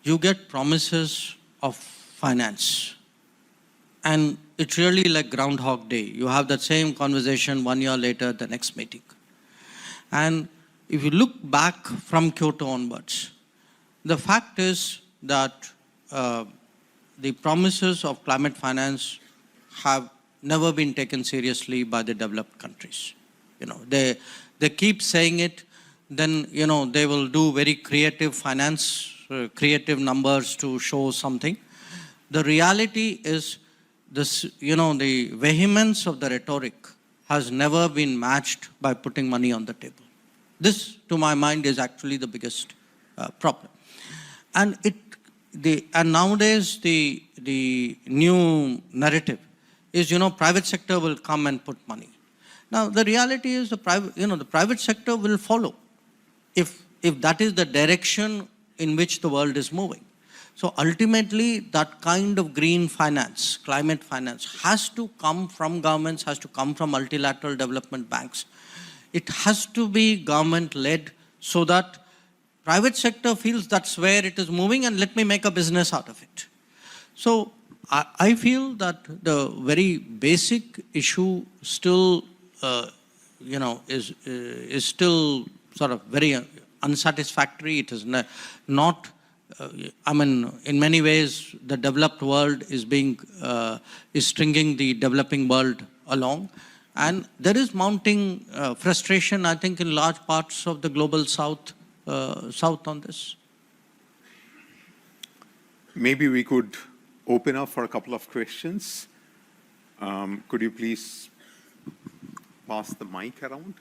you get promises of finance. And it's really like Groundhog Day. You have that same conversation 1 year later, the next meeting. And if you look back from Kyoto onwards, the fact is that the promises of climate finance have never been taken seriously by the developed countries. You know, they keep saying it, then they will do very creative finance, creative numbers to show something. The reality is this, the vehemence of the rhetoric has never been matched by putting money on the table. This, to my mind, is actually the biggest problem. And nowadays the new narrative is, private sector will come and put money. Now, the reality is the private sector will follow if that is the direction in which the world is moving. So ultimately, that kind of green finance, climate finance, has to come from governments, has to come from multilateral development banks. It has to be government-led so that private sector feels that's where it is moving and let me make a business out of it. So I feel that the very basic issue still, is still sort of very unsatisfactory. It is not, in many ways, the developed world is stringing the developing world along. And there is mounting frustration, I think, in large parts of the global south on this. Maybe we could open up for a couple of questions. Could you please pass the mic around?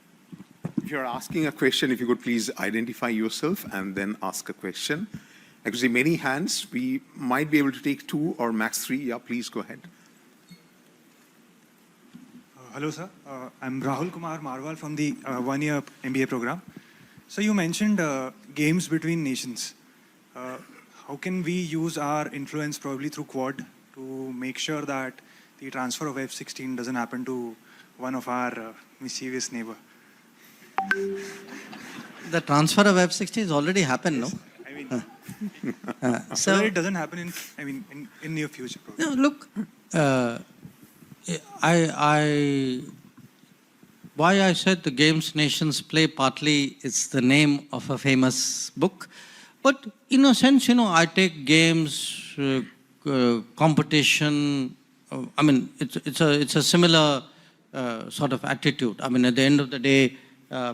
If you're asking a question, if you could please identify yourself and then ask a question. I could see many hands. We might be able to take 2 or max 3. Yeah, please go ahead. Hello, sir. I'm Rahul Kumar Marwal from the one-year MBA program. So you mentioned games between nations. How can we use our influence probably through Quad to make sure that the transfer of F-16 doesn't happen to one of our mischievous neighbor? The transfer of F-16 has already happened, no? I mean, so it doesn't happen in near future. No, look, why I said the games nations play, partly it's the name of a famous book. But in a sense, I take games, competition, it's a similar sort of attitude. At the end of the day,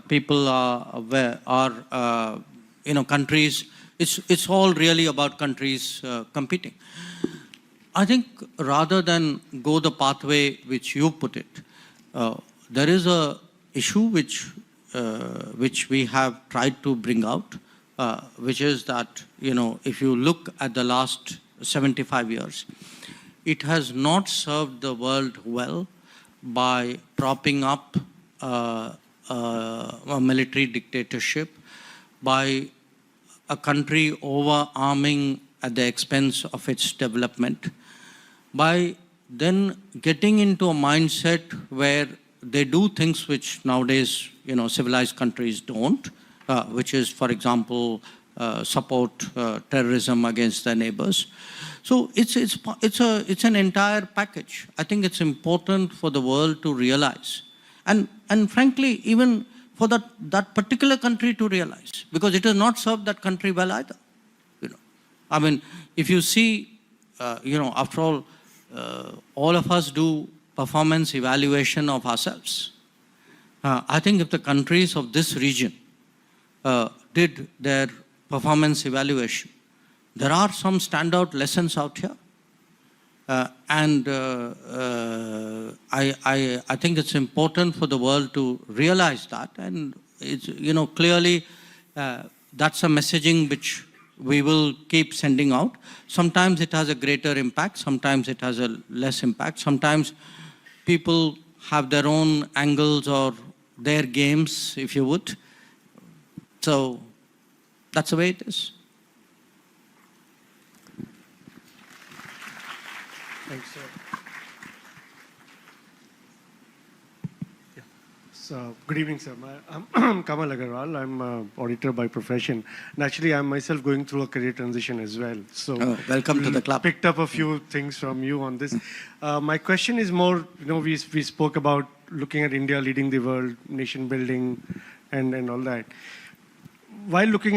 people are countries, it's all really about countries competing. I think rather than go the pathway which you put it, there is a issue which we have tried to bring out, which is that, if you look at the last 75 years, it has not served the world well by propping up a military dictatorship, by a country over-arming at the expense of its development, by then getting into a mindset where they do things which nowadays, civilized countries don't, which is, for example, support terrorism against their neighbors. So it's an entire package. I think it's important for the world to realize, and frankly, even for that particular country to realize, because it has not served that country well either. I mean, if you see, after all of us do performance evaluation of ourselves. I think if the countries of this region did their performance evaluation, there are some standout lessons out here. And I think it's important for the world to realize that. And it's, clearly that's a messaging which we will keep sending out. Sometimes it has a greater impact, sometimes it has a less impact. Sometimes people have their own angles or their games, if you would. So that's the way it is. Thanks, sir. So, good evening, sir. I'm Kamal Agarwal. I'm an auditor by profession. And actually, I'm myself going through a career transition as well. So, welcome to the club. Picked up a few things from you on this. My question is more, we spoke about looking at India leading the world, nation building, and all that. While looking